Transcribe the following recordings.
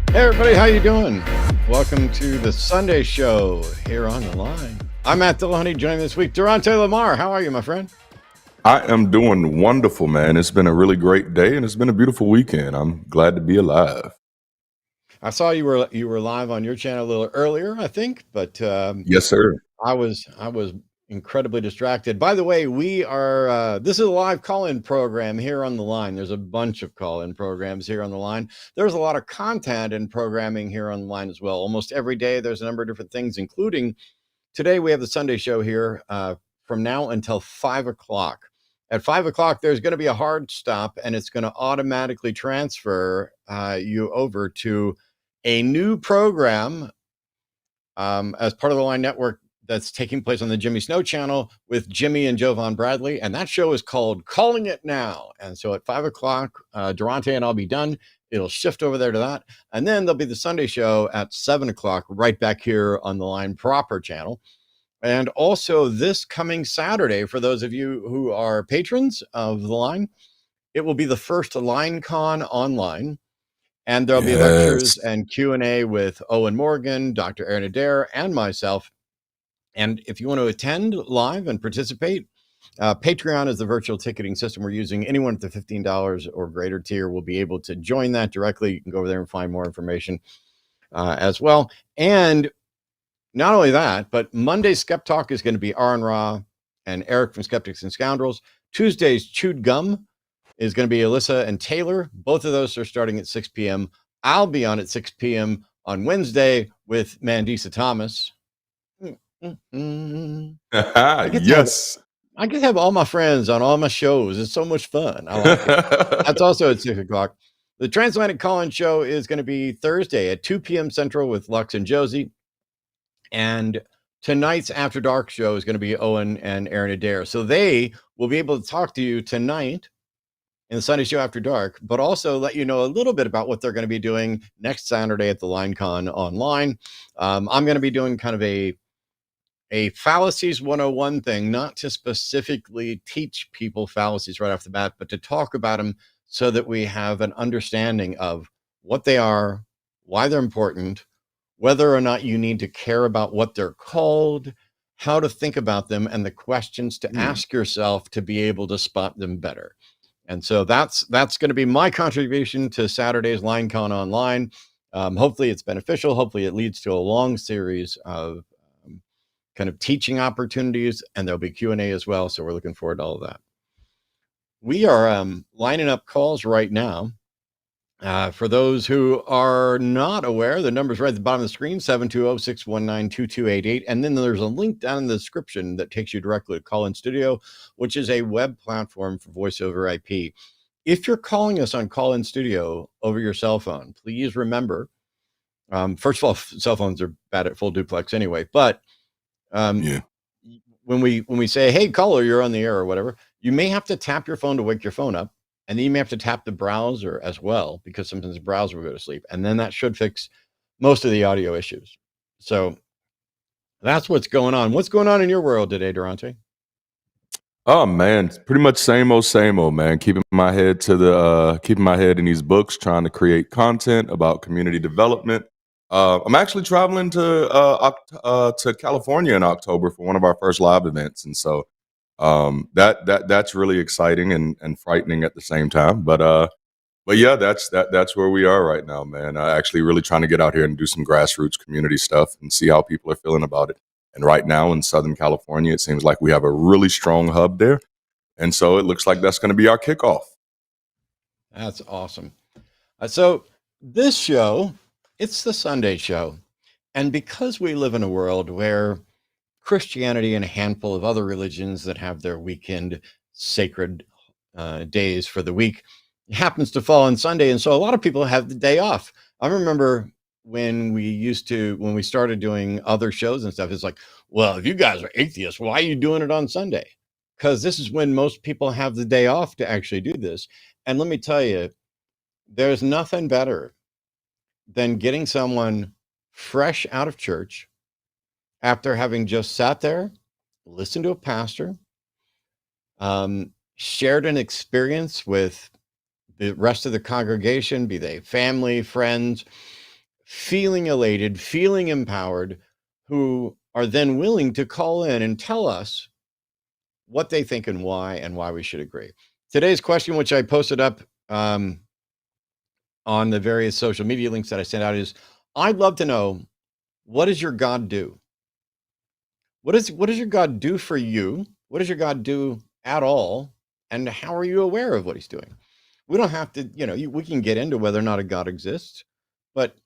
Hey everybody, how you doing? Welcome to the Sunday show here on the line. I'm Matt Dillahunty, joining this week Darante LaMar. How are you, my friend? I am doing wonderful, man. It's been a really great day and it's been a beautiful weekend. I'm glad to be alive. I saw you were live on your channel a little earlier, I think, but Yes, sir. I was incredibly distracted. By the way, we are this is a live call-in program here on the line. There's a bunch of call-in programs here on the line. There's a lot of content and programming here on the line as well. Almost every day there's a number of different things, including today we have the Sunday show here from now until 5 o'clock. At 5 o'clock, there's going to be a hard stop, and it's going to automatically transfer you over to a new program as part of the Line Network that's taking place on the Jimmy Snow channel with Jimmy and Jovan Bradley. And that show is called Calling It Now. And so at 5 o'clock, Darante and I'll be done. It'll shift over there to that. And then there'll be the Sunday show at 7 o'clock right back here on the Line Proper channel. And also this coming Saturday, for those of you who are patrons of the Line, it will be the first LineCon online. And there'll be lectures and Q&A with Owen Morgan, Dr. Aaron Adair, and myself. And if you want to attend live and participate, Patreon is the virtual ticketing system we're using. Anyone at the $15 or greater tier will be able to join that directly. You can go over there and find more information as well. And not only that, but Monday's Skeptalk is going to be Aaron Ra and Eric from Skeptics and Scoundrels. Tuesday's Chewed Gum is going to be Alyssa and Taylor. Both of those are starting at 6 p.m. I'll be on at 6 p.m. on Wednesday with Mandisa Thomas. Yes. I get to have all my friends on all my shows. It's so much fun. I like it. That's also at 6 o'clock. The Transatlantic Call-In show is going to be Thursday at 2 p.m. Central with Lux and Josie. And tonight's After Dark show is going to be Owen and Aaron Adair. So they will be able to talk to you tonight in the Sunday show After Dark, but also let you know a little bit about what they're going to be doing next Saturday at the LineCon online. I'm going to be doing kind of a fallacies 101 thing, not to specifically teach people fallacies right off the bat, but to talk about them so that we have an understanding of what they are, why they're important, whether or not you need to care about what they're called, how to think about them, and the questions to ask yourself to be able to spot them better. And so that's going to be my contribution to Saturday's LineCon online. Hopefully it's beneficial. Hopefully it leads to a long series of kind of teaching opportunities, and there'll be Q&A as well. So we're looking forward to all of that. We are lining up calls right now. For those who are not aware, the number's right at the bottom of the screen, 720-619-2288. And then there's a link down in the description that takes you directly to Call-In Studio, which is a web platform for voice over IP. If you're calling us on Call-In Studio over your cell phone, please remember, first of all, cell phones are bad at full duplex anyway, but when we say, hey, caller, you're on the air or whatever, you may have to tap your phone to wake your phone up. And then you may have to tap the browser as well, because sometimes the browser will go to sleep. And then that should fix most of the audio issues. So that's what's going on. What's going on in your world today, Darante? Oh man, it's pretty much same old, man. Keeping my head in these books, trying to create content about community development. I'm actually traveling to California in October for one of our first live events, and so that's really exciting and frightening at the same time. But yeah, that's where we are right now, man. Actually really trying to get out here and do some grassroots community stuff and see how people are feeling about it. And right now in Southern California, it seems like we have a really strong hub there. And so it looks like that's going to be our kickoff. That's awesome. So this show, it's the Sunday show. And because we live in a world where Christianity and a handful of other religions that have their weekend sacred days for the week. It happens to fall on Sunday, and so a lot of people have the day off. I remember when we started doing other shows and stuff, it's like, well, if you guys are atheists, why are you doing it on Sunday? Because this is when most people have the day off to actually do this. And let me tell you, there's nothing better than getting someone fresh out of church after having just sat there, listened to a pastor, shared an experience with the rest of the congregation, be they family, friends, feeling elated, feeling empowered, who are then willing to call in and tell us what they think and why we should agree. Today's question, which I posted up on the various social media links that I sent out, is I'd love to know, what does your God do? What does your God do for you? What does your God do at all? And how are you aware of what he's doing? We don't have to, we can get into whether or not a God exists, but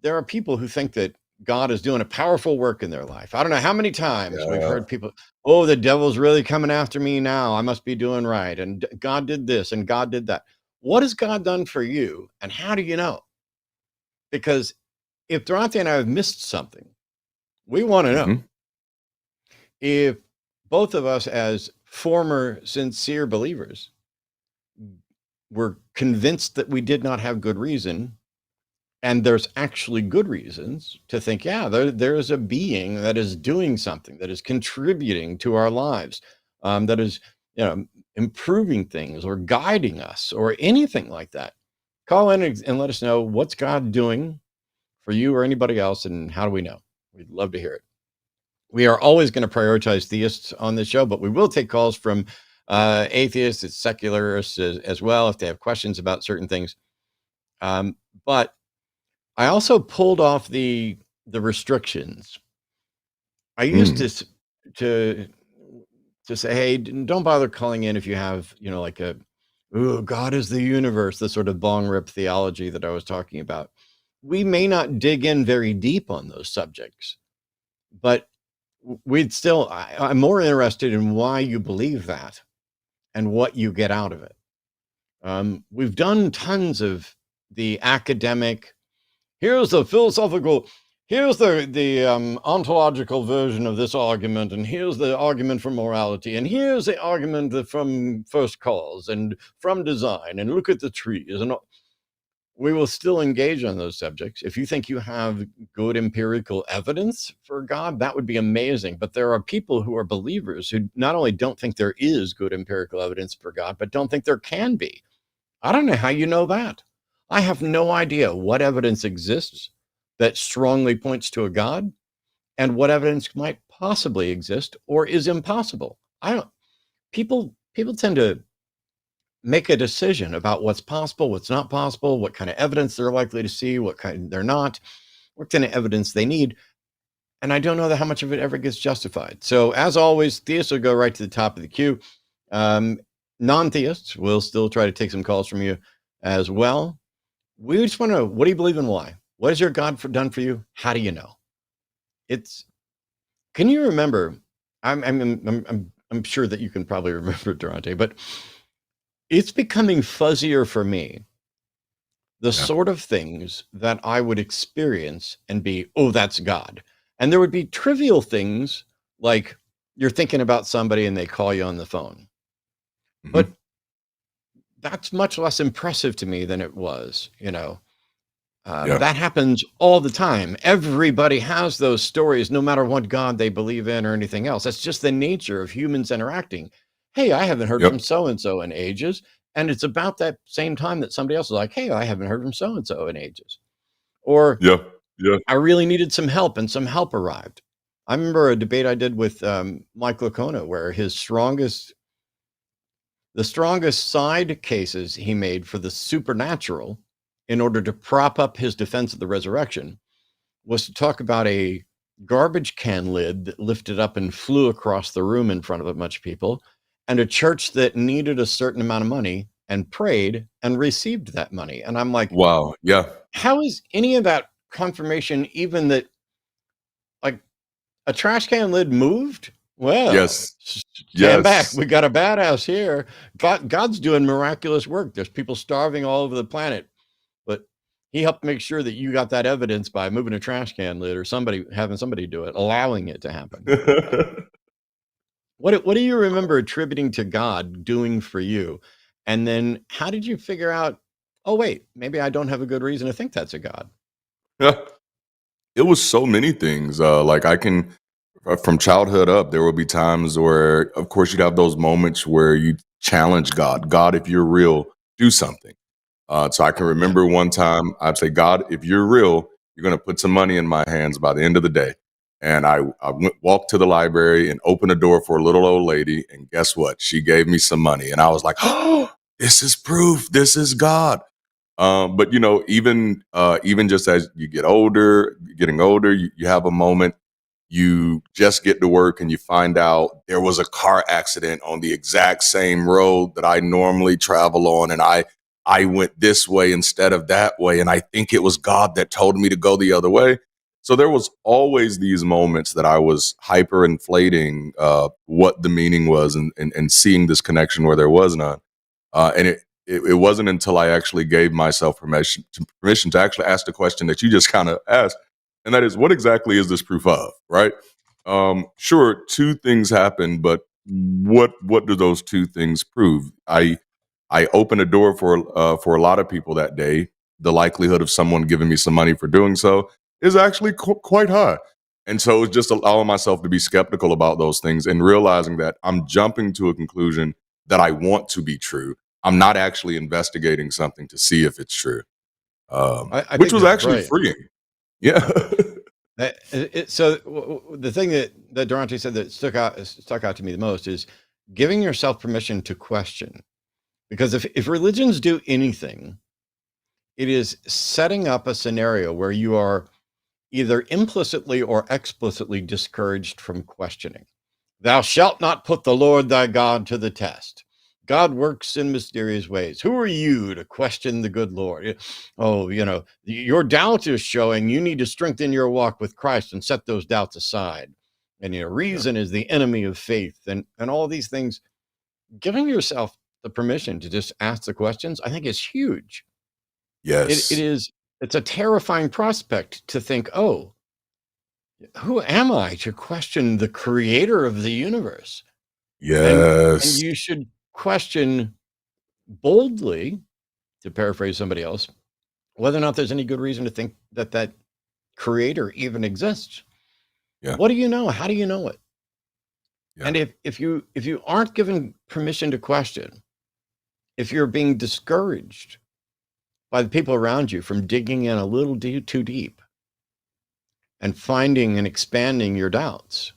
there are people who think that God is doing a powerful work in their life. I don't know how many times we've heard people, oh, the devil's really coming after me now. I must be doing right. And God did this and God did that. What has God done for you? And how do you know? Because if Darante and I have missed something, we want to know. Mhm. If both of us, as former sincere believers, were convinced that we did not have good reason, and there's actually good reasons to think, yeah, there is a being that is doing something, that is contributing to our lives, that is, improving things or guiding us or anything like that. Call in and let us know, what's God doing for you or anybody else, and how do we know? We'd love to hear it. We are always going to prioritize theists on this show, but we will take calls from atheists, it's secularists as well, if they have questions about certain things. But I also pulled off the restrictions. I used to say, hey, don't bother calling in if you have, like God is the universe, the sort of bong rip theology that I was talking about. We may not dig in very deep on those subjects, but I'm more interested in why you believe that and what you get out of it. We've done tons of the academic, here's the philosophical, here's the ontological version of this argument, and here's the argument from morality, and here's the argument from first cause and from design, and look at the trees. And we will still engage on those subjects. If you think you have good empirical evidence for God, that would be amazing. But there are people who are believers who not only don't think there is good empirical evidence for God, but don't think there can be. I don't know how you know that. I have no idea what evidence exists that strongly points to a God, and what evidence might possibly exist or is impossible. People tend to make a decision about what's possible, what's not possible, what kind of evidence they're likely to see, what kind they're not, what kind of evidence they need. And I don't know how much of it ever gets justified. So as always, theists will go right to the top of the queue. Non-theists will still try to take some calls from you as well. We just want to know, what do you believe and why? What has your God done for you? How do you know? Can you remember? I'm sure that you can probably remember, Darante, but it's becoming fuzzier for me, the sort of things that I would experience and be, oh, that's God. And there would be trivial things like you're thinking about somebody and they call you on the phone. But that's much less impressive to me than it was, That happens all the time. Everybody has those stories, no matter what God they believe in or anything else. That's just the nature of humans interacting. Hey, I haven't heard from so-and-so in ages. And it's about that same time that somebody else is like, hey, I haven't heard from so-and-so in ages. Or I really needed some help and some help arrived. I remember a debate I did with Mike Lacona, where the strongest side cases he made for the supernatural in order to prop up his defense of the resurrection was to talk about a garbage can lid that lifted up and flew across the room in front of a bunch of people, and a church that needed a certain amount of money and prayed and received that money. And I'm like, wow, yeah. How is any of that confirmation, even that, like, A trash can lid moved? Well, Yes. stand back. Yes. We got a badass here. God's doing miraculous work. There's people starving all over the planet, but he helped make sure that you got that evidence by moving a trash can lid or having somebody do it, allowing it to happen. What do you remember attributing to God doing for you? And then how did you figure out, oh, wait, maybe I don't have a good reason to think that's a God? It was so many things. Like I can, from childhood up, there will be times where, of course, you'd have those moments where you challenge God. God, if you're real, do something. So I can Yeah. remember one time I'd say, God, if you're real, you're going to put some money in my hands by the end of the day. And I walked to the library and opened a door for a little old lady. And guess what? She gave me some money. And I was like, oh, this is proof. This is God. But you know, even just as you get older, getting older, you have a moment. You just get to work and you find out there was a car accident on the exact same road that I normally travel on, and I went this way instead of that way, and I think it was God that told me to go the other way. So there was always these moments that I was hyper inflating what the meaning was, and seeing this connection where there was none. And it wasn't until I actually gave myself permission to actually ask the question that you just kind of asked, and that is, what exactly is this proof of? Right? Sure, two things happen, but what do those two things prove? I opened a door for a lot of people that day. The likelihood of someone giving me some money for doing so is actually quite high. And so it's just allowing myself to be skeptical about those things and realizing that I'm jumping to a conclusion that I want to be true. I'm not actually investigating something to see if it's true, I which think was that's actually brilliant. freeing. Yeah. The thing that Darante said that stuck out to me the most is giving yourself permission to question. Because if religions do anything, it is setting up a scenario where you are either implicitly or explicitly discouraged from questioning. Thou shalt not put the Lord thy God to the test. God works in mysterious ways. Who are you to question the good Lord? Oh, your doubt is showing you need to strengthen your walk with Christ and set those doubts aside. And Yeah. reason is the enemy of faith, and all these things. Giving yourself the permission to just ask the questions, I think, is huge. Yes. It's a terrifying prospect to think, oh, who am I to question the creator of the universe? And Yes. you should question boldly, to paraphrase somebody else, whether or not there's any good reason to think that creator even exists. Yeah. What do you know? How do you know it? Yeah. And if you aren't given permission to question, if you're being discouraged by the people around you from digging in a little too deep and finding and expanding your doubts,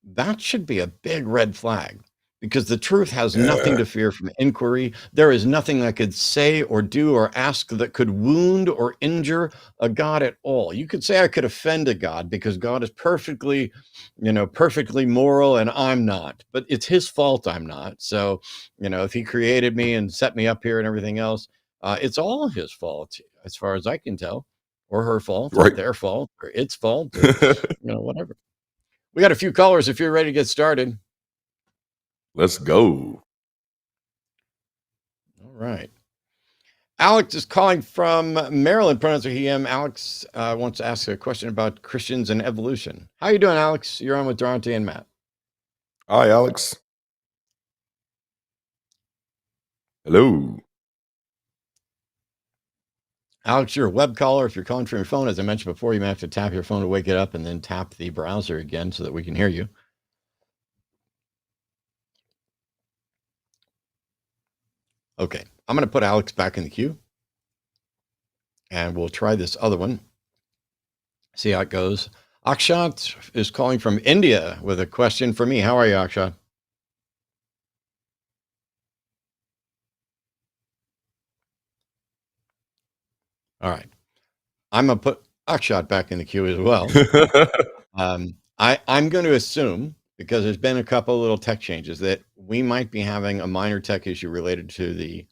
that should be a big red flag, because the truth has nothing Yeah. to fear from inquiry. There is nothing I could say or do or ask that could wound or injure a God at all. You could say I could offend a God because God is perfectly moral and I'm not, but it's his fault I'm not. So, if he created me and set me up here and everything else, it's all his fault as far as I can tell, or her fault, or Right. their fault, or its fault, or whatever. We got a few callers if you're ready to get started. Let's go. All right. Alex is calling from Maryland. Pronouns are he, him. Alex wants to ask a question about Christians and evolution. How you doing, Alex? You're on with Darante and Matt. Hi, Alex. Hello. Alex, you're a web caller. If you're calling from your phone, as I mentioned before, you may have to tap your phone to wake it up and then tap the browser again so that we can hear you. Okay. I'm going to put Alex back in the queue, and we'll try this other one. See how it goes. Akshat is calling from India with a question for me. How are you, Akshat? All right. I'm going to put Akshat back in the queue as well. I'm going to assume, because there's been a couple of little tech changes, that we might be having a minor tech issue related to the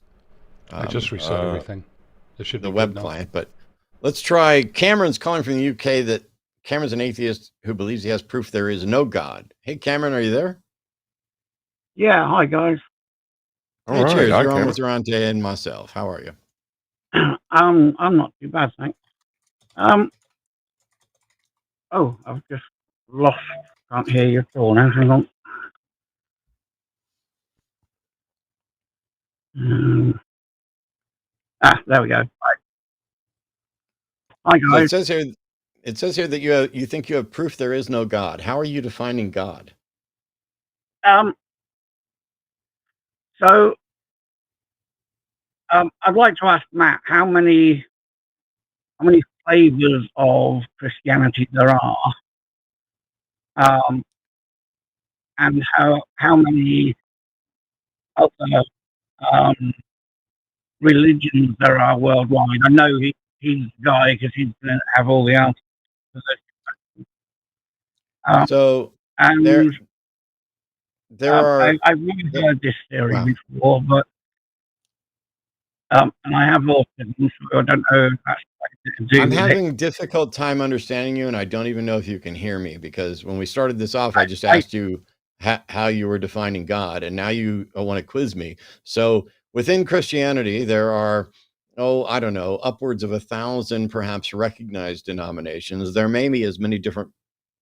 I just reset everything. It should be the web good now. client. But let's try. Cameron's calling from the UK that Cameron's an atheist who believes he has proof there is no God. Hey, Cameron, are you there? Yeah, hi guys. All Hey, right, cheers. hi, You're on Cameron. with Darante and myself. How are you? I'm not too bad, thanks. Oh, I've just lost. Can't hear you at all now. Hang on. There we go. Hi So guys. it says here that you think you have proof there is no God. How are you defining God? So I'd like to ask Matt how many flavors of Christianity there are, and how many other um, religions there are worldwide. I know he's the guy because he's going to have all the answers. So And there are I've never heard this theory wow. before, but and I have autism, so I don't know if that's to do I'm with it. having a difficult time understanding you, and I don't even know if you can hear me because when we started this off, I just asked you how you were defining God, and now you want to quiz me. So within Christianity, there are, I don't know, upwards of 1,000 perhaps recognized denominations. There may be as many different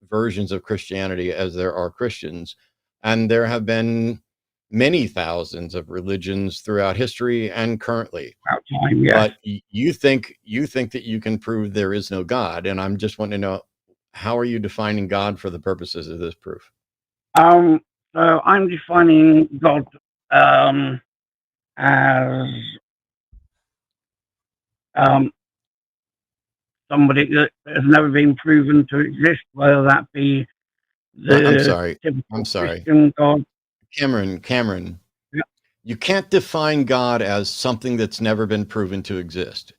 versions of Christianity as there are Christians, and there have been many thousands of religions throughout history and currently. About time, yes. But you think that you can prove there is no God, and I'm just wanting to know, how are you defining God for the purposes of this proof? So I'm defining God as somebody that has never been proven to exist, whether that be I'm the sorry. typical I'm sorry. Christian God. Cameron, Yeah. you can't define God as something that's never been proven to exist.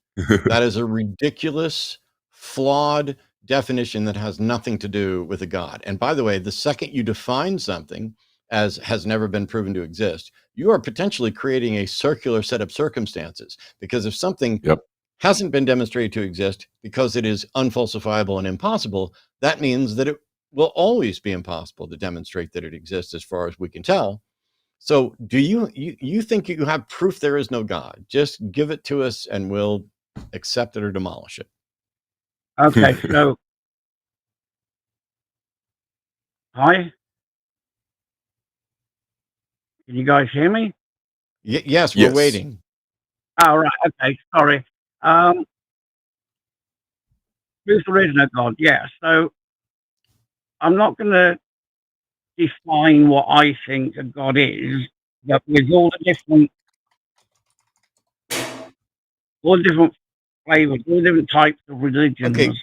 That is a ridiculous, flawed definition that has nothing to do with a God. And by the way, the second you define something as has never been proven to exist, you are potentially creating a circular set of circumstances. Because if something Yep. hasn't been demonstrated to exist because it is unfalsifiable and impossible, that means that it will always be impossible to demonstrate that it exists as far as we can tell. So do you think you have proof there is no God? Just give it to us and we'll accept it or demolish it. Okay, so hi. Can you guys hear me? Yes, we're Yes. waiting. Oh, right. Okay. Sorry. Proof there is no God. Yeah. So I'm not going to define what I think a God is, but with all the different flavors, all the different types of religions, Okay,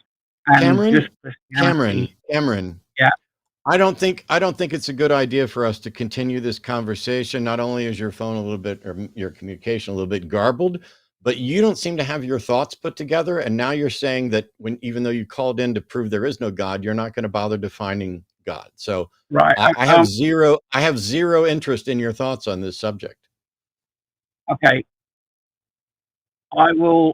and just Christianity. Cameron. Yeah. I don't think it's a good idea for us to continue this conversation. Not only is your phone a little bit, or your communication a little bit garbled, but you don't seem to have your thoughts put together. And now you're saying that even though you called in to prove there is no God, you're not going to bother defining God. So Right. I have zero interest in your thoughts on this subject. Okay. I will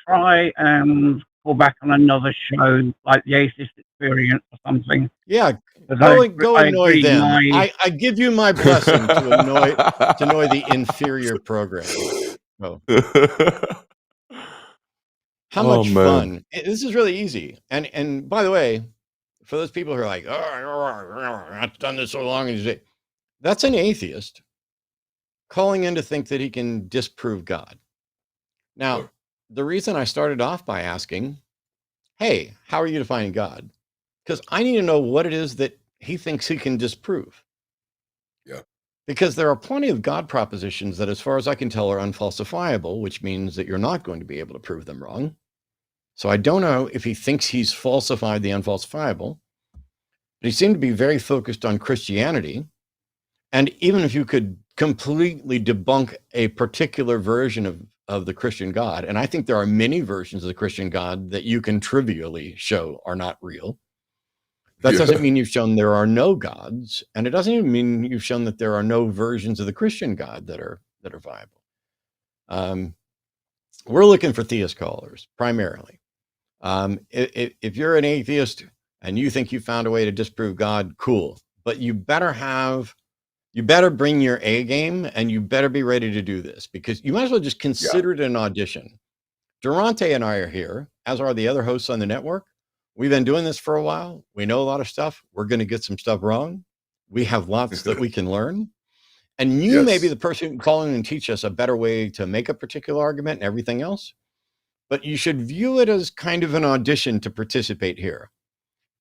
try and call back on another show like the Atheist Experience or something. Yeah, I go annoy agree, them. I give you my blessing to annoy the inferior program. Oh. How Oh, much man. fun. This is really easy. And by the way, for those people who are like, I've done this so long, and that's an atheist calling in to think that he can disprove God. Now, the reason I started off by asking, hey, how are you defining God? Because I need to know what it is that he thinks he can disprove. Yeah. Because there are plenty of God propositions that, as far as I can tell, are unfalsifiable, which means that you're not going to be able to prove them wrong. So I don't know if he thinks he's falsified the unfalsifiable, but he seemed to be very focused on Christianity. And even if you could completely debunk a particular version of the Christian God, and I think there are many versions of the Christian God that you can trivially show are not real. That doesn't mean you've shown there are no gods, and it doesn't even mean you've shown that there are no versions of the Christian God that are viable. We're looking for theist callers primarily. If you're an atheist and you think you found a way to disprove God, cool. But you better bring your A game, and you better be ready to do this, because you might as well just consider it an audition. Darante and I are here, as are the other hosts on the network. We've been doing this for a while. We know a lot of stuff. We're going to get some stuff wrong. We have lots that we can learn. And you may be the person who can call in and teach us a better way to make a particular argument and everything else. But you should view it as kind of an audition to participate here.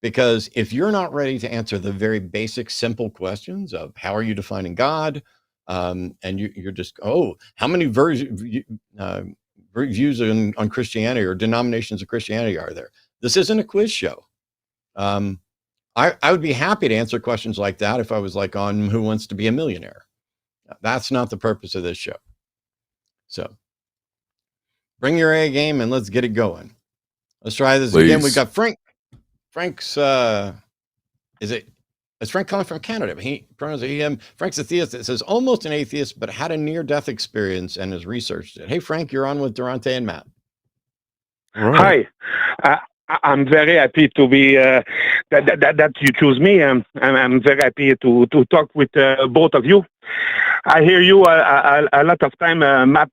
Because if you're not ready to answer the very basic, simple questions of how are you defining God, and you're just, how many views on Christianity or denominations of Christianity are there? This isn't a quiz show. I would be happy to answer questions like that if I was like on Who Wants to Be a Millionaire. That's not the purpose of this show. So bring your A game and let's get it going. Let's try this again. We've got Frank. Frank's it's Frank calling from Canada. Frank's a theist. It says almost an atheist, but had a near-death experience and has researched it. Hey, Frank, you're on with Darante and Matt. Right. Hi. I'm very happy to be that you choose me. I'm very happy to talk with both of you. I hear you a lot of time, Matt,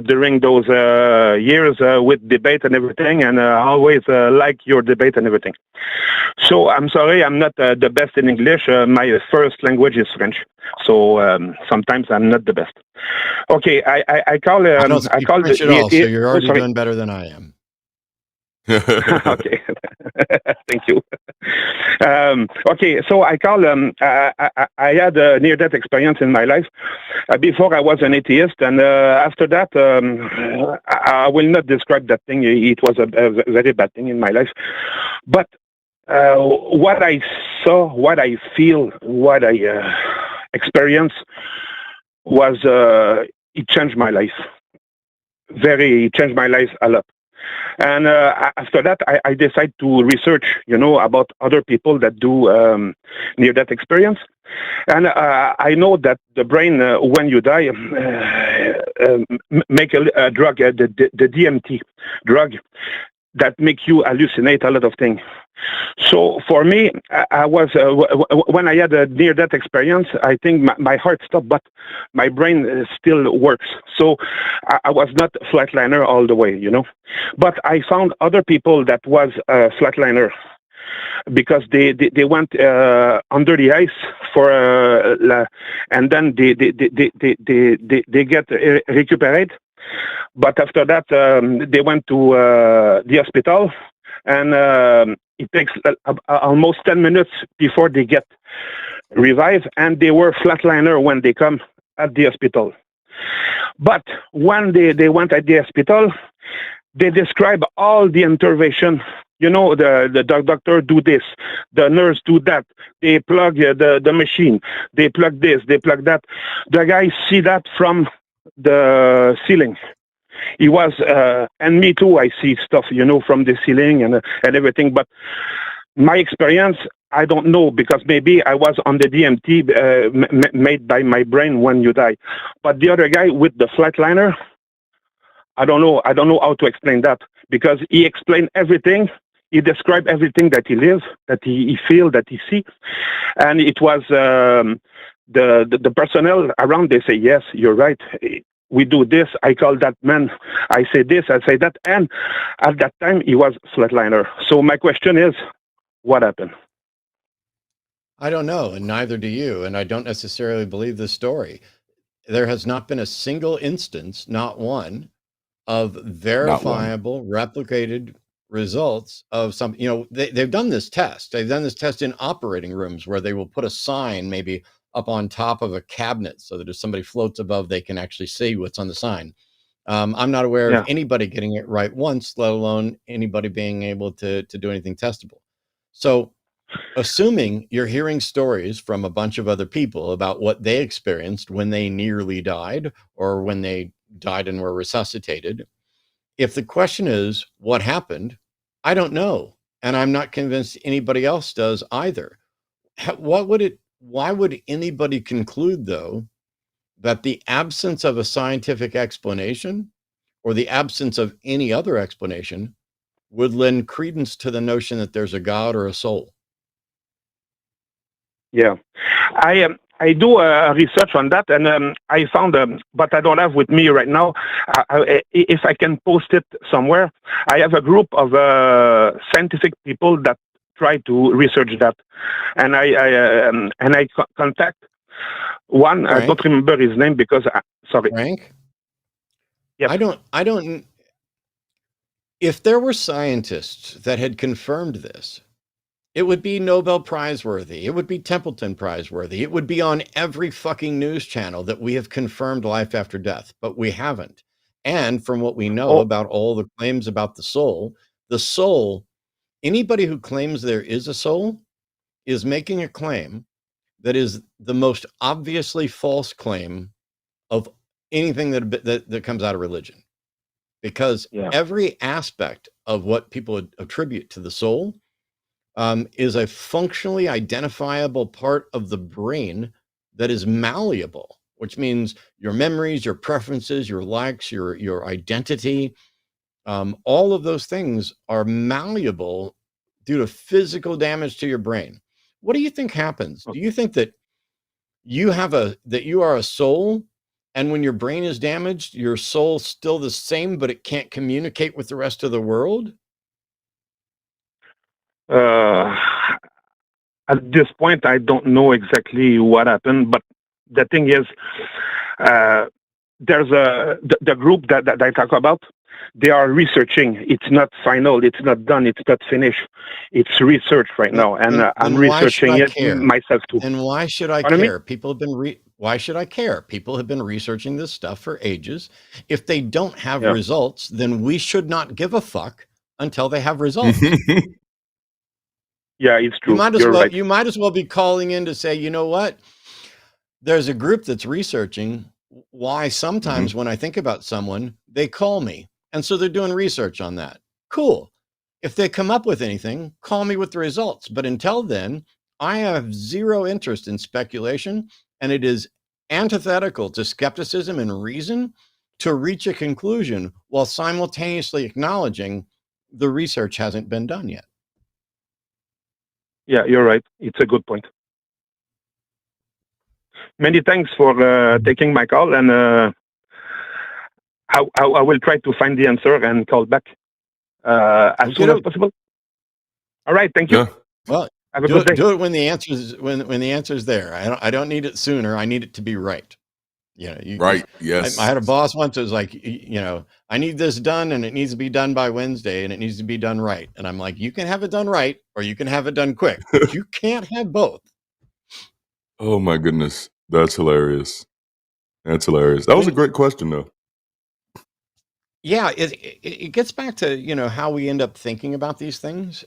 during those years with debate and everything, and I always like your debate and everything. So I'm sorry, I'm not the best in English. My first language is French, so sometimes I'm not the best. Okay, I call. I don't speak French at all, so you're already doing better than I am. Okay, thank you. Okay, so I call. I had a near-death experience in my life. Before I was an atheist, and after that, I will not describe that thing. It was a very bad thing in my life. But what I saw, what I feel, what I experienced was it changed my life. It changed my life a lot. And after that, I decided to research, about other people that do near-death experience. And I know that the brain, when you die, make a drug, the DMT drug, that make you hallucinate a lot of things. So for me, I was when I had a near-death experience, I think my heart stopped, but my brain still works. So I was not a flatliner all the way, But I found other people that was a flatliner because they went under the ice for and then they get recuperate. But after that, they went to the hospital, and it takes almost 10 minutes before they get revived, and they were flatliner when they come at the hospital. But when they went at the hospital, they describe all the intervention. The doctor do this, the nurse do that. They plug the machine, they plug this, they plug that. The guy see that from the ceiling. He was, and me too, I see stuff, from the ceiling and everything. But my experience, I don't know, because maybe I was on the DMT made by my brain when you die. But the other guy with the flatliner, I don't know how to explain that, because he explained everything. He described everything that he lives, that he feel, that he see. And it was the personnel around, they say, yes, you're right. We do this. I call that man. I say this. I say that. And at that time, he was flatliner. So my question is, what happened? I don't know, and neither do you. And I don't necessarily believe this story. There has not been a single instance, not one, of verifiable, replicated results of some. They've done this test. They've done this test in operating rooms where they will put a sign maybe up on top of a cabinet so that if somebody floats above, they can actually see what's on the sign. I'm not aware of anybody getting it right once, let alone anybody being able to do anything testable. So assuming you're hearing stories from a bunch of other people about what they experienced when they nearly died or when they died and were resuscitated, if the question is what happened, I don't know. And I'm not convinced anybody else does either. Why would anybody conclude, though, that the absence of a scientific explanation or the absence of any other explanation would lend credence to the notion that there's a God or a soul. Yeah, I do research on that, and I found, but I don't have with me right now. If I can post it somewhere, I have a group of scientific people that try to research that, and I contact one. Frank? I don't remember his name because sorry. Frank? Yep. I don't. If there were scientists that had confirmed this, it would be Nobel Prize worthy. It would be Templeton Prize worthy. It would be on every fucking news channel that we have confirmed life after death, but we haven't. And from what we know about all the claims about the soul, anybody who claims there is a soul is making a claim that is the most obviously false claim of anything that comes out of religion. Because every aspect of what people attribute to the soul is a functionally identifiable part of the brain that is malleable, which means your memories, your preferences, your likes, your identity, all of those things are malleable due to physical damage to your brain. What do you think happens? Do you think that you are a soul, and when your brain is damaged, your soul's still the same, but it can't communicate with the rest of the world? At this point, I don't know exactly what happened, but the thing is, there's the group that I talk about. They are researching. It's not final. It's not done. It's not finished. It's research right now, and I'm researching it myself too. And why should I care? Why should I care? People have been researching this stuff for ages. If they don't have results, then we should not give a fuck until they have results. Yeah, it's true. You might as well be calling in to say, you know what? There's a group that's researching why sometimes when I think about someone, they call me. And so they're doing research on that. Cool. If they come up with anything, call me with the results. But until then, I have zero interest in speculation, and it is antithetical to skepticism and reason to reach a conclusion while simultaneously acknowledging the research hasn't been done yet. Yeah, you're right. It's a good point. Many thanks for taking my call, and I will try to find the answer and call back as soon as possible. All right, thank you. Yeah. Well, have a good day. Do it when the answer's there. I don't need it sooner. I need it to be right. Right. Yes. I had a boss once who was like, I need this done, and it needs to be done by Wednesday, and it needs to be done right. And I'm like, you can have it done right, or you can have it done quick. But you can't have both. Oh my goodness, that's hilarious. That was a great question, though. Yeah, it gets back to how we end up thinking about these things,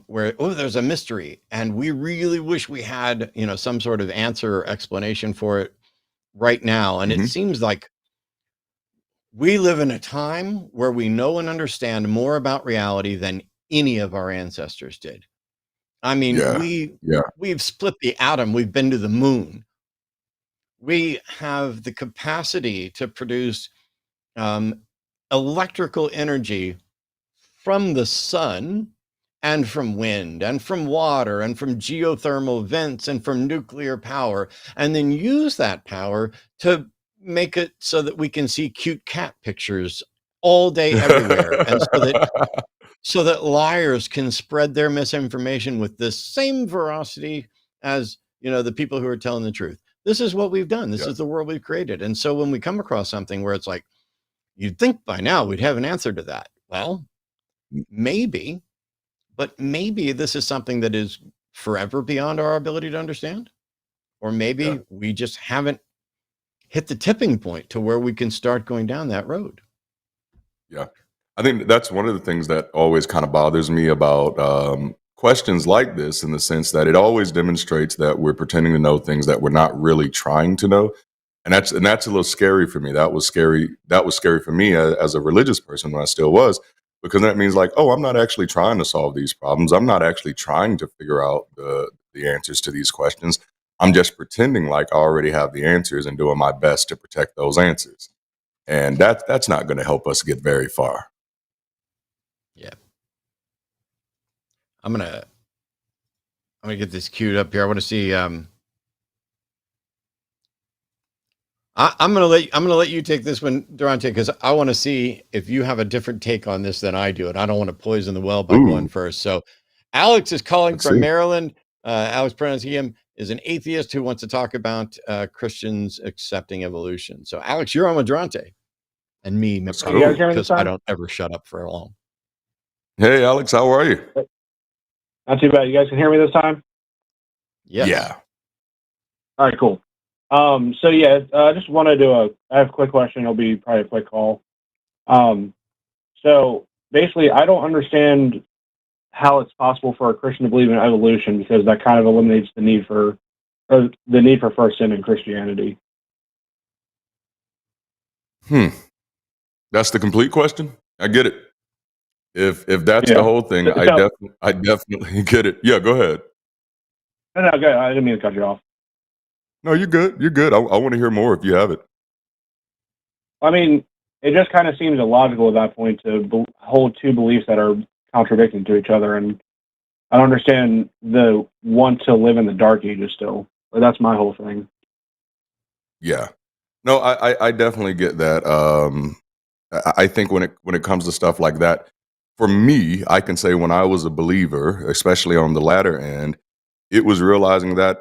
where there's a mystery, and we really wish we had some sort of answer or explanation for it right now. And it seems like we live in a time where we know and understand more about reality than any of our ancestors did. I mean, we've split the atom. We've been to the moon. We have the capacity to produce electrical energy from the sun and from wind and from water and from geothermal vents and from nuclear power, and then use that power to make it so that we can see cute cat pictures all day everywhere, and so that liars can spread their misinformation with the same veracity as the people who are telling the truth. This is what we've done. This is the world we've created. And so when we come across something where it's like, you'd think by now we'd have an answer to that. Well, maybe, but maybe this is something that is forever beyond our ability to understand. Or maybe we just haven't hit the tipping point to where we can start going down that road. Yeah. I think that's one of the things that always kind of bothers me about questions like this, in the sense that it always demonstrates that we're pretending to know things that we're not really trying to know. And that's a little scary for me. That was scary for me as a religious person, when I still was, because that means like, I'm not actually trying to solve these problems. I'm not actually trying to figure out the answers to these questions. I'm just pretending like I already have the answers and doing my best to protect those answers. And that's not going to help us get very far. Yeah. I'm gonna get this queued up here. I want to see. I'm gonna let you take this one, Darante, because I want to see if you have a different take on this than I do, and I don't want to poison the well by going first. So, Alex is calling from Maryland. Alex Pronasium is an atheist who wants to talk about Christians accepting evolution. So, Alex, you're on with Darante and me, because I don't ever shut up for long. Hey, Alex, how are you? Not too bad. You guys can hear me this time? Yes. Yeah. All right, cool. So yeah, I just wanted to I have a quick question. It'll be probably a quick call. So basically, I don't understand how it's possible for a Christian to believe in evolution, because that kind of eliminates the need for first sin in Christianity. That's the complete question. I get it. If that's the whole thing, I definitely get it. Yeah, go ahead. No, go ahead. I didn't mean to cut you off. No, you're good. You're good. I want to hear more if you have it. I mean, it just kind of seems illogical at that point to hold two beliefs that are contradicting to each other, and I don't understand the want to live in the dark ages still. But that's my whole thing. Yeah. No, I definitely get that. I think when it comes to stuff like that, for me, I can say when I was a believer, especially on the latter end, it was realizing that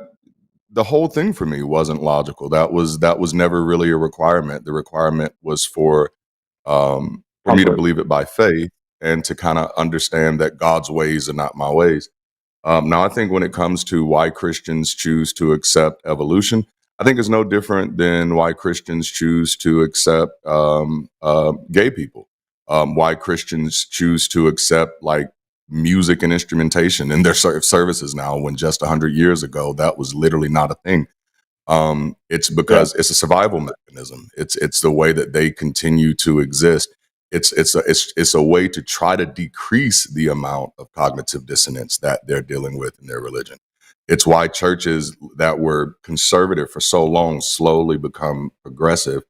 the whole thing for me wasn't logical. That was never really a requirement. The requirement was for me to believe it by faith and to kind of understand that God's ways are not my ways. Now, I think when it comes to why Christians choose to accept evolution, I think it's no different than why Christians choose to accept gay people. Why Christians choose to accept like music and instrumentation in their services now, when just 100 years ago that was literally not a thing. It's because it's a survival mechanism. It's the way that they continue to exist. It's a way to try to decrease the amount of cognitive dissonance that they're dealing with in their religion. It's why churches that were conservative for so long slowly become progressive,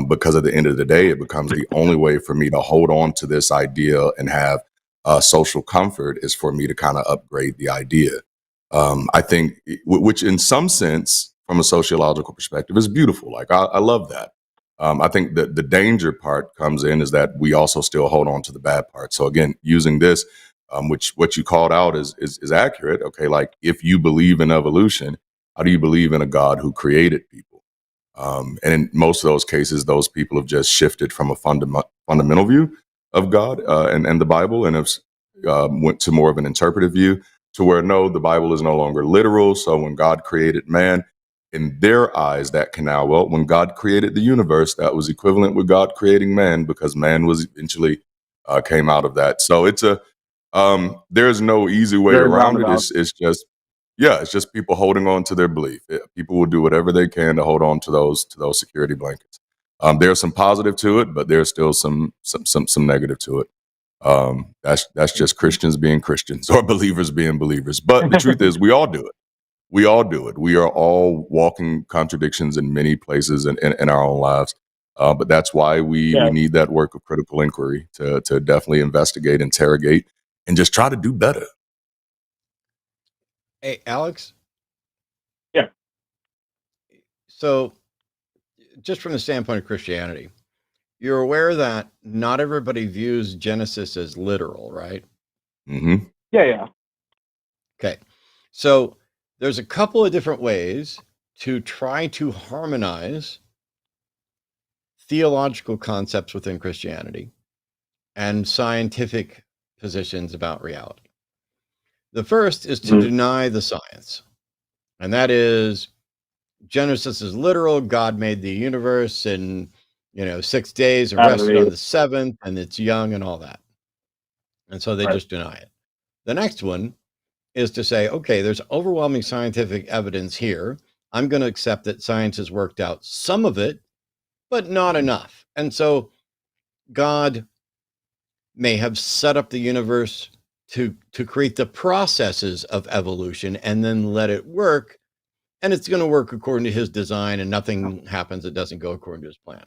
because at the end of the day, it becomes the only way for me to hold on to this idea and have social comfort is for me to kind of upgrade the idea. I think, which in some sense, from a sociological perspective, is beautiful. Like I love that. I think that the danger part comes in is that we also still hold on to the bad part. So again, using this, which what you called out is accurate. Okay, like if you believe in evolution, how do you believe in a God who created people? And in most of those cases, those people have just shifted from a fundamental view of God and the Bible, and have went to more of an interpretive view, to where no, the Bible is no longer literal. So when God created man, in their eyes, that can now, well, when God created the universe, that was equivalent with God creating man, because man was eventually came out of that. So it's there's no easy way around it. It's just people holding on to their belief. People will do whatever they can to hold on to those security blankets. There's some positive to it, but there's still some negative to it. That's just Christians being Christians, or believers being believers. But the truth is, we all do it. We all do it. We are all walking contradictions in many places in our own lives. But that's why we need that work of critical inquiry to definitely investigate, interrogate, and just try to do better. Hey, Alex? Yeah. So, just from the standpoint of Christianity, you're aware that not everybody views Genesis as literal, right? Mm-hmm. Yeah. Okay. So, there's a couple of different ways to try to harmonize theological concepts within Christianity and scientific positions about reality. The first is to deny the science, and that is Genesis is literal. God made the universe in 6 days and rested on the seventh, and it's young and all that. And so they just deny it. The next one is to say, okay, there's overwhelming scientific evidence here. I'm going to accept that science has worked out some of it, but not enough. And so God may have set up the universe to create the processes of evolution and then let it work. And it's going to work according to his design, and nothing happens that doesn't go according to his plan.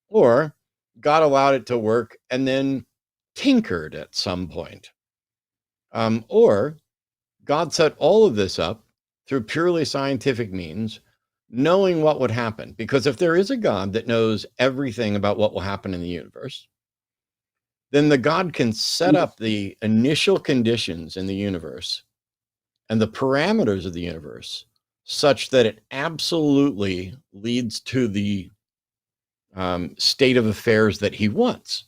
Or God allowed it to work and then tinkered at some point. Or God set all of this up through purely scientific means, knowing what would happen. Because if there is a God that knows everything about what will happen in the universe, then the God can set up the initial conditions in the universe and the parameters of the universe such that it absolutely leads to the state of affairs that he wants.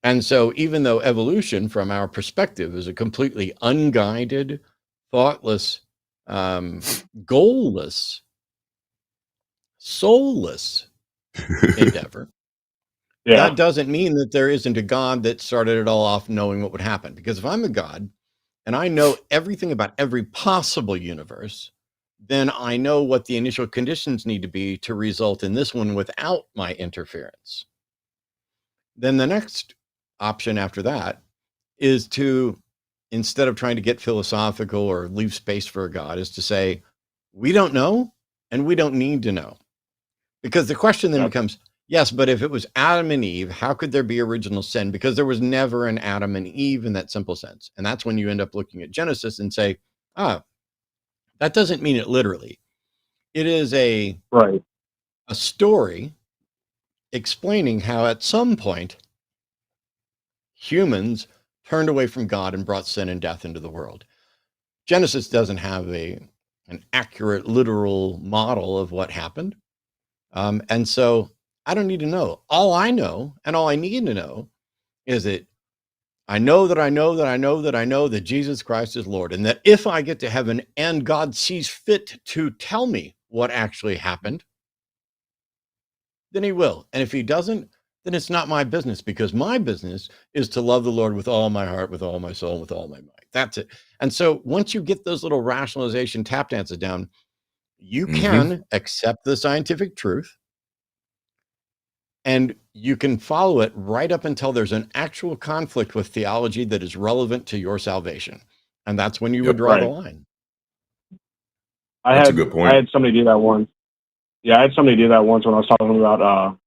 And so, even though evolution, from our perspective, is a completely unguided, thoughtless, goalless, soulless endeavor, Yeah. that doesn't mean that there isn't a God that started it all off knowing what would happen. Because if I'm a God and I know everything about every possible universe, then I know what the initial conditions need to be to result in this one without my interference. Then the next option after that is to, instead of trying to get philosophical or leave space for a God, is to say, we don't know and we don't need to know. Because the question then Yep. becomes, yes, but if it was Adam and Eve, how could there be original sin? Because there was never an Adam and Eve in that simple sense. And that's when you end up looking at Genesis and say, that doesn't mean it literally. It is a Right. story explaining how at some point humans turned away from God and brought sin and death into the world. Genesis doesn't have an accurate literal model of what happened. And so I don't need to know. All I know and all I need to know is that I know that I know that I know that I know that Jesus Christ is Lord. And that if I get to heaven and God sees fit to tell me what actually happened, then he will. And if he doesn't, then it's not my business, because my business is to love the Lord with all my heart, with all my soul, with all my might. That's it. And so once you get those little rationalization tap dances down, you can accept the scientific truth and you can follow it right up until there's an actual conflict with theology that is relevant to your salvation. And that's when you would Yep. draw the Right. line. That's a good I point. had somebody do that once. Yeah, I had somebody do that once when I was talking about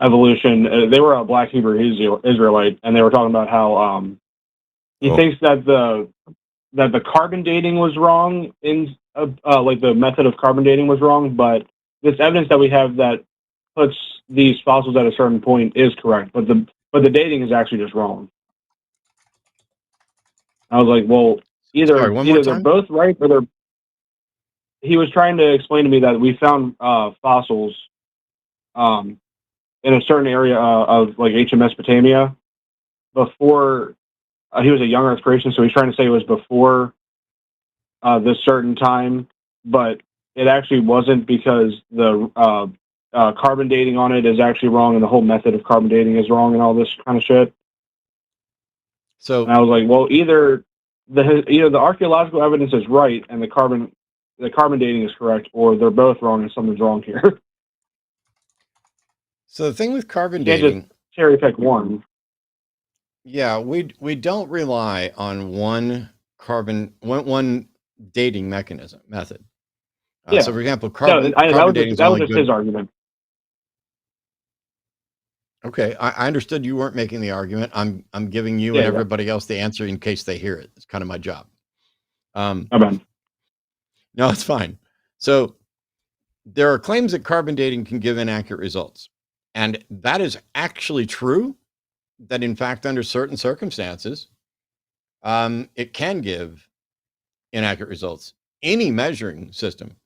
evolution. They were a Black Hebrew Israelite, and they were talking about how he Oh. thinks that the carbon dating was wrong in like the method of carbon dating was wrong, but this evidence that we have that puts these fossils at a certain point is correct, but the dating is actually just wrong. I was like, well, Sorry, one more either they're time. both right or they're. He was trying to explain to me that we found fossils in a certain area of like ancient Mesopotamia before he was a young Earth creation, so he's trying to say it was before this certain time, but it actually wasn't, because the carbon dating on it is actually wrong, and the whole method of carbon dating is wrong, and all this kind of shit. So And I was like, well, either the archaeological evidence is right and the carbon dating is correct, or they're both wrong and something's wrong here. the thing with carbon You can't just dating, cherry pick one. yeah, we don't rely on one dating method. Yeah. So, for example, No, carbon dating is that was only just good. his argument. Okay, I understood you weren't making the argument. I'm giving you and Yeah. everybody else the answer in case they hear it. It's kind of my job. My bad. No, it's fine. So there are claims that carbon dating can give inaccurate results, and that is actually true. That in fact, under certain circumstances, it can give inaccurate results. Any measuring system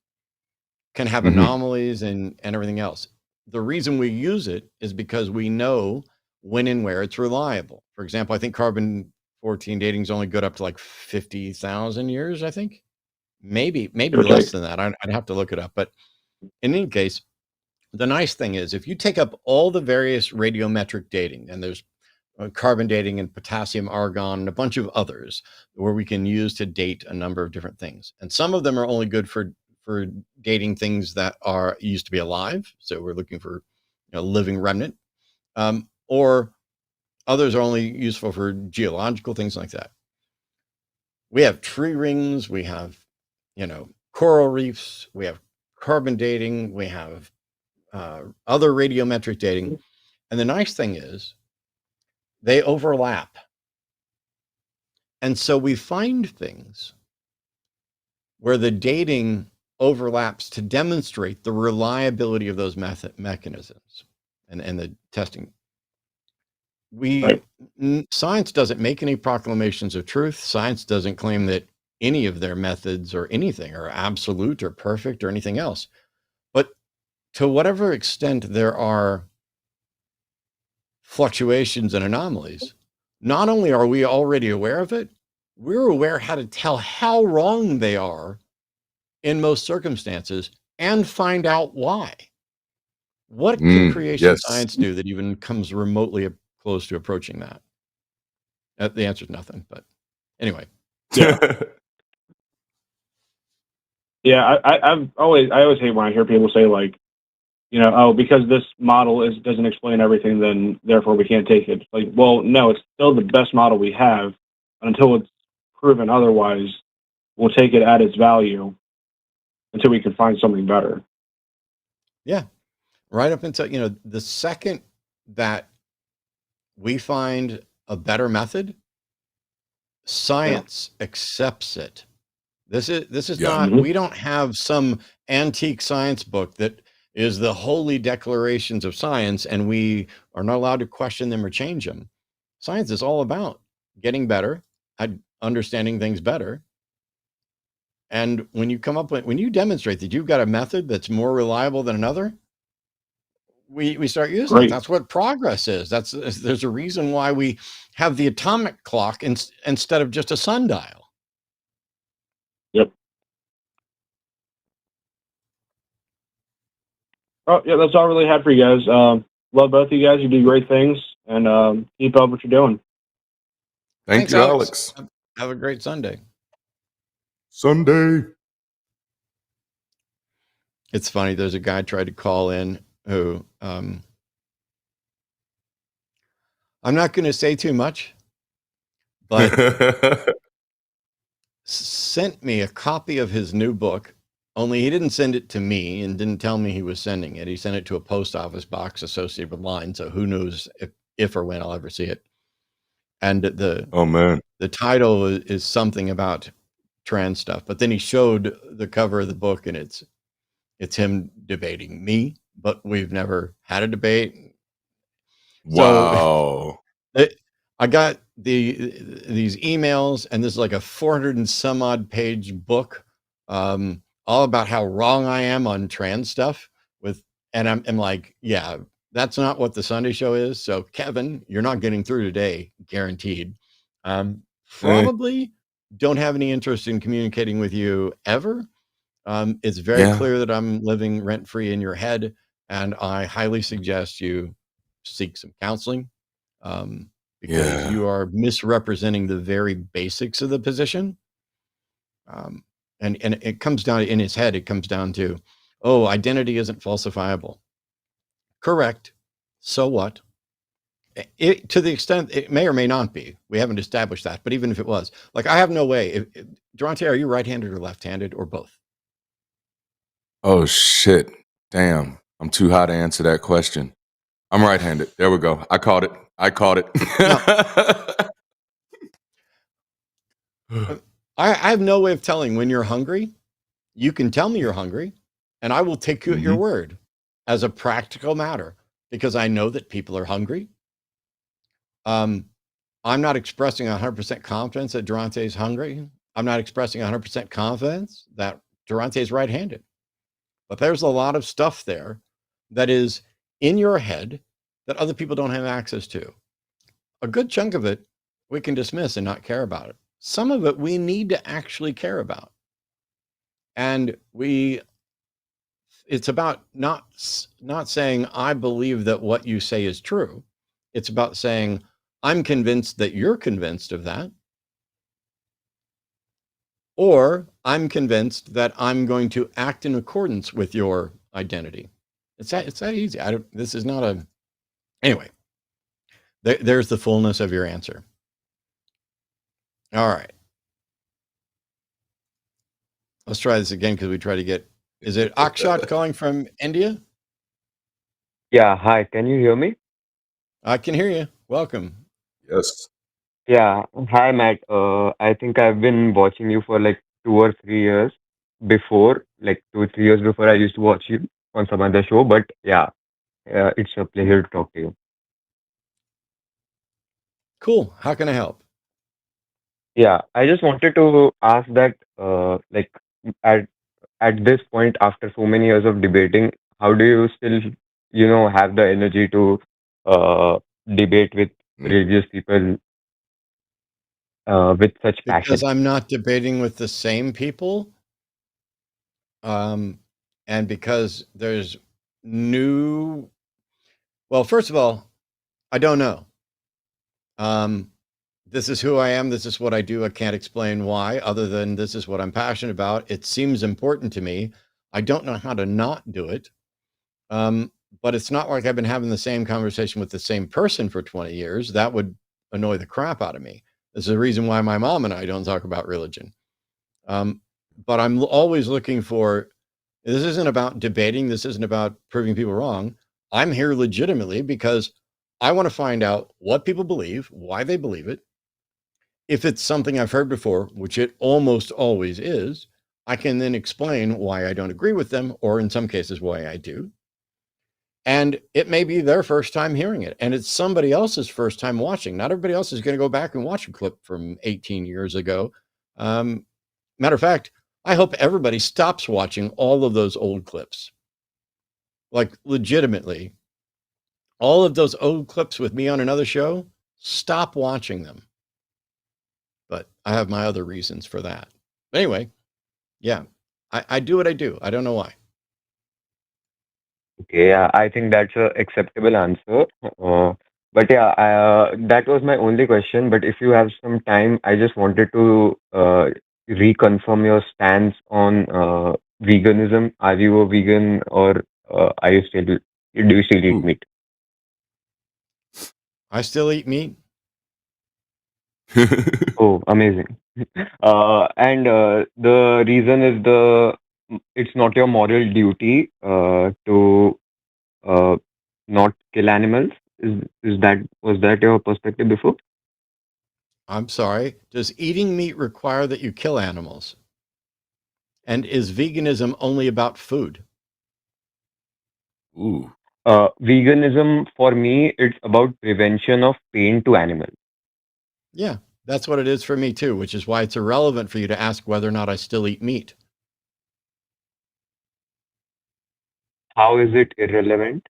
can have anomalies and everything else. The reason we use it is because we know when and where it's reliable. For example, I think carbon 14 dating is only good up to like 50,000 years, I think. Maybe less than that. I'd have to look it up. But in any case, the nice thing is if you take up all the various radiometric dating, and there's carbon dating and potassium argon and a bunch of others where we can use to date a number of different things. And some of them are only good for dating things that are used to be alive. So we're looking for living remnant, or others are only useful for geological things like that. We have tree rings, we have coral reefs, we have carbon dating, we have other radiometric dating. And the nice thing is they overlap. And so we find things where the dating overlaps to demonstrate the reliability of those mechanisms and the testing. Right. Science doesn't make any proclamations of truth. Science doesn't claim that any of their methods or anything are absolute or perfect or anything else. But to whatever extent there are fluctuations and anomalies, not only are we already aware of it, we're aware how to tell how wrong they are in most circumstances and find out why. What can creation Yes. science do that even comes remotely close to approaching that? The answer is nothing, but anyway. Yeah, I always hate when I hear people say like, you know, oh, because this model doesn't explain everything, then therefore we can't take it. Like, well, no, it's still the best model we have. Until it's proven otherwise, we'll take it at its value until we can find something better. Yeah, right up until, you know, the second that we find a better method, science accepts it. This is not, we don't have some antique science book that is the holy declarations of science and we are not allowed to question them or change them. Science is all about getting better, understanding things better. And when you come up with, when you demonstrate that you've got a method that's more reliable than another, we start using it. Great. That's what progress is. There's a reason why we have the atomic clock instead of just a sundial. Yep. Oh, yeah, that's all I really had for you guys. Love both of you guys. You do great things, and keep up what you're doing. Thanks, you, Alex. Have a great Sunday. Sunday. It's funny. There's a guy tried to call in who I'm not going to say too much, but sent me a copy of his new book. Only he didn't send it to me and didn't tell me he was sending it. He sent it to a post office box associated with mine. So who knows if or when I'll ever see it. And the title is something about trans stuff. But then he showed the cover of the book, and it's him debating me, but we've never had a debate. Wow. So I got these emails, and this is like a 400 and some odd page book, all about how wrong I am on trans stuff. And I'm like, yeah, that's not what the Sunday show is. So Kevin, you're not getting through today, guaranteed. Probably don't have any interest in communicating with you ever. It's very clear that I'm living rent-free in your head, and I highly suggest you seek some counseling, because you are misrepresenting the very basics of the position. And it comes down, in his head, it comes down to, oh, identity isn't falsifiable. Correct. So what? To the extent it may or may not be, we haven't established that, but even if it was, like, I have no way. Darante, are you right-handed or left-handed or both? Oh shit. Damn. I'm too high to answer that question. I'm right-handed. There we go. I caught it. I have no way of telling when you're hungry. You can tell me you're hungry, and I will take you at your word as a practical matter, because I know that people are hungry. I'm not expressing 100% confidence that Darante is hungry. I'm not expressing 100% confidence that Darante is right-handed. But there's a lot of stuff there that is in your head that other people don't have access to. A good chunk of it we can dismiss and not care about it. Some of it we need to actually care about. And it's about not saying, I believe that what you say is true. It's about saying, I'm convinced that you're convinced of that. Or I'm convinced that I'm going to act in accordance with your identity. It's that easy. This is not a, anyway, there's the fullness of your answer. All right. Let's try this again, because we try to get, is it Akshat calling from India? Yeah, hi. Can you hear me? I can hear you. Welcome. Yes. Yeah. Hi, Matt. I think I've been watching you for like 2 or 3 years before, like 2 or 3 years before I used to watch you on some other show. But yeah, it's a pleasure to talk to you. Cool. How can I help? Yeah, I just wanted to ask that, like, at at this point, after so many years of debating, how do you still, have the energy to uh, debate with Mm. religious people with such Because passion? I'm not debating with the same people. And because there's new, well, first of all, I don't know. This is who I am. This is what I do. I can't explain why, other than this is what I'm passionate about. It seems important to me. I don't know how to not do it. Um, but it's not like I've been having the same conversation with the same person for 20 years. That would annoy the crap out of me. This is the reason why my mom and I don't talk about religion. Um, but I'm always looking for, this isn't about debating. This isn't about proving people wrong. I'm here legitimately because I want to find out what people believe, why they believe it. If it's something I've heard before, which it almost always is, I can then explain why I don't agree with them, or in some cases, why I do. And it may be their first time hearing it, and it's somebody else's first time watching. Not everybody else is going to go back and watch a clip from 18 years ago. Um, Matter of fact, I hope everybody stops watching all of those old clips. Like, legitimately, all of those old clips with me on another show, stop watching them. But I have my other reasons for that. Anyway, yeah, I do what I do. I don't know why. Okay, yeah, I think that's a acceptable answer. But yeah, that was my only question. But if you have some time, I just wanted to reconfirm your stance on veganism. Are you a vegan, or are you still do you still eat Ooh. meat? I still eat meat. Oh, amazing. And the reason is it's not your moral duty to uh, not kill animals. Was that your perspective before? I'm sorry. Does eating meat require that you kill animals? And is veganism only about food? Ooh. Veganism for me, it's about prevention of pain to animals. Yeah, that's what it is for me too, which is why it's irrelevant for you to ask whether or not I still eat meat. How is it irrelevant?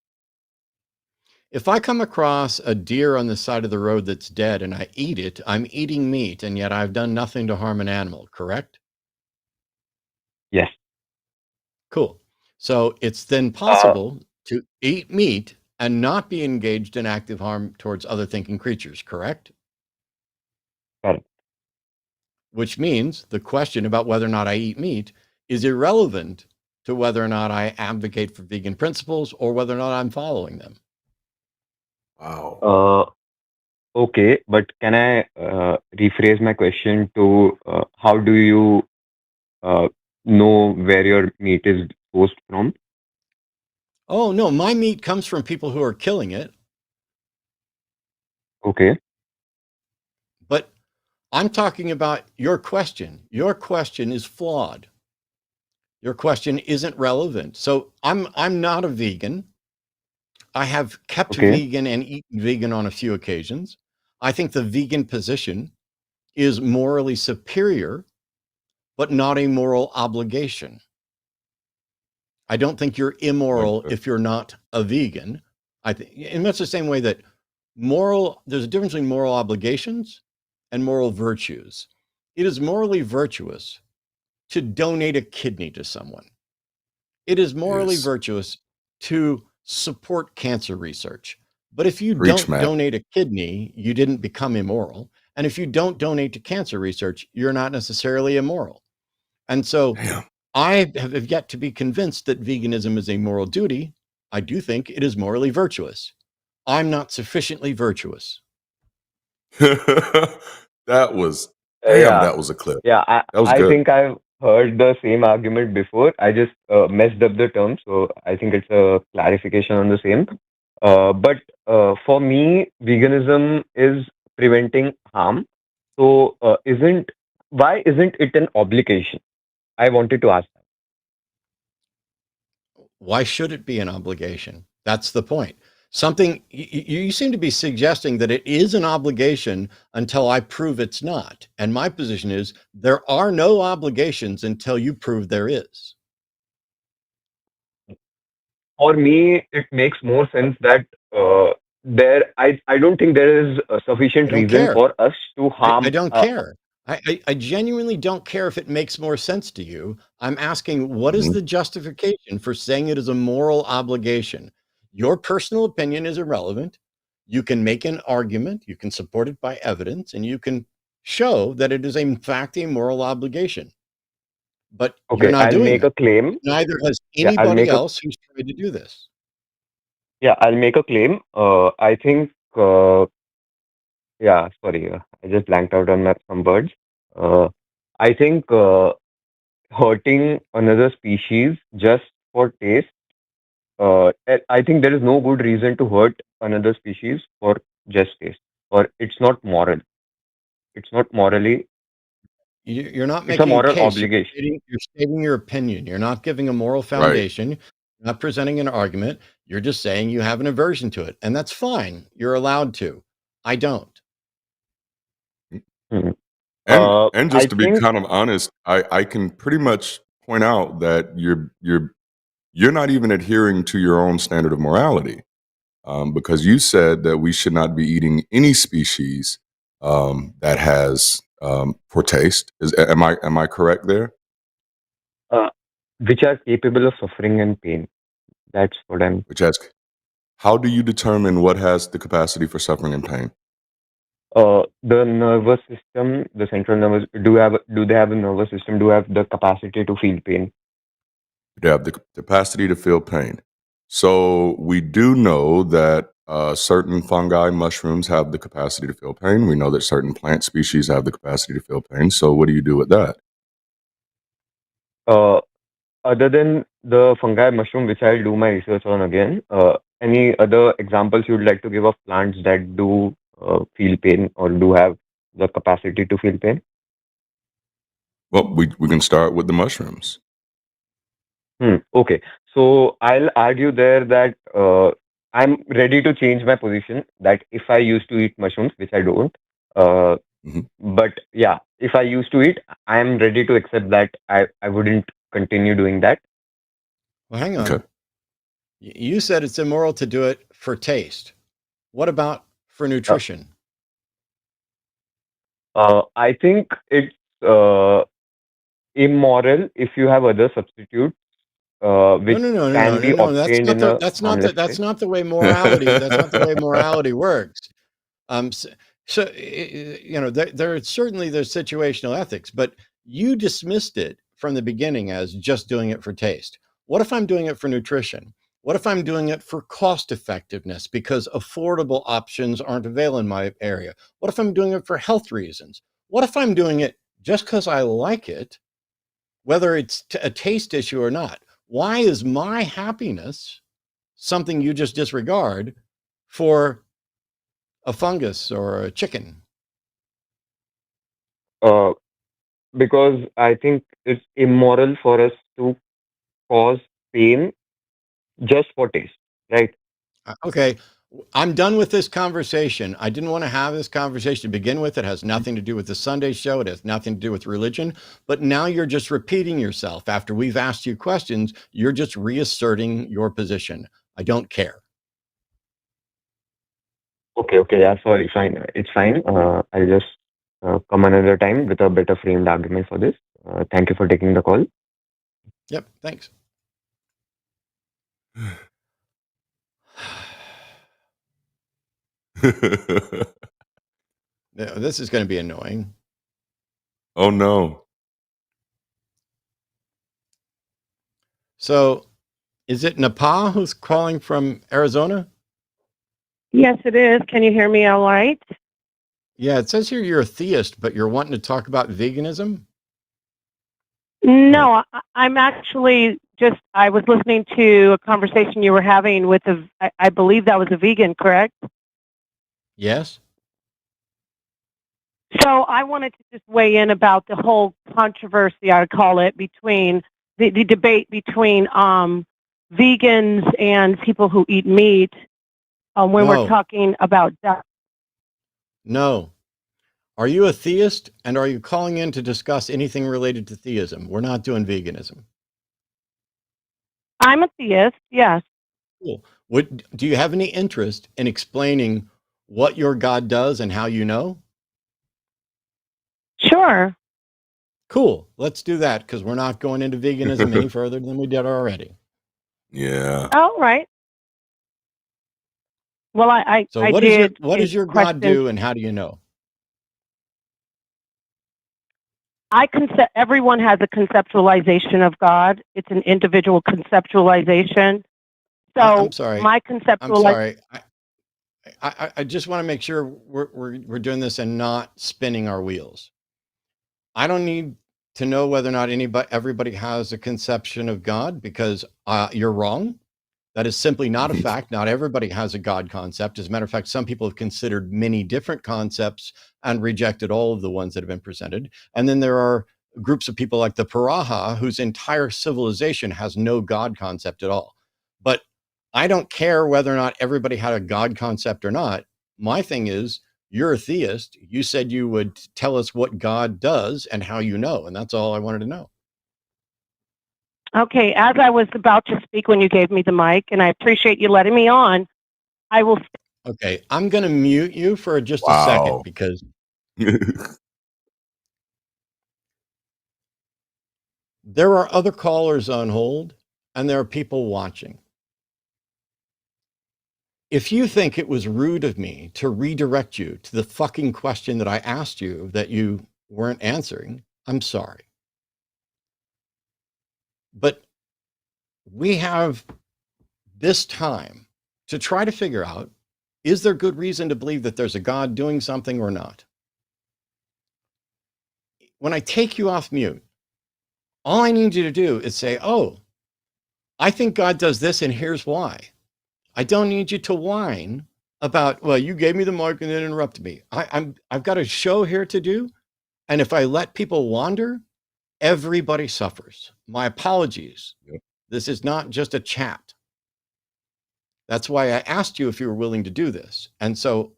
If I come across a deer on the side of the road that's dead and I eat it, I'm eating meat, and yet I've done nothing to harm an animal, correct? Yes. Cool. So it's then Uh, possible to eat meat and not be engaged in active harm towards other thinking creatures, correct? Correct. Which means the question about whether or not I eat meat is irrelevant to whether or not I advocate for vegan principles or whether or not I'm following them. Wow. Uh, okay, but can I rephrase my question to how do you uh, know where your meat is sourced from? Oh, no, my meat comes from people who are killing it, Okay. but I'm talking about your question. Your question is flawed. Your question isn't relevant. So I'm not a vegan. I have kept Okay. vegan and eaten vegan on a few occasions. I think the vegan position is morally superior, but not a moral obligation. I don't think you're immoral Okay. if you're not a vegan. I think in much the same way that there's a difference between moral obligations and moral virtues. It is morally virtuous to donate a kidney to someone. It is morally Yes. virtuous to support cancer research. But if you Preach, don't Matt. donate a kidney, you didn't become immoral. And if you don't donate to cancer research, you're not necessarily immoral. And so Damn. I have yet to be convinced that veganism is a moral duty. I do think it is morally virtuous. I'm not sufficiently virtuous. That was damn. Yeah. That was a clip. Yeah, That was I good. think I've heard the same argument before. I just messed up the term, so I think it's a clarification on the same. But for me, veganism is preventing harm. So, why isn't it an obligation? I wanted to ask that. Why should it be an obligation? That's the point. Something you seem to be suggesting that it is an obligation until I prove it's not. And my position is there are no obligations until you prove there is. For me, it makes more sense that I don't think there is a I sufficient don't reason care. for us to I harm. don't care. I genuinely don't care if it makes more sense to you. I'm asking, what is Mhm. the justification for saying it is a moral obligation? Your personal opinion is irrelevant. You can make an argument, you can support it by evidence, and you can show that it is in fact a moral obligation. But you're Okay, not I'll doing make that. a claim. Neither has Yeah, I'll anybody make a else who's tried to do this. I'll make a claim. I think sorry, I just blanked out on some words. I think hurting another species just for taste. I think there is no good reason to hurt another species for just taste, or it's not moral. It's not morally. You're not It's a making a moral case. obligation. You're stating your opinion. You're not giving a moral Right. foundation. You're not presenting an argument. You're just saying you have an aversion to it. And that's fine. You're allowed to. I don't. Mhm. And I just to be think kind of honest, I can pretty much point out that you're not even adhering to your own standard of morality, because you said that we should not be eating any species that has for taste. Am I correct there? uh, which are capable of suffering and pain. That's what I'm. Which asks, how do you determine what has the capacity for suffering and pain? The nervous system, the central nervous, do they have a nervous system? Do have the capacity to feel pain? They have the capacity to feel pain. So we do know that certain fungi, mushrooms have the capacity to feel pain. We know that certain plant species have the capacity to feel pain. So what do you do with that? Uh, Other than the fungi mushroom, which I'll do my research on again, any other examples you'd like to give of plants that do feel pain or do have the capacity to feel pain? Well, we can start with the mushrooms. Okay, so I'll argue there that I'm ready to change my position that if I used to eat mushrooms, which I don't, uh, Mhm. but yeah, if I used to eat, I am ready to accept that I wouldn't continue doing that. Well, hang Okay. on. You said it's immoral to do it for taste. What about for Uh, nutrition? I think it's immoral if you have other substitutes No, which no, no, no, no, can no, be no. That's obtained not in the a that's not the harmless that's way. not the way morality. That's not the way morality works. So, there certainly there's situational ethics, but you dismissed it from the beginning as just doing it for taste. What if I'm doing it for nutrition? What if I'm doing it for cost effectiveness because affordable options aren't available in my area? What if I'm doing it for health reasons? What if I'm doing it just because I like it, whether it's a taste issue or not? Why is my happiness something you just disregard for a fungus or a chicken? Uh, because I think it's immoral for us to cause pain just for taste, right? Okay, I'm done with this conversation. I didn't want to have this conversation to begin with. It has nothing to do with the Sunday show. It has nothing to do with religion. But now you're just repeating yourself. After we've asked you questions, you're just reasserting your position. I don't care. Okay, yeah, sorry, fine. It's fine. I'll just come another time with a better framed argument for this. Thank you for taking the call. Yep, thanks. This is going to be annoying. Oh no. So, is it Nepal who's calling from Arizona? Yes, it is. Can you hear me all right? Yeah, it says here you're a theist, but you're wanting to talk about veganism? No, I'm actually I was listening to a conversation you were having with I believe that was a vegan, correct? Yes. So I wanted to just weigh in about the whole controversy, I would call it, between the debate between vegans and people who eat meat when we're No, talking about that. no. Are you a theist, and are you calling in to discuss anything related to theism? We're not doing veganism. I'm a theist, yes. Cool. Do you have any interest in explaining what your God does and how you know? Sure. Cool. Let's do that, because we're not going into veganism any further than we did already. Yeah. All right. Well, So I what does did your God question. do, and how do you know? Everyone has a conceptualization of God. It's an individual conceptualization. So I'm sorry. my I'm conceptualization. sorry. I just want to make sure we're doing this and not spinning our wheels. I don't need to know whether or not everybody has a conception of God, because you're wrong. That is simply not a fact. Not everybody has a God concept. As a matter of fact, some people have considered many different concepts and rejected all of the ones that have been presented. And then there are groups of people like the Paraha, whose entire civilization has no God concept at all. But I don't care whether or not everybody had a God concept or not. My thing is, you're a theist. You said you would tell us what God does and how you know. And that's all I wanted to know. Okay, as I was about to speak when you gave me the mic, and I appreciate you letting me on, I will. Okay, I'm going to mute you for just a Wow. second, because there are other callers on hold and there are people watching. If you think it was rude of me to redirect you to the fucking question that I asked you that you weren't answering, I'm sorry. But we have this time to try to figure out, is there good reason to believe that there's a God doing something or not? When I take you off mute, all I need you to do is say, oh, I think God does this and here's why. I don't need you to whine about, well, you gave me the mic and then interrupted me. I've got a show here to do. And if I let people wander, everybody suffers. My apologies. Yep. This is not just a chat. That's why I asked you if you were willing to do this. And so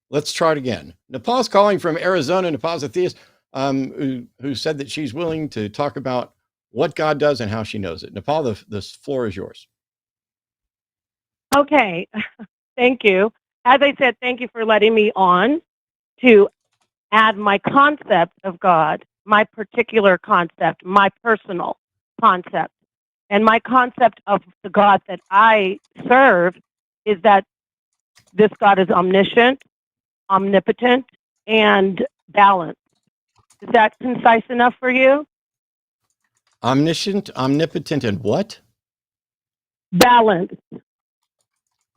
let's try it again. Nepal's calling from Arizona. Nepal's a theist who said that she's willing to talk about what God does and how she knows it. Nepal, the floor is yours. Okay, thank you. As I said, thank you for letting me on to add my concept of God, my particular concept, my personal concept. And my concept of the God that I serve is that this God is omniscient, omnipotent, and balanced. Is that concise enough for you? Omniscient, omnipotent, and what? Balanced.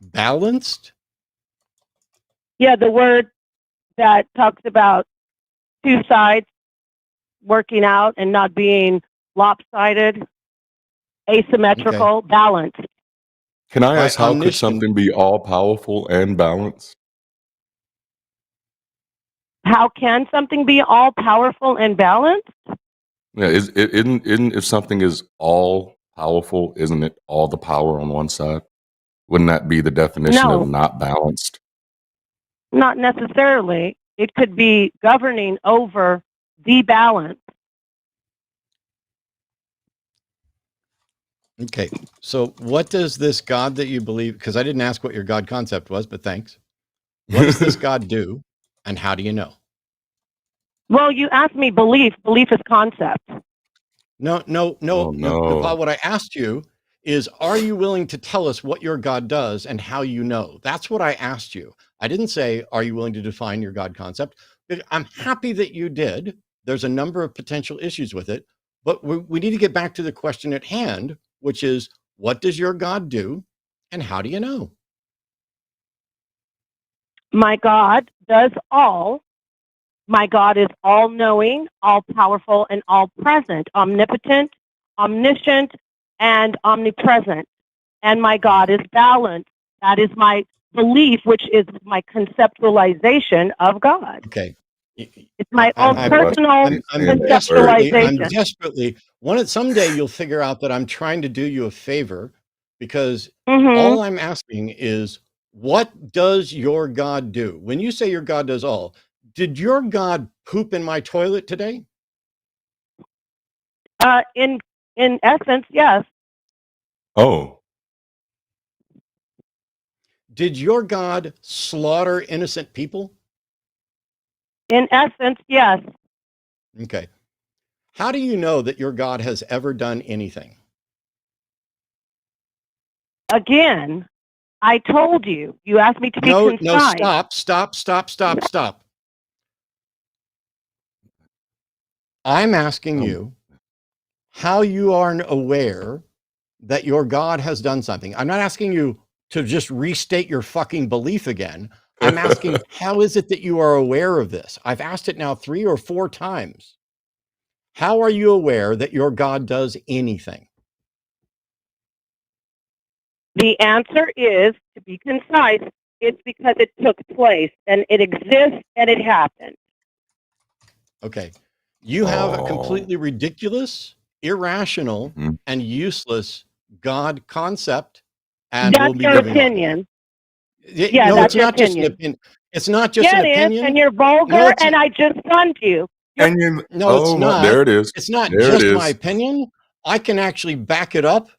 Balanced? Yeah, the word that talks about two sides working out and not being lopsided, asymmetrical, balanced. Can I By ask, how could omniscient, something be all powerful and balanced? How can something be all powerful and balanced? Yeah, isn't if something is all powerful, isn't it all the power on one side? Wouldn't that be the definition of No, not balanced? not necessarily. It could be governing over the balance. okay. So what does this God that you believe, because I didn't ask what your God concept was, but thanks. What does this God do, and how do you know? Well, you asked me belief. Belief is concept. No, Oh Nepal, no. what I asked you is, are you willing to tell us what your God does and how you know? That's what I asked you. I didn't say, are you willing to define your God concept? I'm happy that you did. There's a number of potential issues with it, but we need to get back to the question at hand, which is, what does your God do and how do you know? My God does all. My God is all knowing, all powerful, and all present, omnipotent, omniscient, and omnipresent. And my God is balanced. That is my belief, which is my conceptualization of God. Okay. It's my own personal I'm conceptualization. desperately someday you'll figure out that I'm trying to do you a favor, because Mhm. all I'm asking is, what does your God do? When you say your God does all, did your God poop in my toilet today? In essence, yes. Oh, Did your God slaughter innocent people? In essence, yes. Okay. How do you know that your God has ever done anything? Again, I told you. You asked me to be No, concise. stop. I'm asking Um, you how you are aware that your God has done something. I'm not asking you to just restate your fucking belief again. I'm asking, how is it that you are aware of this? I've asked it now 3 or 4 times. How are you aware that your God does anything? The answer is, to be concise, it's because it took place and it exists and it happened. Okay. You have a oh, completely ridiculous, irrational, mhm. and useless God concept, and we'll That's be your moving on. opinion. Yeah, Yeah, no, that's it's your not just an opinion. opinion. It's not just an Yeah, it is, opinion. and you're No, vulgar, it's and I just stunned you. And you, no, it's oh, my, not. there it is. It's not There it just my is. opinion. I can actually back it up.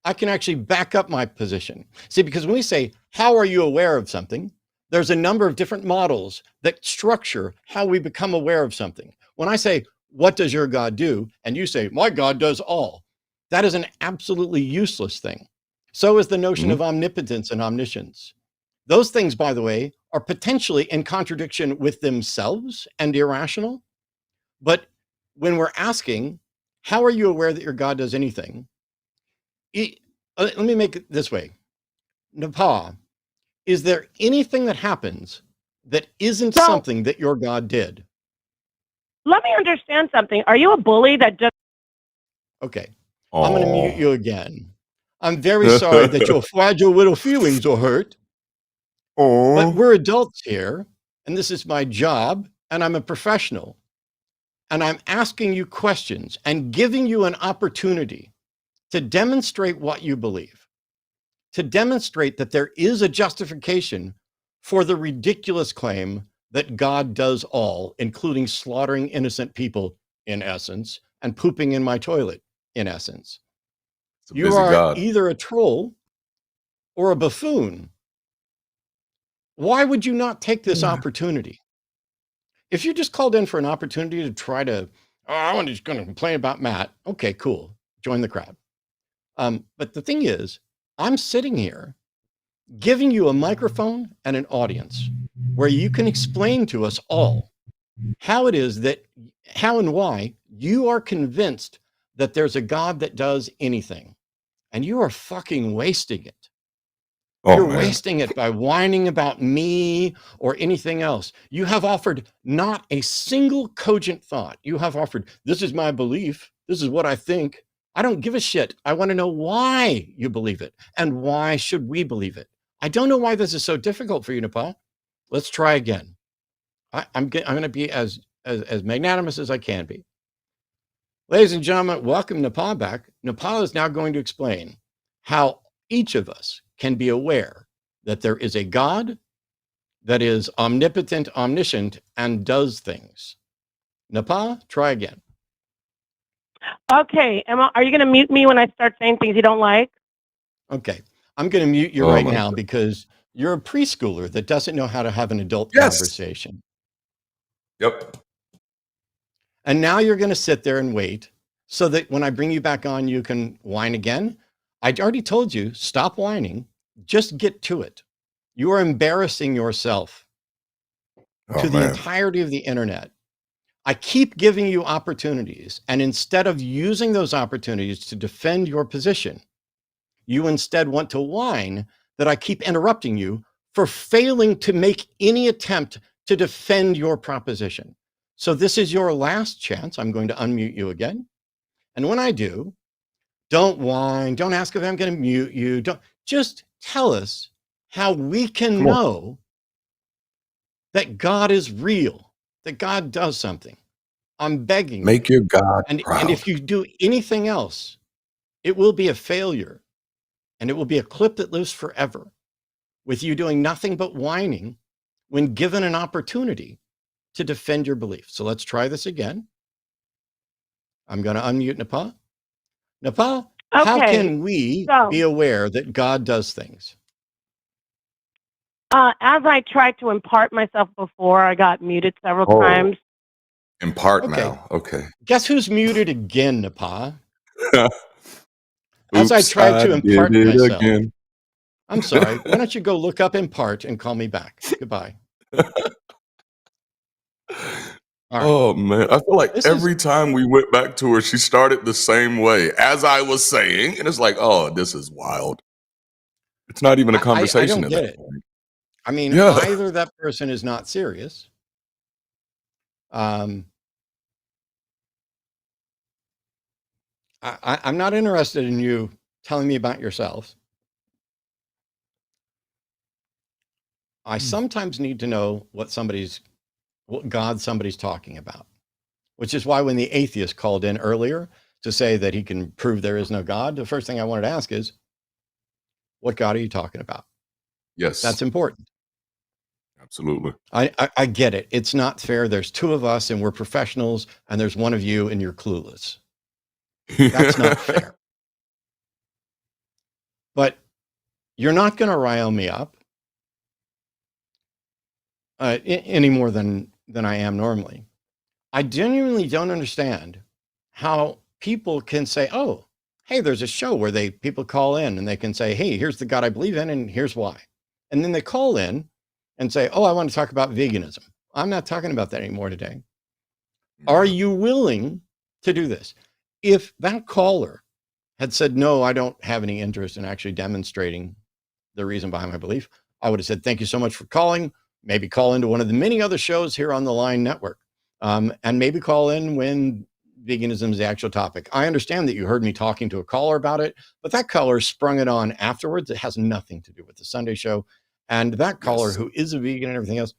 I can actually back up my position. See, because when we say, how are you aware of something? There's a number of different models that structure how we become aware of something. When I say, what does your God do? And you say, my God does all. That is an absolutely useless thing. So is the notion Mhm. of omnipotence and omniscience. Those things, by the way, are potentially in contradiction with themselves and irrational. But when we're asking, how are you aware that your God does anything? Let me make it this way. Nepal, is there anything that happens that isn't So something that your God did? let me understand something. Are you a bully that just Okay, I'm going to mute Oh. you again. I'm very sorry that your fragile little feelings are hurt, but Oh. we're adults here, and this is my job, and I'm a professional, and I'm asking you questions and giving you an opportunity to demonstrate what you believe, to demonstrate that there is a justification for the ridiculous claim that God does all, including slaughtering innocent people, in essence, and pooping in my toilet, in essence. It's a You busy are God. either a troll or a buffoon. Why would you not take this opportunity? If you just called in for an opportunity to try to, oh, I'm just going to complain about Matt. Okay, cool. Join the crowd. But the thing is, I'm sitting here giving you a microphone and an audience where you can explain to us all how it is that, how and why you are convinced that there's a God that does anything. And you are fucking wasting it. Oh, You're man. wasting it by whining about me or anything else. You have offered not a single cogent thought. You have offered, this is my belief. This is what I think. I don't give a shit. I want to know why you believe it and why should we believe it. I don't know why this is so difficult for you, Nepal. Let's try again. I'm going to be as magnanimous as I can be. Ladies and gentlemen, welcome Nepal back. Nepal is now going to explain how each of us can be aware that there is a God that is omnipotent, omniscient, and does things. Nepal, try again. okay? Are you going to mute me when I start saying things you don't like? Okay, I'm going to mute you Oh, right my now God. because you're a preschooler that doesn't know how to have an adult Yes. conversation. Yep. And now you're going to sit there and wait so that when I bring you back on, you can whine again. I already told you, stop whining. Just get to it. You are embarrassing yourself Oh, to the man. entirety of the internet. I keep giving you opportunities, and instead of using those opportunities to defend your position, you instead want to whine that I keep interrupting you for failing to make any attempt to defend your proposition. So this is your last chance. I'm going to unmute you again. And when I do, don't whine. Don't ask if I'm going to mute you. Don't, just tell us how we can Come on. know that God is real, that God does something. I'm begging Make you. your God And proud. if you do anything else, it will be a failure, and it will be a clip that lives forever, with you doing nothing but whining when given an opportunity to defend your belief. So let's try this again. I'm going to unmute Nepal. Nepal, how Okay, can we so be aware that God does things? as I tried to impart myself before, I got muted several Oh, times. in part Okay. now. Okay. Guess who's muted again, Nepal? As I Oops, tried I to did impart it myself. again. I'm sorry. Why don't you go look up impart and call me back? Goodbye. All right. Oh man, I feel like This is every time we went back to her, she started the same way as I was saying, and it's like, oh, this is wild. It's not even a I conversation don't at get that it. point. I mean, Yeah. either that person is not serious. I'm not interested in you telling me about yourself. I sometimes need to know what God somebody's talking about, which is why when the atheist called in earlier to say that he can prove there is no God, the first thing I wanted to ask is, what God are you talking about? Yes, That's important. absolutely. I get it. It's not fair. There's two of us and we're professionals, and there's one of you and you're clueless. That's not fair. But you're not going to rile me up any more than I am normally. I genuinely don't understand how people can say, "Oh, hey, there's a show where people call in and they can say, hey, here's the God I believe in, and here's why." And then they call in and say, "Oh, I want to talk about veganism." I'm not talking about that anymore today. Are Yeah. you willing to do this? If that caller had said, "No, I don't have any interest in actually demonstrating the reason behind my belief," I would have said, "Thank you so much for calling. Maybe call into one of the many other shows here on the Line Network. And maybe call in when veganism is the actual topic." I understand that you heard me talking to a caller about it, but that caller sprung it on afterwards. It has nothing to do with the Sunday show. And that caller, Yes. who is a vegan and everything else,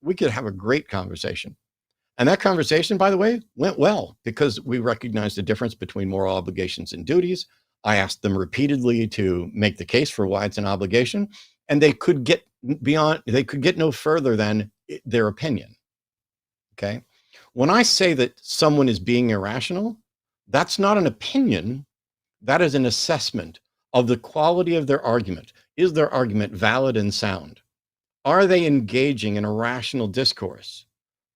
we could have a great conversation. And that conversation, by the way, went well because we recognized the difference between moral obligations and duties. I asked them repeatedly to make the case for why it's an obligation, and they could get no further than their opinion. Okay. When I say that someone is being irrational, that's not an opinion. That is an assessment of the quality of their argument. Is their argument valid and sound? Are they engaging in a rational discourse?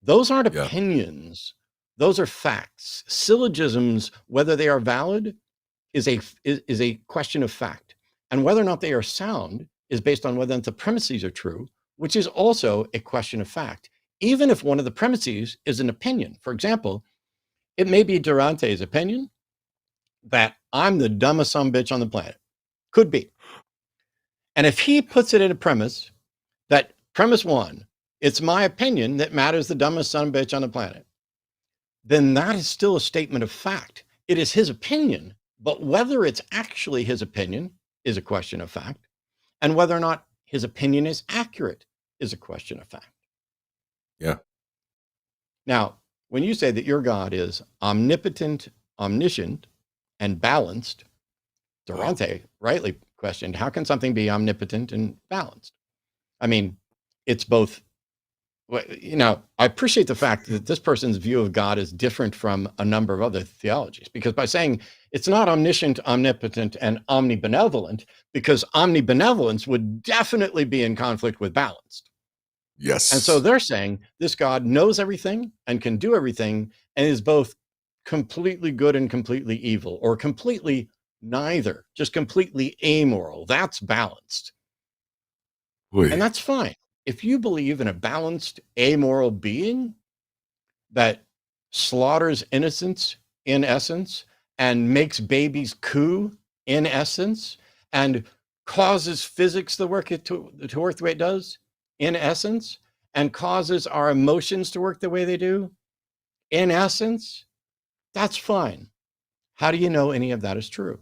Those aren't Yeah. opinions. Those are facts. Syllogisms, whether they are valid, is a question of fact. And whether or not they are sound is based on whether the premises are true, which is also a question of fact. Even if one of the premises is an opinion. For example, it may be Darante's opinion that I'm the dumbest sumbitch on the planet. Could be. And if he puts it in a premise that premise one, it's my opinion that Matt is the dumbest sumbitch on the planet, then that is still a statement of fact. It is his opinion, but whether it's actually his opinion is a question of fact. And whether or not his opinion is accurate is a question of fact. Yeah. Now, when you say that your God is omnipotent, omniscient, and balanced, Darante rightly questioned, how can something be omnipotent and balanced? I mean, it's both. I appreciate the fact that this person's view of God is different from a number of other theologies, because by saying it's not omniscient, omnipotent, and omnibenevolent, because omnibenevolence would definitely be in conflict with balanced. Yes. And so they're saying this God knows everything and can do everything and is both completely good and completely evil, or completely neither, just completely amoral. That's balanced. Oy. And that's fine. If you believe in a balanced, amoral being that slaughters innocents in essence and makes babies coo in essence and causes physics to work the way it does in essence, and causes our emotions to work the way they do in essence, that's fine. How do you know any of that is true?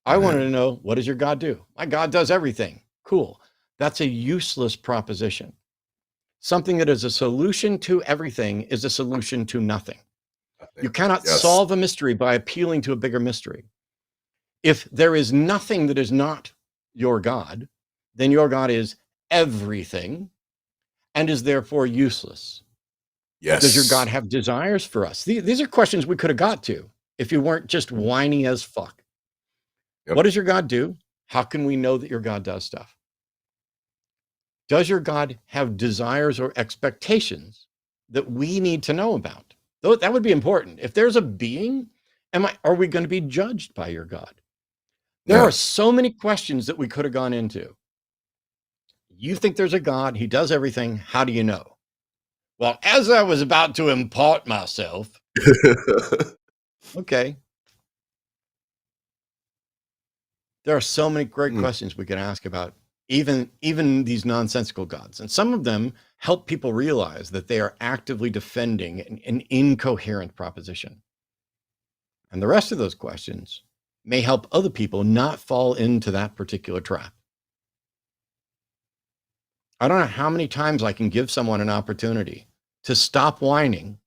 I wanted to know, what does your God do? My God does everything. Cool. That's a useless proposition. something that is a solution to everything is a solution to nothing. You cannot Yes. solve a mystery by appealing to a bigger mystery. If there is nothing that is not your God, then your God is everything and is therefore useless. Yes. Does your God have desires for us? These are questions we could have got to if you weren't just whiny as fuck. Yep. What does your God do? How can we know that your God does stuff? Does your God have desires or expectations that we need to know about? That would be important. If there's a being, are we going to be judged by your God? There Yeah. are so many questions that we could have gone into. You think there's a God, he does everything. How do you know? Well, as I was about to impart myself, okay. There are so many great questions we can ask about even these nonsensical gods. And some of them help people realize that they are actively defending an incoherent proposition. And the rest of those questions may help other people not fall into that particular trap. I don't know how many times I can give someone an opportunity to stop whining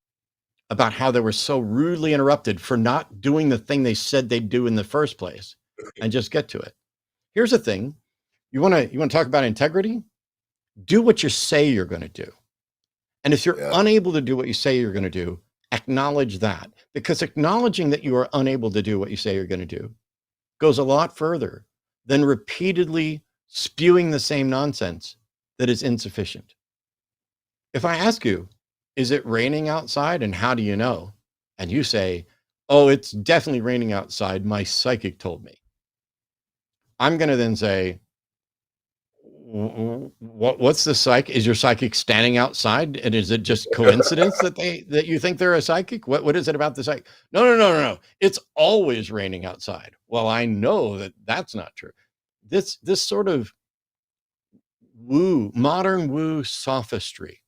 about how they were so rudely interrupted for not doing the thing they said they'd do in the first place and just get to it. Here's the thing. You want to talk about integrity? Do what you say you're going to do. And if you're unable to do what you say you're going to do, acknowledge that, because acknowledging that you are unable to do what you say you're going to do goes a lot further than repeatedly spewing the same nonsense that is insufficient. If I ask you, is it raining outside and how do you know? And you say, oh, it's definitely raining outside. My psychic told me. I'm going to then say, what's the psychic? Is your psychic standing outside? And is it just coincidence that you think they're a psychic? What is it about the psychic? No. It's always raining outside. Well, I know that that's not true. This sort of modern woo sophistry.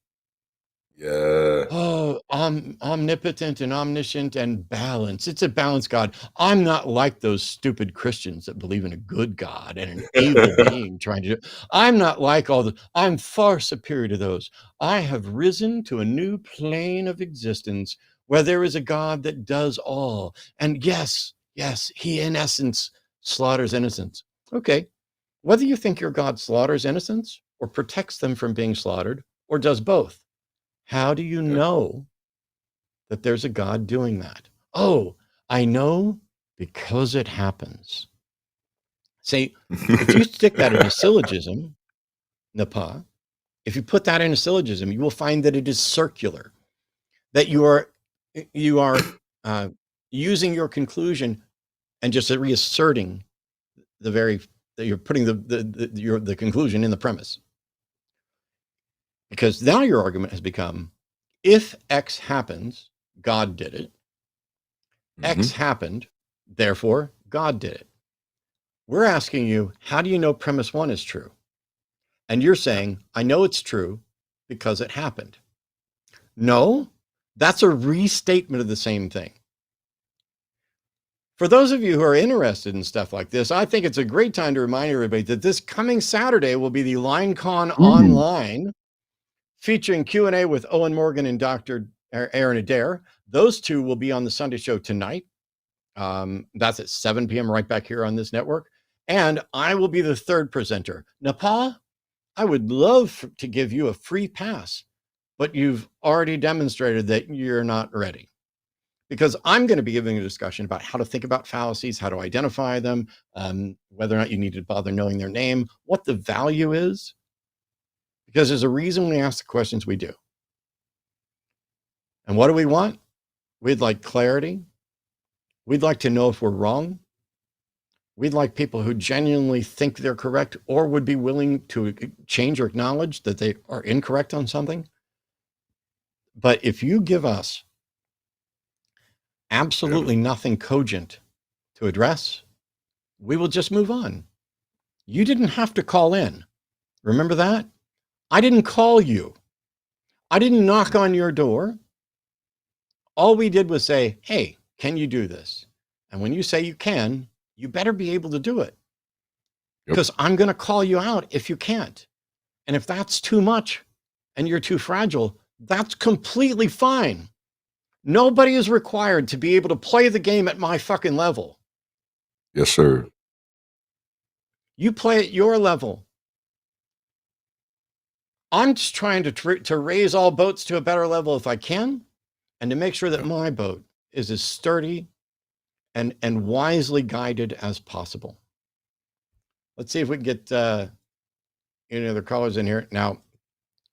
Yeah. Oh, I'm omnipotent and omniscient and balanced. It's a balanced God. I'm not like those stupid Christians that believe in a good God and an evil being trying to do. I'm not like all the. I'm far superior to those. I have risen to a new plane of existence where there is a God that does all. And yes, he in essence slaughters innocents. Okay, whether you think your God slaughters innocents or protects them from being slaughtered or does both, how do you know that there's a God doing that? Oh, I know because it happens. See, if you stick that in a syllogism, Napa, if you put that in a syllogism, you will find that it is circular, that you are using your conclusion and just reasserting that you're putting the conclusion in the premise. Because now your argument has become, if X happens, God did it. X happened, therefore God did it. We're asking you, how do you know premise one is true? And you're saying, I know it's true because it happened. No, that's a restatement of the same thing. For those of you who are interested in stuff like this, I think it's a great time to remind everybody that this coming Saturday will be the LineCon Online, featuring Q&A with Owen Morgan and Dr. Aaron Adair. Those two will be on the Sunday show tonight. That's at 7 p.m. right back here on this network. And I will be the third presenter. Nepal, I would love to give you a free pass, but you've already demonstrated that you're not ready. Because I'm going to be giving a discussion about how to think about fallacies, how to identify them, whether or not you need to bother knowing their name, what the value is. Because there's a reason we ask the questions we do. And what do we want? We'd like clarity. We'd like to know if we're wrong. We'd like people who genuinely think they're correct or would be willing to change or acknowledge that they are incorrect on something. But if you give us absolutely nothing cogent to address, we will just move on. You didn't have to call in. Remember that? I didn't call you. I didn't knock on your door. All we did was say, hey, can you do this? And when you say you can, you better be able to do it. Because I'm going to call you out if you can't. And if that's too much, and you're too fragile, that's completely fine. Nobody is required to be able to play the game at my fucking level. Yes, sir. You play at your level. I'm just trying to raise all boats to a better level if I can, and to make sure that my boat is as sturdy and wisely guided as possible. Let's see if we can get any other callers in here. Now,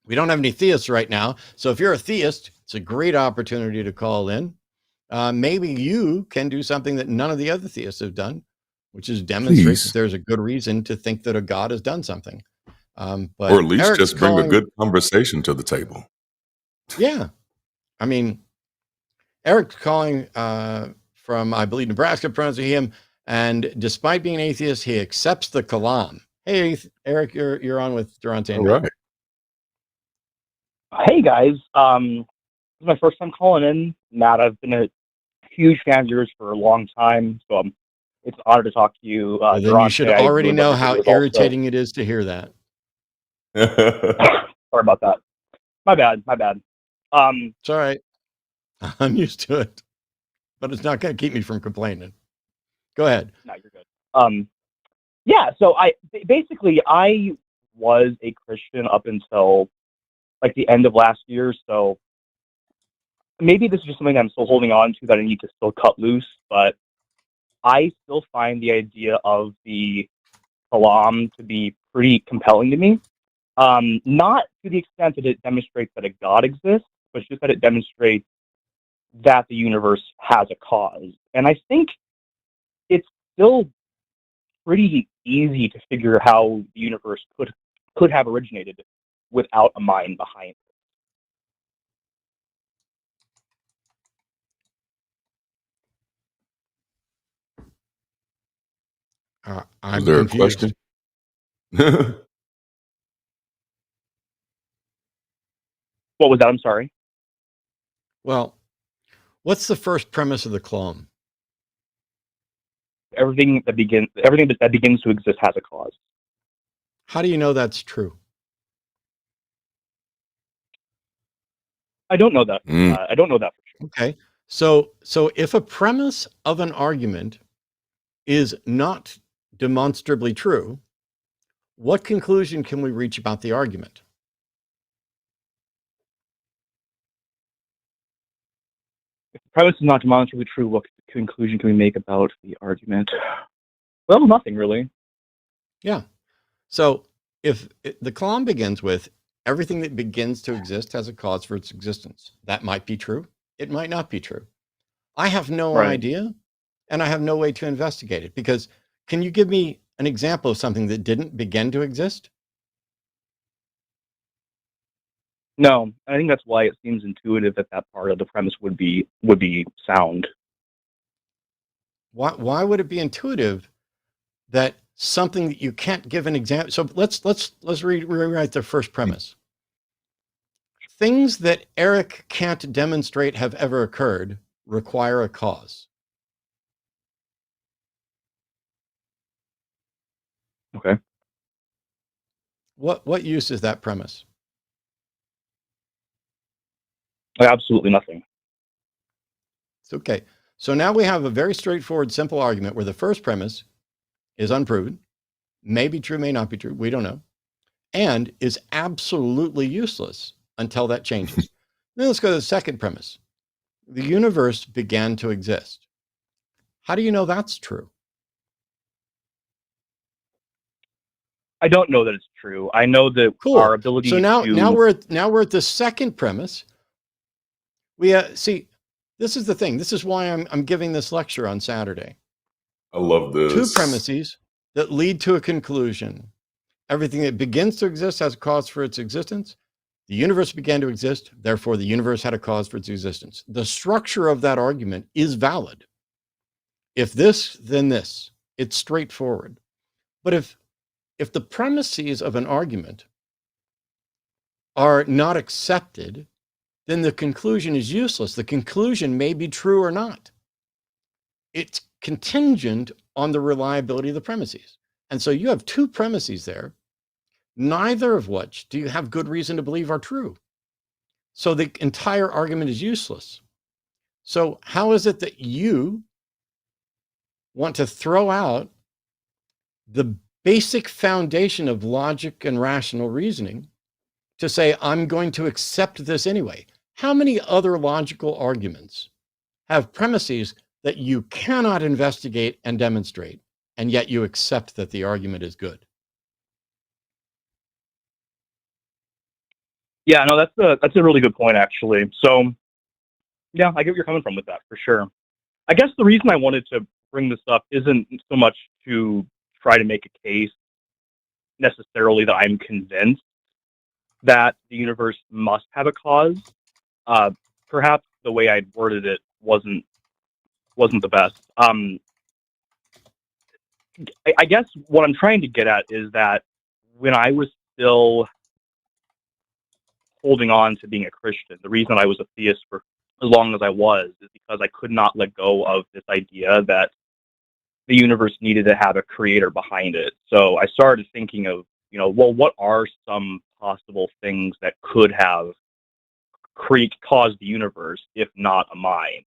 we don't have any theists right now, so if you're a theist, it's a great opportunity to call in. Maybe you can do something that none of the other theists have done, which is demonstrate Please. that there's a good reason to think that a God has done something. But Or at least Eric's just bring calling, a good conversation to the table. Yeah. I mean, Eric's calling from, I believe, Nebraska, pronounced him, and despite being an atheist, he accepts the Kalam. Hey, Eric, you're on with Darante. All right. Hey guys, this is my first time calling in. Matt, I've been a huge fan of yours for a long time, so it's an honor to talk to you. Well, then you should already know how irritating it is to hear that. Sorry about that. My bad. It's all right. I'm used to it, but it's not going to keep me from complaining. Go ahead. No, you're good. Yeah. So I was a Christian up until like the end of last year. So maybe this is just something I'm still holding on to that I need to still cut loose. But I still find the idea of the Kalam to be pretty compelling to me. Not to the extent that it demonstrates that a God exists, but just that it demonstrates that the universe has a cause. And I think it's still pretty easy to figure how the universe could have originated without a mind behind it. I'm Is there confused. a question? What was that? I'm sorry. Well, what's the first premise of the Kalam? Everything that begins to exist has a cause. How do you know that's true? I don't know that. I don't know that for sure. Okay. So if a premise of an argument is not demonstrably true, what conclusion can we reach about the argument? If the premise is not demonstrably true, what conclusion can we make about the argument? Well, nothing really. Yeah. So if the Kalam begins with everything that begins to exist has a cause for its existence, that might be true. It might not be true. I have no idea, and I have no way to investigate it, because can you give me an example of something that didn't begin to exist? No, I think that's why it seems intuitive that part of the premise would be sound. Why would it be intuitive that something that you can't give an example? So let's rewrite the first premise. Things that Eric can't demonstrate have ever occurred require a cause. Okay. What use is that premise? Absolutely nothing. It's okay. So now we have a very straightforward, simple argument where the first premise is unproven, may be true, may not be true, we don't know, and is absolutely useless until that changes. Then let's go to the second premise. The universe began to exist. How do you know that's true? I don't know that it's true. I know that our ability so now to... we're at the second premise. We see, this is the thing. This is why I'm giving this lecture on Saturday. I love this. Two premises that lead to a conclusion. Everything that begins to exist has a cause for its existence. The universe began to exist, therefore the universe had a cause for its existence. The structure of that argument is valid. If this, then this. It's straightforward. But if the premises of an argument are not accepted, then the conclusion is useless. The conclusion may be true or not. It's contingent on the reliability of the premises. And so you have two premises there neither of which do you have good reason to believe are true. So the entire argument is useless. So how is it that you want to throw out the basic foundation of logic and rational reasoning to say, I'm going to accept this anyway? How many other logical arguments have premises that you cannot investigate and demonstrate, and yet you accept that the argument is good? Yeah, no, that's a really good point, actually. So, yeah, I get where you're coming from with that, for sure. I guess the reason I wanted to bring this up isn't so much to try to make a case necessarily that I'm convinced that the universe must have a cause. Perhaps the way I worded it wasn't the best. I guess what I'm trying to get at is that when I was still holding on to being a Christian, the reason I was a theist for as long as I was is because I could not let go of this idea that the universe needed to have a creator behind it. So I started thinking of, well, what are some possible things that could have caused the universe, if not a mind?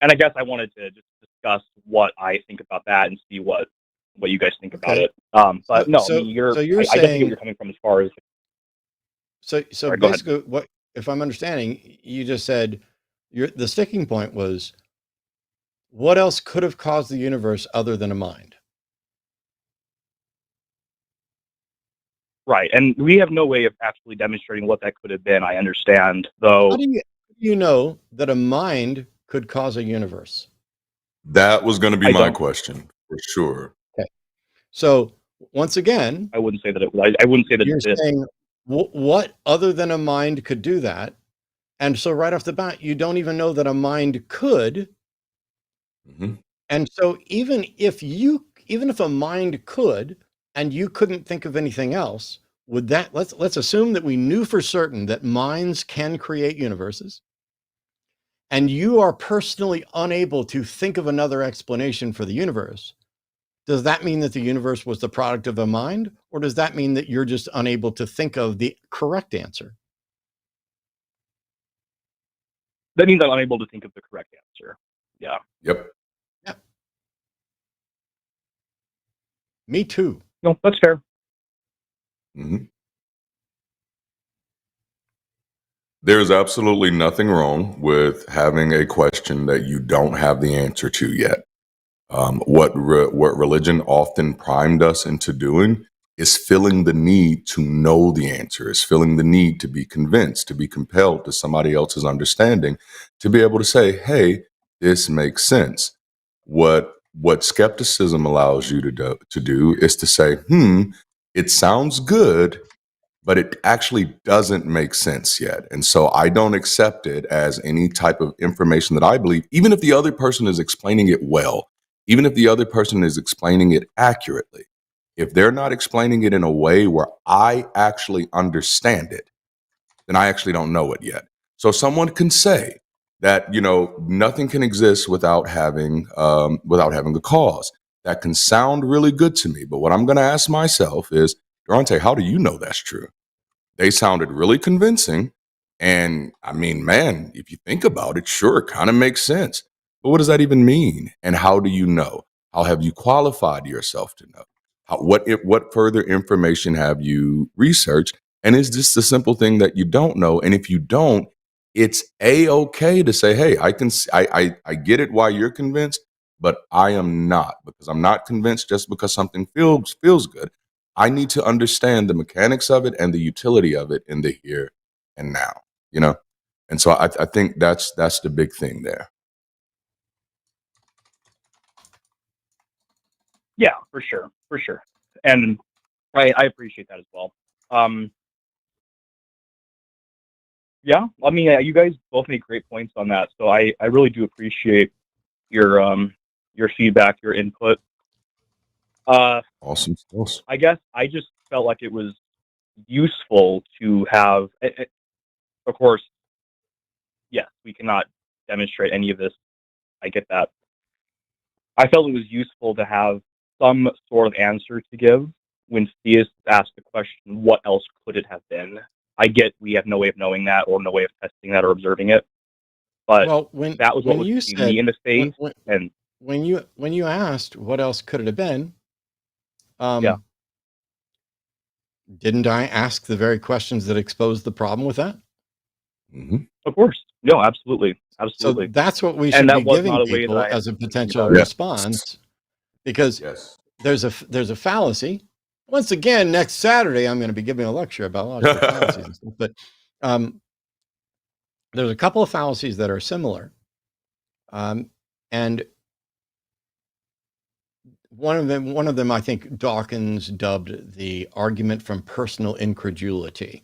And I guess I wanted to just discuss what I think about that and see what you guys think about it. But no, So I mean, I you're definitely get saying, where you're coming from as far as. so Sorry, go ahead. basically, what, if I'm understanding, you just said the sticking point was, what else could have caused the universe other than a mind? Right, and we have no way of actually demonstrating what that could have been. I understand, though. How do you know that a mind could cause a universe? That was going to be I my don't. question for sure. Okay. So once again, I wouldn't say that it was. I wouldn't say that you're it did. saying what other than a mind could do that? And so right off the bat, you don't even know that a mind could. Mhm. And so even if a mind could, and you couldn't think of anything else, would that, let's assume that we knew for certain that minds can create universes, and you are personally unable to think of another explanation for the universe. Does that mean that the universe was the product of a mind, or does that mean that you're just unable to think of the correct answer? That means I'm unable to think of the correct answer. Yeah. Yep. Yeah. Me too. No, that's fair. Mhm. There's absolutely nothing wrong with having a question that you don't have the answer to yet. What religion often primed us into doing is feeling the need to know the answer, is feeling the need to be convinced, to be compelled to somebody else's understanding, to be able to say, hey, this makes sense. What skepticism allows you to do is to say, it sounds good, but it actually doesn't make sense yet. And so I don't accept it as any type of information that I believe, even if the other person is explaining it well, even if the other person is explaining it accurately. If they're not explaining it in a way where I actually understand it, then I actually don't know it yet. So someone can say that, nothing can exist without having a cause. That can sound really good to me. But what I'm going to ask myself is, Darante, how do you know that's true? They sounded really convincing. And I mean, man, if you think about it, sure, it kind of makes sense. But what does that even mean? And how do you know? How have you qualified yourself to know? What further information have you researched? And is this the simple thing that you don't know? And if you don't, it's okay to say, hey, I get it why you're convinced, but I am not, because I'm not convinced just because something feels good. I need to understand the mechanics of it and the utility of it in the here and now, And so I think that's the big thing there. Yeah, for sure. And I appreciate that as well. Yeah, I mean, you guys both make great points on that. So I really do appreciate your feedback, your input. Awesome stuff. I guess I just felt like it was useful to have, of course, yes, we cannot demonstrate any of this. I get that. I felt it was useful to have some sort of answer to give when theists ask the question, what else could it have been? I get we have no way of knowing that or no way of testing that or observing it, but Well, when that was what when was you keeping me said in the when faith. when And when you asked what else could it have been, yeah, didn't I ask the very questions that exposed the problem with that? Mhm. of course. No, absolutely. So Absolutely. that's what we And should that be was giving not a way that people I as a am thinking potential about it. Yes. response, because Yes. there's a fallacy. Once again, next Saturday, I'm going to be giving a lecture about logical fallacies and stuff. But there's a couple of fallacies that are similar, and one of them, I think Dawkins dubbed the argument from personal incredulity,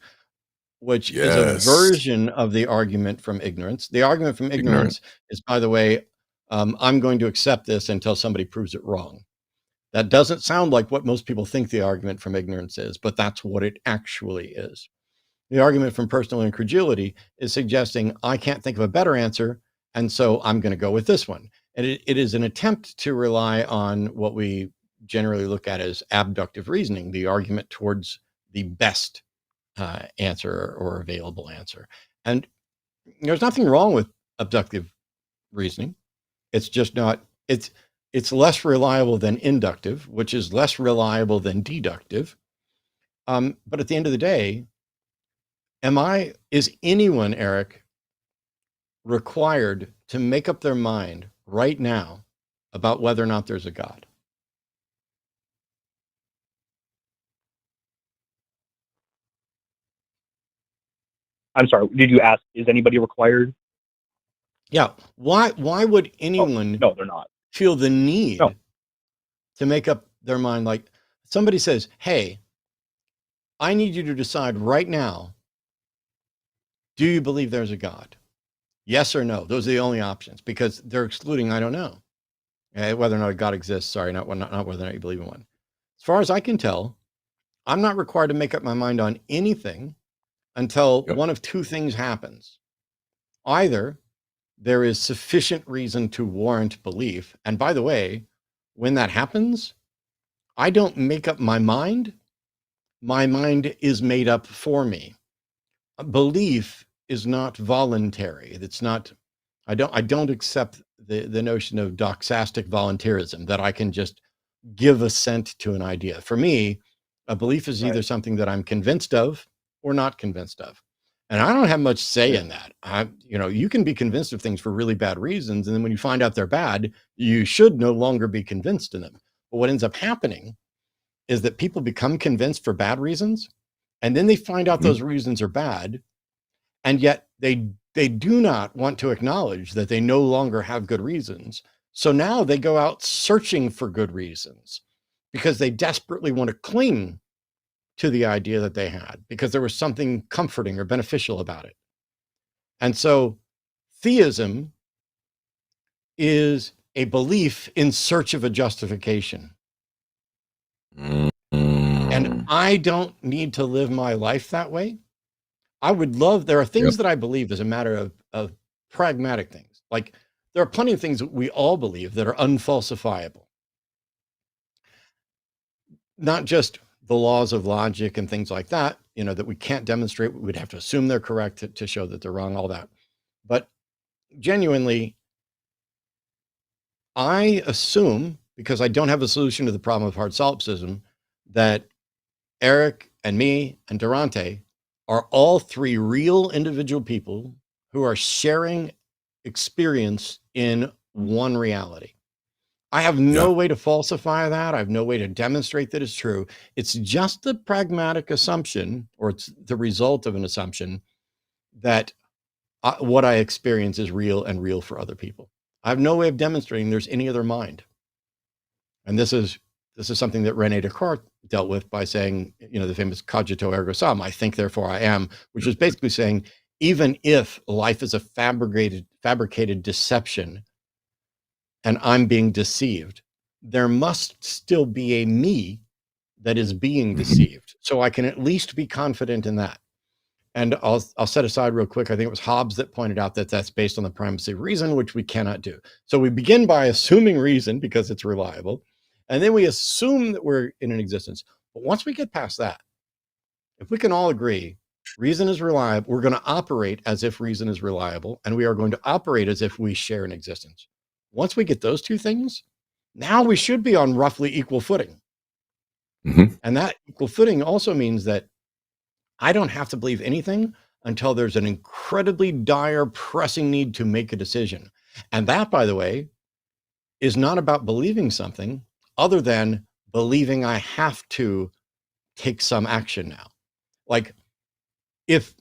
which is a Yes. version of the argument from ignorance. The argument from ignorance is, by the way, I'm going to accept this until somebody proves it wrong. That doesn't sound like what most people think the argument from ignorance is, but that's what it actually is. The argument from personal incredulity is suggesting I can't think of a better answer, and so I'm going to go with this one. And it is an attempt to rely on what we generally look at as abductive reasoning, the argument towards the best answer or available answer. And there's nothing wrong with abductive reasoning. It's just not, it's less reliable than inductive, which is less reliable than deductive. But at the end of the day, is anyone, Eric, required to make up their mind right now about whether or not there's a God? I'm sorry, did you ask, is anybody required? Yeah. Why would anyone No, they're not. feel the need No. to make up their mind? Like somebody says, hey, I need you to decide right now, do you believe there's a God? Yes or no. Those are the only options, because they're excluding I don't know. Whether or not a God exists. Sorry, not whether or not you believe in one. As far as I can tell, I'm not required to make up my mind on anything until one of two things happens. Either there is sufficient reason to warrant belief. And by the way, when that happens, I don't make up my mind. My mind is made up for me. Belief is not voluntary. It's not, I don't accept the notion of doxastic voluntarism, that I can just give assent to an idea. For me, a belief is either something that I'm convinced of or not convinced of. And I don't have much say in that. You can be convinced of things for really bad reasons. And then when you find out they're bad, you should no longer be convinced in them. But what ends up happening is that people become convinced for bad reasons. And then they find out those reasons are bad. And yet they do not want to acknowledge that they no longer have good reasons. So now they go out searching for good reasons because they desperately want to cling to the idea that they had because there was something comforting or beneficial about it. And so theism is a belief in search of a justification. And I don't need to live my life that way. There are things that I believe as a matter of pragmatic things. Like there are plenty of things that we all believe that are unfalsifiable. Not just the laws of logic and things like that, that we can't demonstrate. We'd have to assume they're correct to show that they're wrong, all that. But genuinely, I assume, because I don't have a solution to the problem of hard solipsism, that Eric and me and Darante are all three real individual people who are sharing experience in one reality. I have no way to falsify that. I have no way to demonstrate that it's true. It's just a pragmatic assumption, or it's the result of an assumption that what I experience is real and real for other people. I have no way of demonstrating there's any other mind. And this is something that René Descartes dealt with by saying, the famous cogito ergo sum, I think, therefore I am, which is basically saying, even if life is a fabricated deception and I'm being deceived, there must still be a me that is being deceived. So I can at least be confident in that. And I'll set aside real quick. I think it was Hobbes that pointed out that that's based on the primacy of reason, which we cannot do. So we begin by assuming reason because it's reliable. And then we assume that we're in an existence. But once we get past that, if we can all agree reason is reliable, we're going to operate as if reason is reliable, and we are going to operate as if we share an existence. Once we get those two things, now we should be on roughly equal footing. And that equal footing also means that I don't have to believe anything until there's an incredibly dire, pressing need to make a decision. And that, by the way, is not about believing something other than believing I have to take some action now. Like if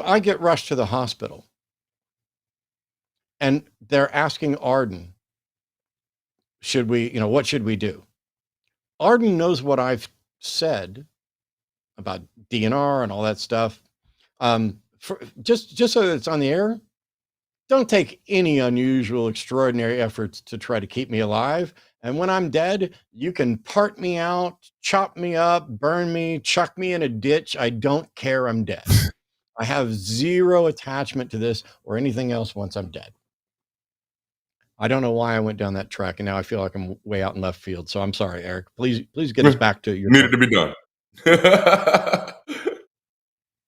I get rushed to the hospital and they're asking Arden, should we, what should we do? Arden knows what I've said about DNR and all that stuff. Just so that it's on the air, don't take any unusual, extraordinary efforts to try to keep me alive. And when I'm dead, you can part me out, chop me up, burn me, chuck me in a ditch. I don't care. I'm dead. I have zero attachment to this or anything else once I'm dead. I don't know why I went down that track, and now I feel like I'm way out in left field. So I'm sorry, Eric. Please get us back to your needed to be done.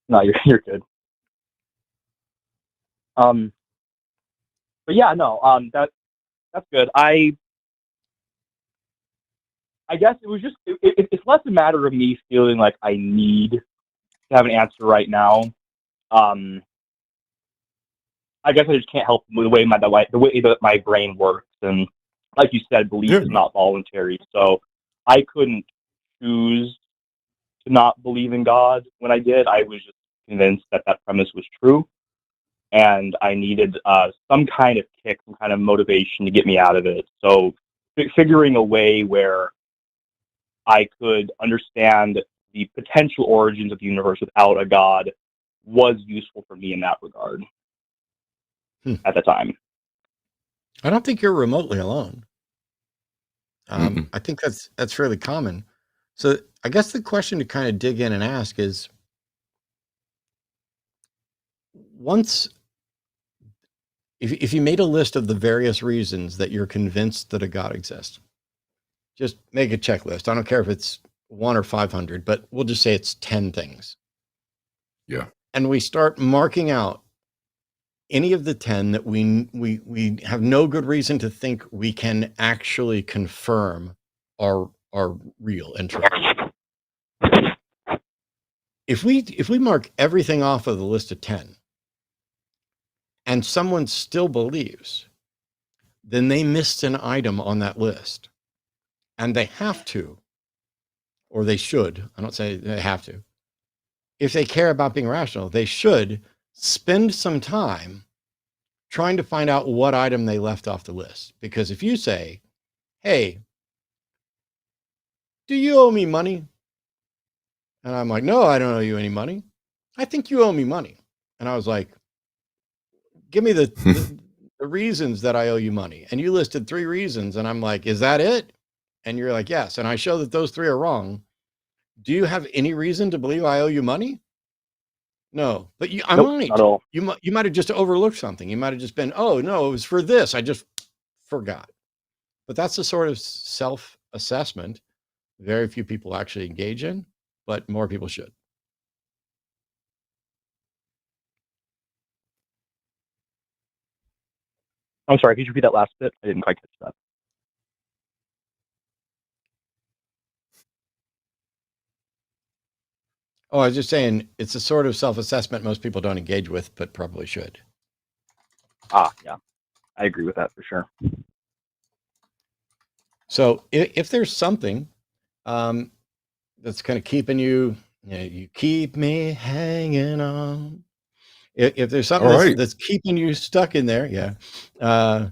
No, you're good. But yeah, no, that's good. I guess it was just it's less a matter of me feeling like I need to have an answer right now. I guess I just can't help the way that my brain works, and like you said, belief is not voluntary. So I couldn't choose to not believe in God when I did. I was just convinced that premise was true, and I needed some kind of kick, some kind of motivation to get me out of it. So figuring a way where I could understand the potential origins of the universe without a God was useful for me in that regard at the time. I don't think you're remotely alone. I think that's fairly common. So I guess the question to kind of dig in and ask is, if you made a list of the various reasons that you're convinced that a God exists, just make a checklist. I don't care if it's 1 or 500, but we'll just say it's 10 things. Yeah. And we start marking out any of the 10 that we have no good reason to think we can actually confirm are real and true. If we mark everything off of the list of 10 and someone still believes, then they missed an item on that list. And they have to, or they should, I don't say they have to, if they care about being rational, they should spend some time trying to find out what item they left off the list. Because if you say, hey, do you owe me money? And I'm like, no, I don't owe you any money. I think you owe me money. And I was like, give me the reasons that I owe you money. And you listed 3 reasons. And I'm like, is that it? And you're like, yes. And I show that those 3 are wrong. Do you have any reason to believe I owe you money? No, but I might. Not at all. You might have just overlooked something. You might have just been, oh no, it was for this. I just forgot. But that's the sort of self-assessment very few people actually engage in, but more people should. I'm sorry, could you repeat that last bit? I didn't quite catch that. Oh, I was just saying, it's a sort of self-assessment most people don't engage with, but probably should. Yeah, I agree with that for sure. So if there's something that's kind of keeping you keep me hanging on. If there's something that's keeping you stuck in there, I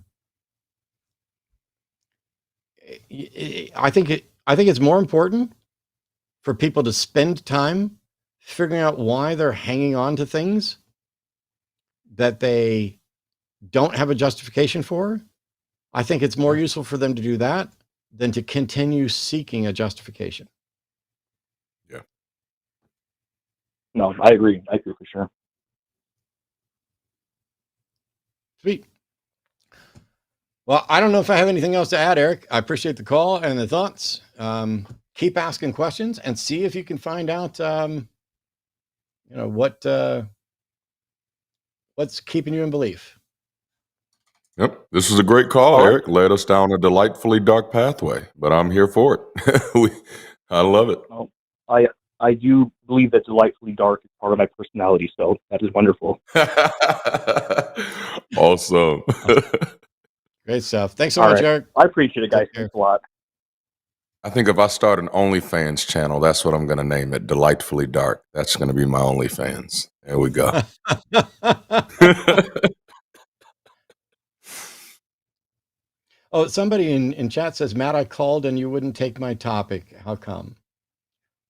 think it's more important for people to spend time figuring out why they're hanging on to things that they don't have a justification for. I think it's more useful for them to do that than to continue seeking a justification. Yeah. No, I agree. I agree for sure. Sweet. Well, I don't know if I have anything else to add, Eric. I appreciate the call and the thoughts. keep asking questions and see if you can find out, what's keeping you in belief. Yep. This was a great call, Eric. Led us down a delightfully dark pathway, but I'm here for it. I love it. Well, I do believe that delightfully dark is part of my personality, so that is wonderful. Awesome. Great stuff. Thanks so much, Eric. I appreciate it, guys. Thanks a lot. I think if I start an OnlyFans channel, that's what I'm going to name it. Delightfully Dark. That's going to be my OnlyFans. There we go. Oh, somebody in chat says, Matt, I called and you wouldn't take my topic. How come?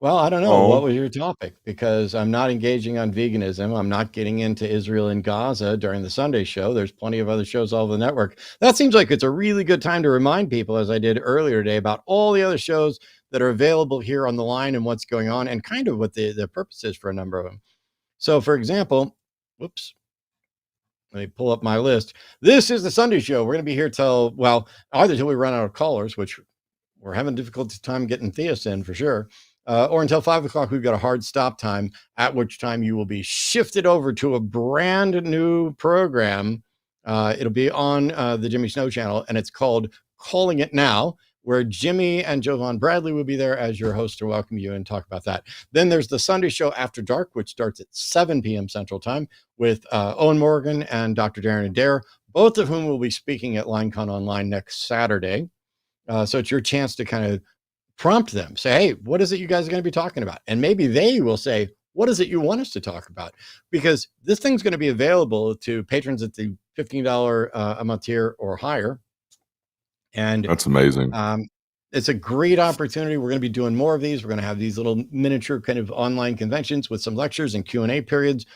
Well, I don't know. What was your topic? Because I'm not engaging on veganism. I'm not getting into Israel and Gaza during the Sunday show. There's plenty of other shows all over the network. That seems like it's a really good time to remind people, as I did earlier today, about all the other shows that are available here on the line and what's going on and kind of what the purpose is for a number of them. So, for example, whoops. Let me pull up my list. This is the Sunday show. We're going to be here either till we run out of callers, which we're having a difficult time getting Theist in for sure, or until 5 o'clock. We've got a hard stop time, at which time you will be shifted over to a brand new program. It'll be on the Jimmy Snow channel, and it's called Calling It Now, where Jimmy and Jovan Bradley will be there as your host to welcome you and talk about that. Then there's the Sunday show After Dark, which starts at 7 p.m. Central Time with Owen Morgan and Dr. Darren Adair, both of whom will be speaking at LineCon Online next Saturday. So it's your chance to kind of prompt them, say, hey, what is it you guys are going to be talking about? And maybe they will say, what is it you want us to talk about? Because this thing's going to be available to patrons at the $15 a month tier or higher. And that's amazing. It's a great opportunity. We're going to be doing more of these. We're going to have these little miniature kind of online conventions with some lectures and Q&A periods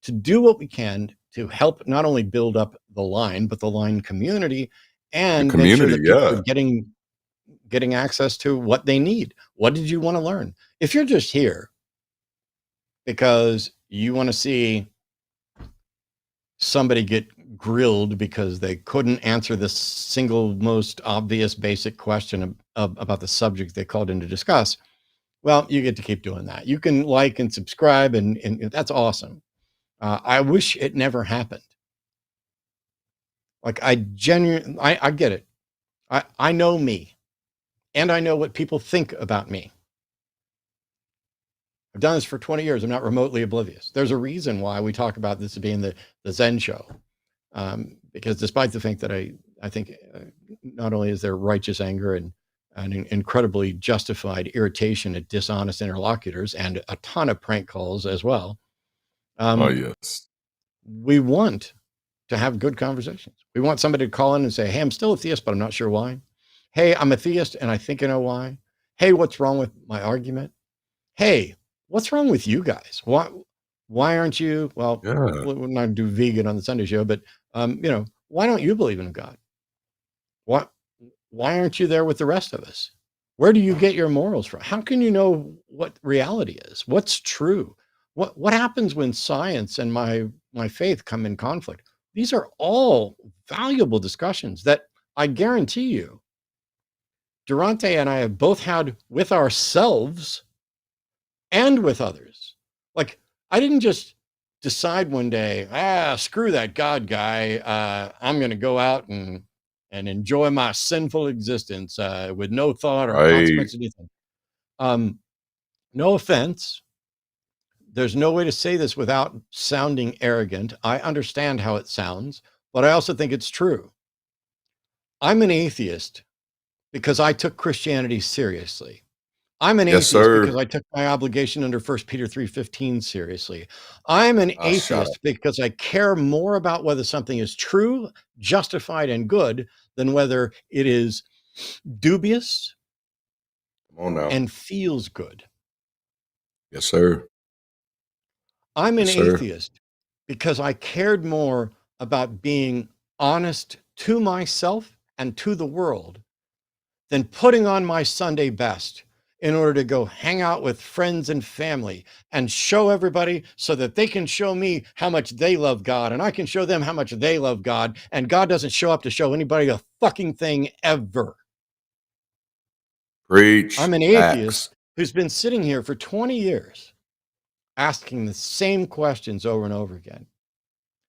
to do what we can to help not only build up the line, but the line community and make sure that people are getting access to what they need. What did you want to learn? If you're just here because you want to see somebody get grilled because they couldn't answer the single most obvious basic question about the subject they called in to discuss, well, you get to keep doing that. You can like and subscribe, and that's awesome. I wish it never happened. Like, I get it. I know me, and I know what people think about me. I've done this for 20 years. I'm not remotely oblivious. There's a reason why we talk about this being the Zen show. Because despite the fact that I think not only is there righteous anger and an incredibly justified irritation at dishonest interlocutors and a ton of prank calls as well. Yes. We want to have good conversations. We want somebody to call in and say, hey, I'm still a theist, but I'm not sure why. Hey, I'm a theist and I think I know why. Hey, what's wrong with my argument? Hey, what's wrong with you guys? Why aren't you? Well, we're not going to do vegan on the Sunday show, but why don't you believe in God? Why aren't you there with the rest of us? Where do you get your morals from? How can you know what reality is? What's true? What happens when science and my faith come in conflict? These are all valuable discussions that I guarantee you, Darante and I have both had with ourselves and with others. Like, I didn't just decide one day, screw that God guy. I'm going to go out and enjoy my sinful existence with no thought or consequence of anything. No offense. There's no way to say this without sounding arrogant. I understand how it sounds, but I also think it's true. I'm an atheist because I took Christianity seriously. I'm an atheist because I took my obligation under 1 Peter 3:15 seriously. I'm an atheist because I care more about whether something is true, justified, and good than whether it is dubious and feels good. Yes, sir. I'm an atheist because I cared more about being honest to myself and to the world than putting on my Sunday best in order to go hang out with friends and family and show everybody so that they can show me how much they love God and I can show them how much they love God, and God doesn't show up to show anybody a fucking thing ever. Preach. I'm an Facts. atheist who's been sitting here for 20 years asking the same questions over and over again.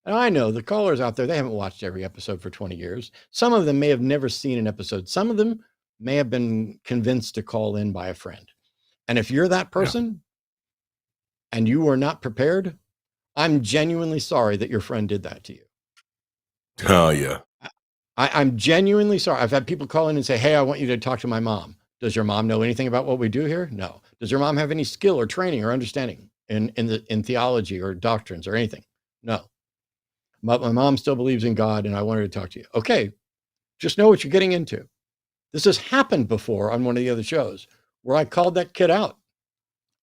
And I know the callers out there, they haven't watched every episode for 20 years. Some of them may have never seen an episode. Some of them may have been convinced to call in by a friend. And if you're that person and you are not prepared, I'm genuinely sorry that your friend did that to you. Oh, yeah. I'm genuinely sorry. I've had people call in and say, hey, I want you to talk to my mom. Does your mom know anything about what we do here? No. Does your mom have any skill or training or understanding in theology or doctrines or anything? No. But my mom still believes in God and I want her to talk to you. Okay. Just know what you're getting into. This has happened before on one of the other shows where I called that kid out.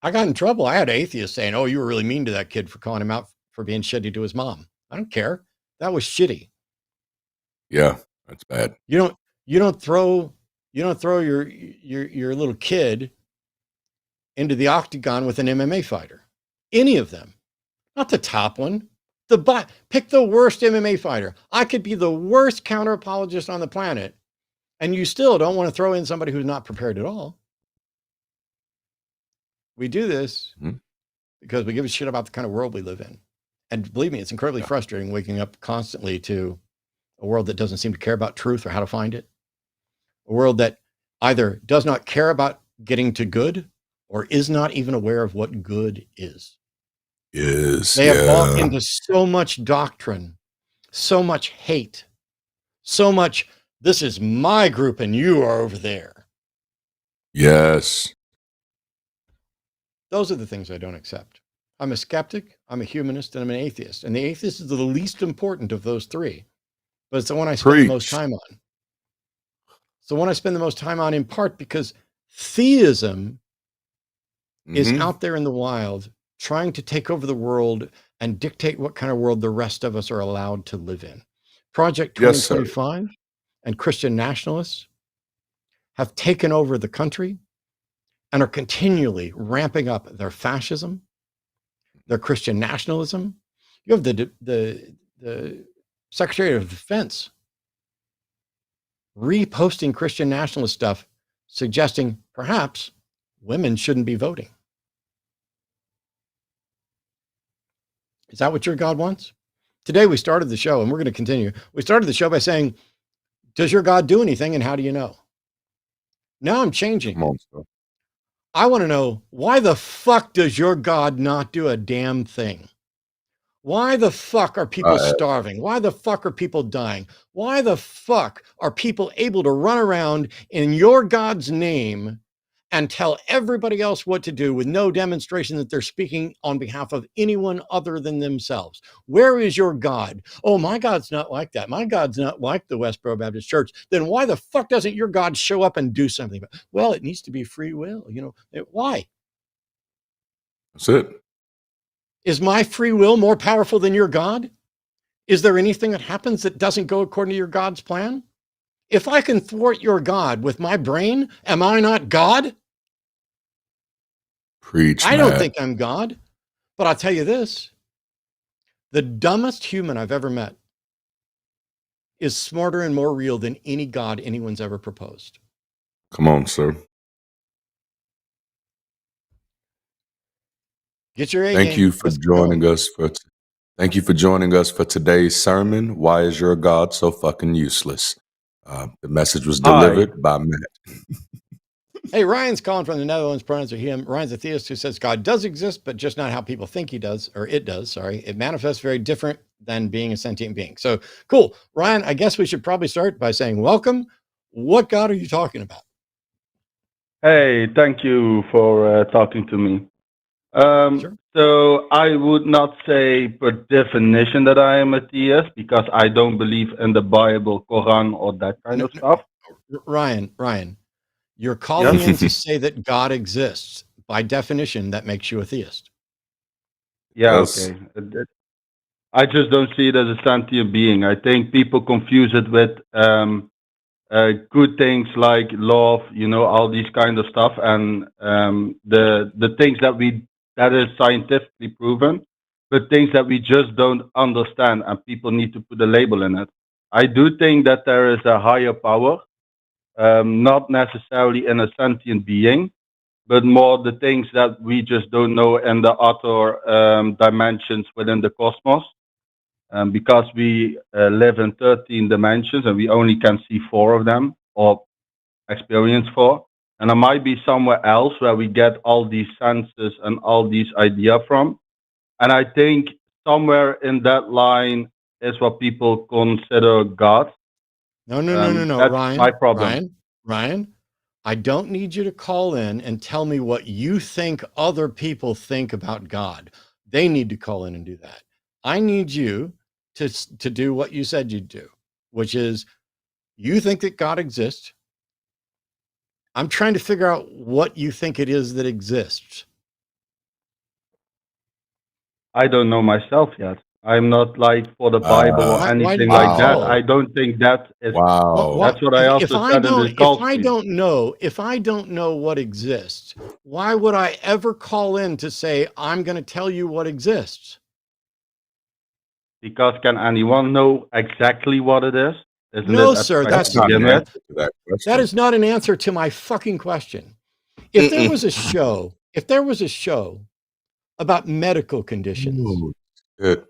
I got in trouble. I had atheists saying, oh, you were really mean to that kid for calling him out for being shitty to his mom. I don't care. That was shitty. Yeah, that's bad. You don't throw your little kid into the octagon with an MMA fighter. Any of them. Not the top one. Pick the worst MMA fighter. I could be the worst counter apologist on the planet, and you still don't want to throw in somebody who's not prepared at all. We do this because we give a shit about the kind of world we live in. And believe me, it's incredibly frustrating waking up constantly to a world that doesn't seem to care about truth or how to find it. A world that either does not care about getting to good or is not even aware of what good is. They have bought into so much doctrine, so much hate, so much, this is my group and you are over there. Yes. Those are the things I don't accept. I'm a skeptic, I'm a humanist, and I'm an atheist. And the atheist is the least important of those three, but it's the one I spend the most time on. It's the one I spend the most time on in part because theism is out there in the wild trying to take over the world and dictate what kind of world the rest of us are allowed to live in. Project 2025 and Christian nationalists have taken over the country and are continually ramping up their fascism, their Christian nationalism. You have the Secretary of Defense reposting Christian nationalist stuff, suggesting perhaps women shouldn't be voting. Is that what your God wants? Today we started the show, and we're going to continue. We started the show by saying, does your God do anything, and how do you know? Now I'm changing. I want to know, why the fuck does your God not do a damn thing? Why the fuck are people starving? Why the fuck are people dying? Why the fuck are people able to run around in your God's name and tell everybody else what to do with no demonstration that they're speaking on behalf of anyone other than themselves? Where is your God? Oh, my God's not like that. My God's not like the Westboro Baptist Church. Then why the fuck doesn't your God show up and do something? Well, it needs to be free will. Why? That's it. Is my free will more powerful than your God? Is there anything that happens that doesn't go according to your God's plan? If I can thwart your God with my brain, am I not God? Preach, I don't think I'm God, but I'll tell you this. The dumbest human I've ever met is smarter and more real than any God anyone's ever proposed. Come on, sir. Get your A Thank game. you for joining us Thank you for joining us for today's sermon. Why is your God so fucking useless? The message was delivered by Matt. Hey, Ryan's calling from the Netherlands. Pronouns are him. Ryan's a theist who says God does exist, but just not how people think he does, or it does. Sorry. It manifests very different than being a sentient being. So cool. Ryan, I guess we should probably start by saying welcome. What God are you talking about? Hey, thank you for talking to me. Sure. So I would not say per definition that I am a theist because I don't believe in the Bible, Quran, or that kind of stuff. Ryan, you're calling in to say that God exists. By definition, that makes you a theist. Yeah, okay. I just don't see it as a sentient being. I think people confuse it with good things like love, all these kind of stuff, and the things that is scientifically proven, but things that we just don't understand, and people need to put a label in it. I do think that there is a higher power not necessarily in a sentient being, but more the things that we just don't know in the other dimensions within the cosmos. Because we live in 13 dimensions and we only can see 4 of them or experience 4. And there might be somewhere else where we get all these senses and all these ideas from. And I think somewhere in that line is what people consider God. No, That's Ryan. my problem. Ryan, I don't need you to call in and tell me what you think other people think about God. They need to call in and do that. I need you to do what you said you'd do, which is you think that God exists. I'm trying to figure out what you think it is that exists. I don't know myself yet. I'm not like for the Bible or Why anything did like you that. call? I don't think that is. Wow. That's what I also said in this call stream. If I don't know what exists, why would I ever call in to say I'm going to tell you what exists? Because can anyone know exactly what it is? Isn't No, it sir. abstract That's to begin with? answer to that question. That is not an answer to my fucking question. If there was a show about medical conditions, Ooh, shit.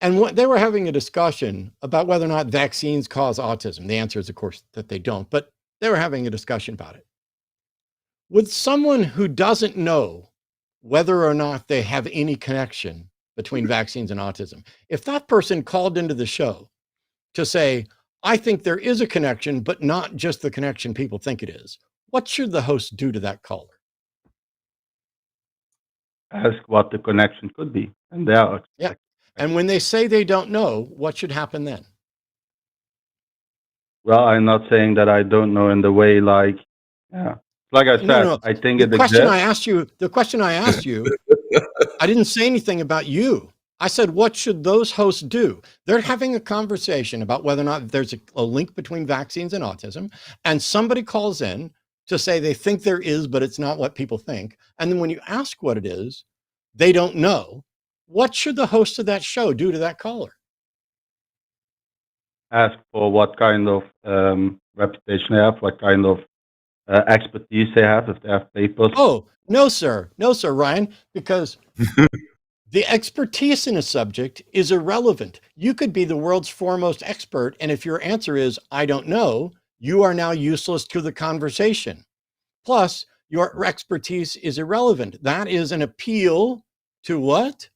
and what they were having a discussion about whether or not vaccines cause autism, the answer is, of course, that they don't. But they were having a discussion about it. Would someone who doesn't know whether or not they have any connection between vaccines and autism, if that person called into the show to say, I think there is a connection, but not just the connection people think it is, what should the host do to that caller? Ask what the connection could be. And they are. Yeah. And when they say they don't know, what should happen then? Well, I'm not saying that I don't know in the way like, yeah. Like I said, I think it exists. The question I asked you, I didn't say anything about you. I said, what should those hosts do? They're having a conversation about whether or not there's a link between vaccines and autism. And somebody calls in to say they think there is, but it's not what people think. And then when you ask what it is, they don't know. What should the host of that show do to that caller? Ask for what kind of reputation they have, what kind of expertise they have, if they have papers. Oh, no, sir, Ryan, because the expertise in a subject is irrelevant. You could be the world's foremost expert, and if your answer is, I don't know, you are now useless to the conversation. Plus, your expertise is irrelevant. That is an appeal to what?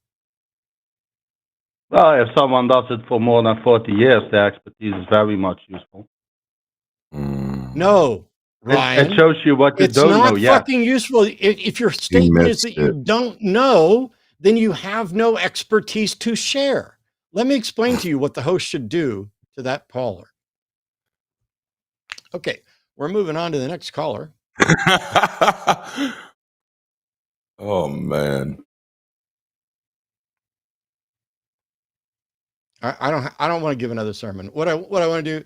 Well, if someone does it for more than 40 years, their expertise is very much useful. No, Ryan. It shows you what you don't know. It's not fucking useful. If your statement is that you don't know, then you have no expertise to share. Let me explain to you what the host should do to that caller. Okay, we're moving on to the next caller. Oh, man. I don't want to give another sermon. What I want to do,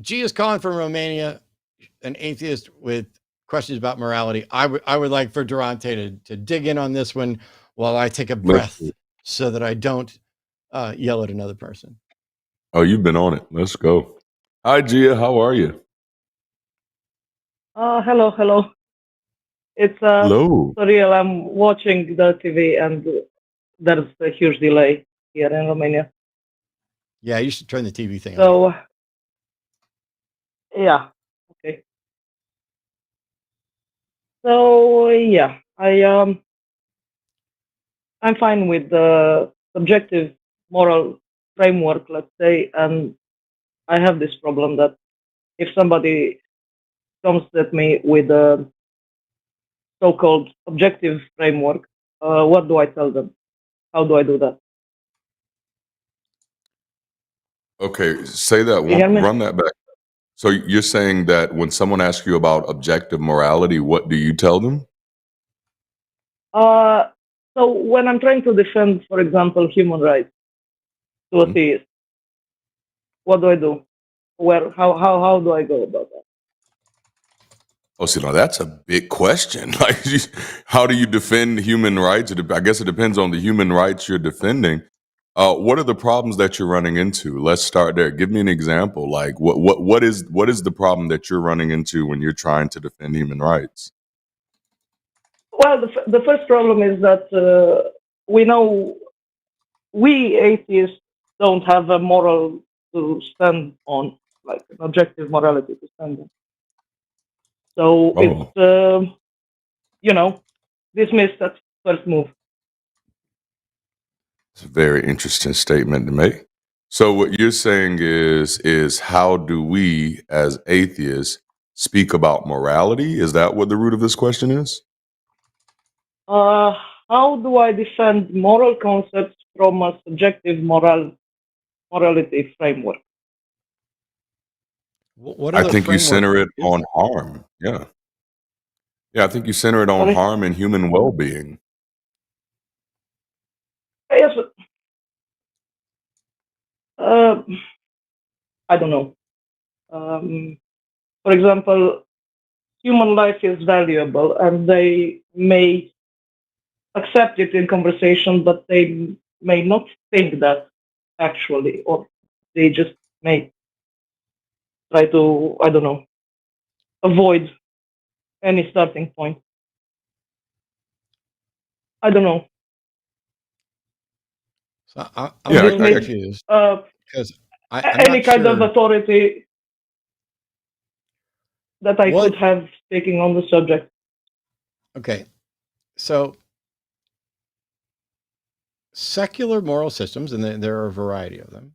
G is calling from Romania, an atheist with questions about morality. I would like for Darante to dig in on this one while I take a breath so that I don't yell at another person. Oh, you've been on it. Let's go. Hi, Gia. How are you? Hello. It's surreal. I'm watching the TV and there's a huge delay here in Romania. Yeah, you should turn the TV thing on. So, yeah, okay. So, yeah, I'm fine with the subjective moral framework, let's say, and I have this problem that if somebody comes at me with a so-called objective framework, what do I tell them? How do I do that? Okay, say that one. Run that back. So you're saying that when someone asks you about objective morality, what do you tell them? So when I'm trying to defend, for example, human rights to a theist, what do I do? How do I go about that? Oh, see, now that's a big question. Like, how do you defend human rights? I guess it depends on the human rights you're defending. What are the problems that you're running into? Let's start there. Give me an example. Like what is the problem that you're running into when you're trying to defend human rights? Well, the first problem is that we know we atheists don't have a moral to stand on, like an objective morality to stand on. So it's, dismissed at first move. It's a very interesting statement to make. So what you're saying is how do we as atheists speak about morality? Is that what the root of this question is? How do I defend moral concepts from a subjective morality framework? What are I the think you center it frameworks? on harm. Yeah. Yeah, I think you center it on Sorry? harm and human well-being. Yes. I don't know. For example, human life is valuable, and they may accept it in conversation, but they may not think that actually, or they just may try to, I don't know, avoid any starting point. I don't know. So I'm Yeah, a little Dismiss confused because I'm any not kind of sure authority that I what. could have speaking on the subject. Okay, so secular moral systems, and there are a variety of them,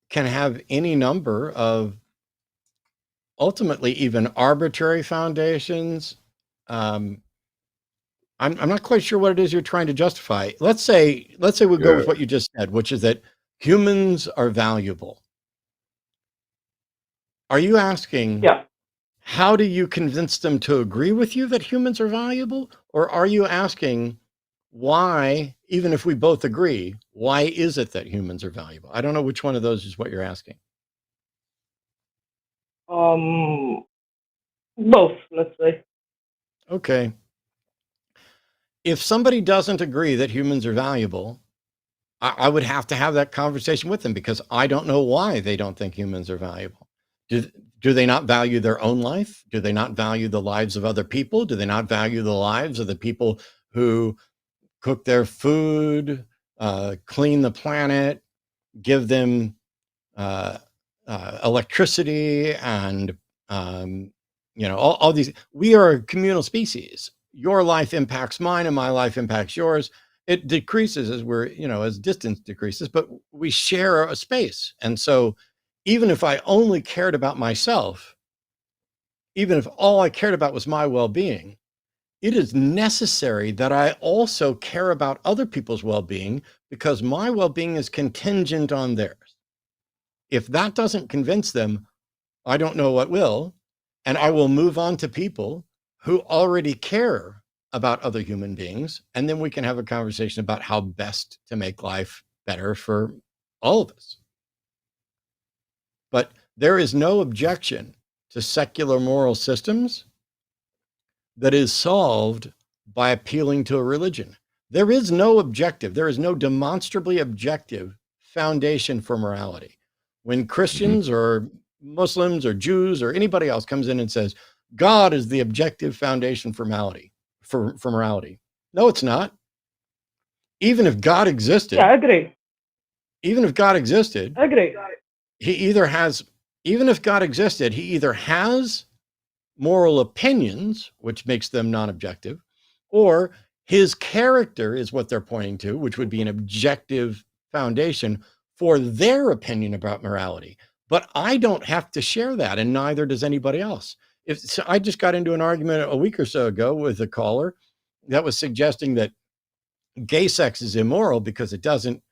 can have any number of ultimately even arbitrary foundations. I'm not quite sure what it is you're trying to justify. Let's say we go yeah. with what you just said, which is that humans are valuable. Are you asking, Yeah. how do you convince them to agree with you that humans are valuable? Or are you asking why, even if we both agree, why is it that humans are valuable? I don't know which one of those is what you're asking. Both, let's say. Okay. If somebody doesn't agree that humans are valuable, I would have to have that conversation with them because I don't know why they don't think humans are valuable. Do they not value their own life? Do they not value the lives of other people? Do they not value the lives of the people who cook their food, clean the planet, give them electricity, and all these? We are a communal species. Your life impacts mine, and my life impacts yours. It decreases as as distance decreases, but we share a space. And so even if I only cared about myself, even if all I cared about was my well-being, it is necessary that I also care about other people's well-being because my well-being is contingent on theirs. If that doesn't convince them, I don't know what will. And I will move on to people who already care about other human beings. And then we can have a conversation about how best to make life better for all of us. But there is no objection to secular moral systems that is solved by appealing to a religion. There is no objective, there is no demonstrably objective foundation for morality. When Christians or Muslims or Jews or anybody else comes in and says, God is the objective foundation for morality, for morality. No, it's not. Even if God existed. Yeah, I agree. Even if God existed. I agree. Even if God existed, he either has moral opinions, which makes them non-objective, or his character is what they're pointing to, which would be an objective foundation for their opinion about morality. But I don't have to share that, and neither does anybody else. I just got into an argument a week or so ago with a caller that was suggesting that gay sex is immoral because it doesn't,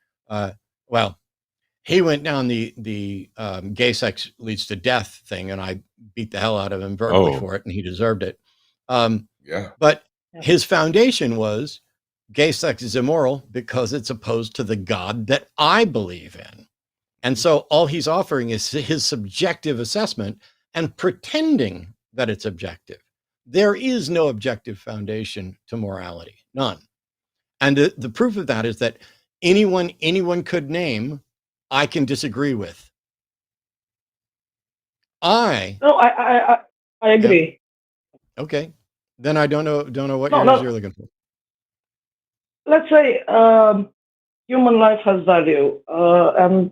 he went down the gay sex leads to death thing, and I beat the hell out of him verbally for it, and he deserved it. But his foundation was gay sex is immoral because it's opposed to the God that I believe in. And so all he's offering is his subjective assessment and pretending that it's objective. There is no objective foundation to morality, none. And the proof of that is that anyone could name, I can disagree with. No, I agree. Okay. Then I don't know what you're looking for. Let's say human life has value, and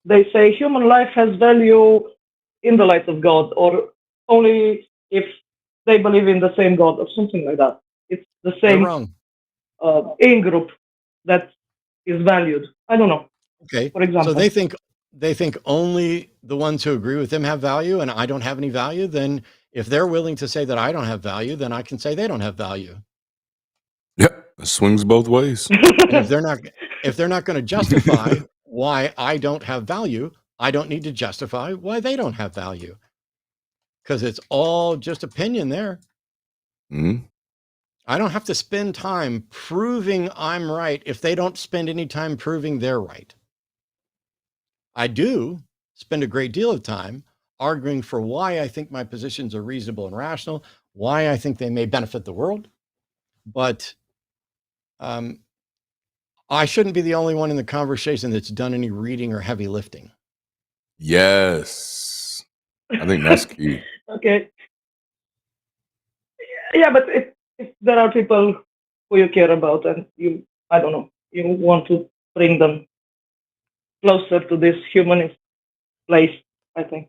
they say human life has value in the light of God, or only if they believe in the same God, or something like that. It's the They're same wrong. in-group that is valued. I don't know. Okay. For example. So they think only the ones who agree with them have value, and I don't have any value. Then if they're willing to say that I don't have value, then I can say they don't have value. Yep, it swings both ways. And if they're not going to justify why I don't have value, I don't need to justify why they don't have value, because it's all just opinion there. Mm-hmm. I don't have to spend time proving I'm right if they don't spend any time proving they're right. I do spend a great deal of time arguing for why I think my positions are reasonable and rational, why I think they may benefit the world. But I shouldn't be the only one in the conversation that's done any reading or heavy lifting. Yes. I think that's key. Okay. Yeah, but if there are people who you care about and you want to bring them closer to this humanist place, I think.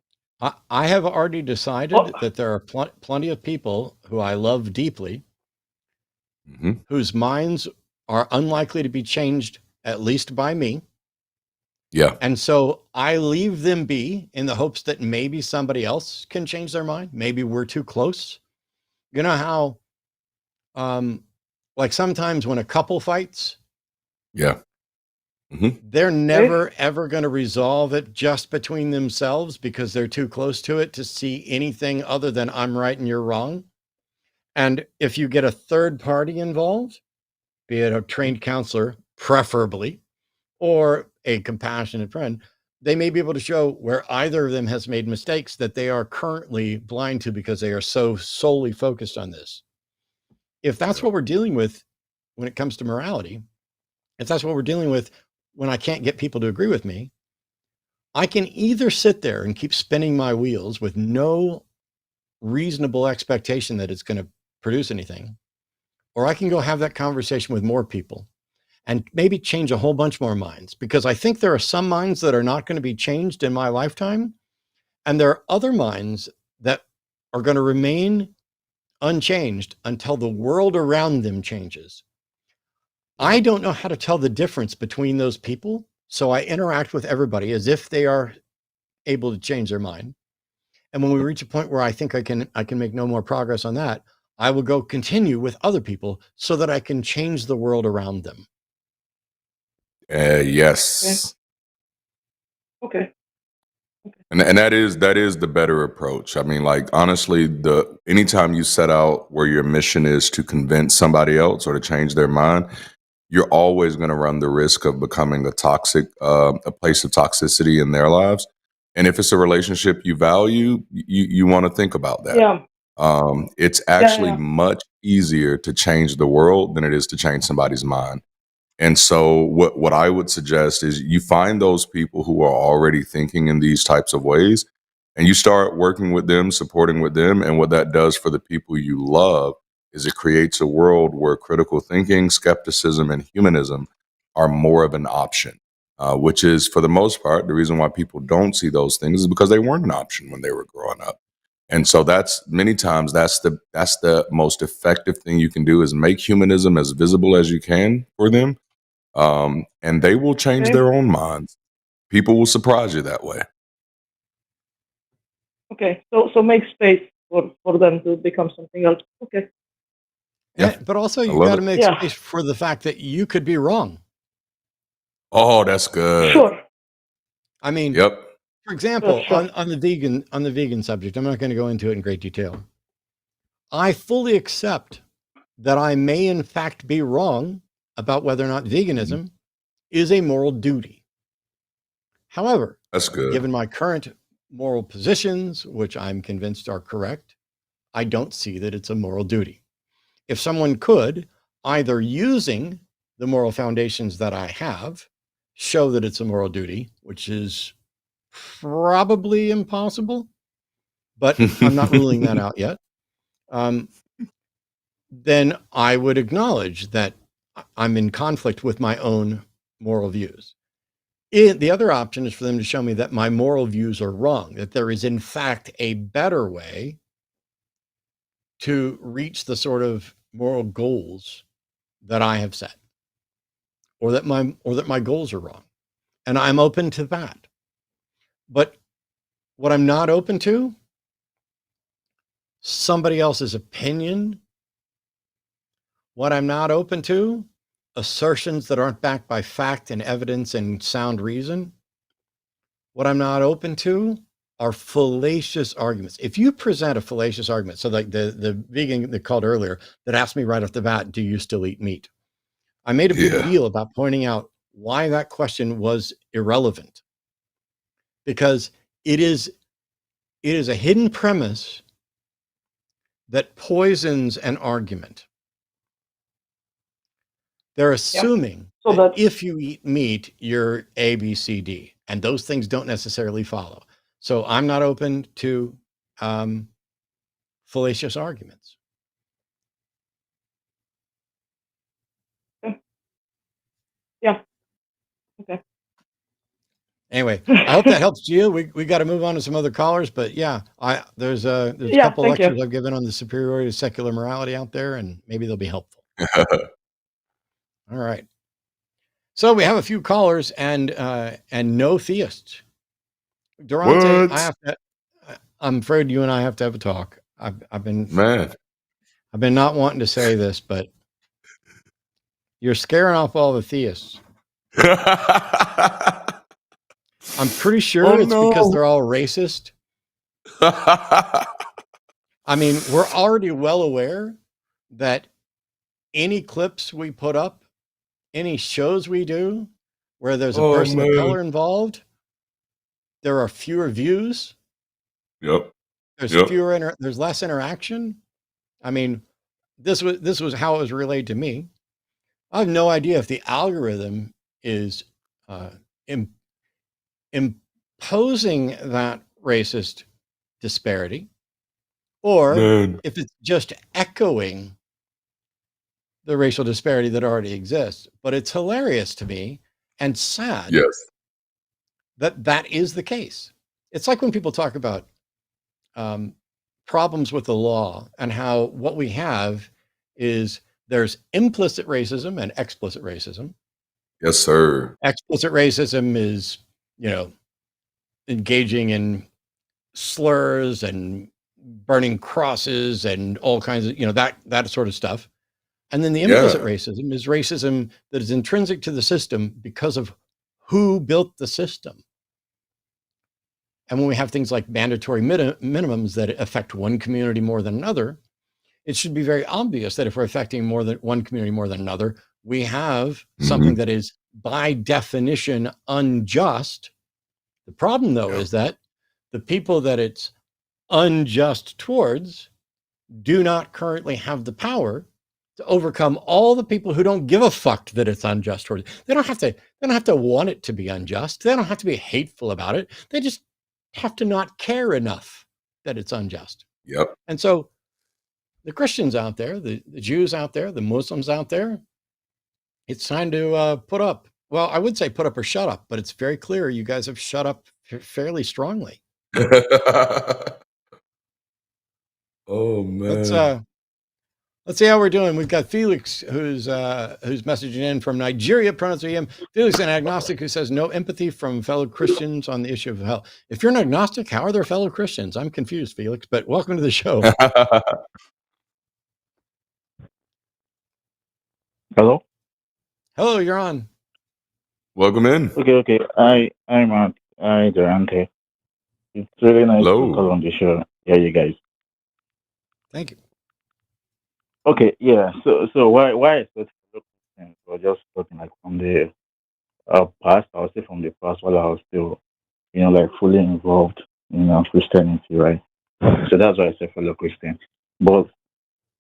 I have already decided that there are plenty of people who I love deeply, whose minds are unlikely to be changed, at least by me. Yeah. And so I leave them be in the hopes that maybe somebody else can change their mind. Maybe we're too close. You know how, like sometimes when a couple fights, yeah, they're never, ever going to resolve it just between themselves because they're too close to it to see anything other than I'm right and you're wrong. And if you get a third party involved, be it a trained counselor, preferably, or a compassionate friend, they may be able to show where either of them has made mistakes that they are currently blind to because they are so solely focused on this. If that's what we're dealing with when it comes to morality, if that's what we're dealing with when I can't get people to agree with me, I can either sit there and keep spinning my wheels with no reasonable expectation that it's going to produce anything, or I can go have that conversation with more people and maybe change a whole bunch more minds, because I think there are some minds that are not going to be changed in my lifetime. And there are other minds that are going to remain unchanged until the world around them changes. I don't know how to tell the difference between those people. So I interact with everybody as if they are able to change their mind. And when we reach a point where I think I can make no more progress on that, I will go continue with other people so that I can change the world around them. Yes. Okay. And that is the better approach. I mean, like, honestly, anytime you set out where your mission is to convince somebody else or to change their mind, you're always going to run the risk of becoming a place of toxicity in their lives. And if it's a relationship you value, you want to think about that. Yeah. It's actually much easier to change the world than it is to change somebody's mind. And so what I would suggest is you find those people who are already thinking in these types of ways, and you start working with them, supporting with them. And what that does for the people you love is it creates a world where critical thinking, skepticism, and humanism are more of an option, which is, for the most part, the reason why people don't see those things is because they weren't an option when they were growing up. And so many times that's the most effective thing you can do, is make humanism as visible as you can for them. And they will change their own minds. People will surprise you that way. Okay, so make space for them to become something else. Okay. Yeah, but also you've got to make space for the fact that you could be wrong. Oh, that's good. Sure. I mean, for example, on the vegan subject, I'm not going to go into it in great detail. I fully accept that I may in fact be wrong about whether or not veganism is a moral duty. However, that's good. Given my current moral positions, which I'm convinced are correct, I don't see that it's a moral duty. If someone could, either using the moral foundations that I have show that it's a moral duty, which is probably impossible, but I'm not ruling that out yet. Then I would acknowledge that I'm in conflict with my own moral views. The other option is for them to show me that my moral views are wrong, that there is in fact a better way to reach the sort of moral goals that I have set, or that my goals are wrong. And I'm open to that. But what I'm not open to, somebody else's opinion. What I'm not open to, assertions that aren't backed by fact and evidence and sound reason. What I'm not open to are fallacious arguments. If you present a fallacious argument, so like the vegan that called earlier that asked me right off the bat, do you still eat meat? I made a big deal about pointing out why that question was irrelevant, because it is a hidden premise that poisons an argument. They're assuming that if you eat meat, you're A, B, C, D, and those things don't necessarily follow. So I'm not open to fallacious arguments. Yeah. Okay. Anyway, I hope that helps you. We got to move on to some other callers, but yeah, there's a couple lectures I've given on the superiority of secular morality out there, and maybe they'll be helpful. All right. So we have a few callers and no theists. Darante, I'm afraid you and I have to have a talk. I've been not wanting to say this, but you're scaring off all the theists. I'm pretty sure because they're all racist. I mean, we're already well aware that any clips we put up, any shows we do where there's a person of color involved, there are fewer views. Yep. There's less interaction. I mean, this was how it was relayed to me. I have no idea if the algorithm is imposing that racist disparity, or if it's just echoing the racial disparity that already exists. But it's hilarious to me and sad that is the case. It's like when people talk about problems with the law and how what we have is there's implicit racism and explicit racism. Yes, sir. Explicit racism is, engaging in slurs and burning crosses and all kinds of, that sort of stuff. And then the implicit racism is racism that is intrinsic to the system because of who built the system. And when we have things like mandatory minimums that affect one community more than another, it should be very obvious that if we're affecting more than one community more than another, we have something that is by definition unjust. The problem, though, is that the people that it's unjust towards do not currently have the power to overcome all the people who don't give a fuck that it's unjust towards. They don't have to want it to be unjust. They don't have to be hateful about it. They just have to not care enough that it's unjust. Yep. And so the Christians out there, the Jews out there, the Muslims out there, it's time to put up. Well, I would say put up or shut up, but it's very clear you guys have shut up fairly strongly. Oh man. Let's see how we're doing. We've got Felix who's messaging in from Nigeria, pronouns are him. Felix, an agnostic who says no empathy from fellow Christians on the issue of hell. If you're an agnostic, how are there fellow Christians? I'm confused, Felix, but welcome to the show. Hello? Hello, you're on. Welcome in. Okay. I'm Mark. Hi, Darante. It's really nice to call on the show. Yeah, you guys. Thank you. Okay, yeah. So why I started to look at things was just talking like from the past. I would say from the past while I was still, like fully involved in Christianity, right? So that's why I say fellow Christian. But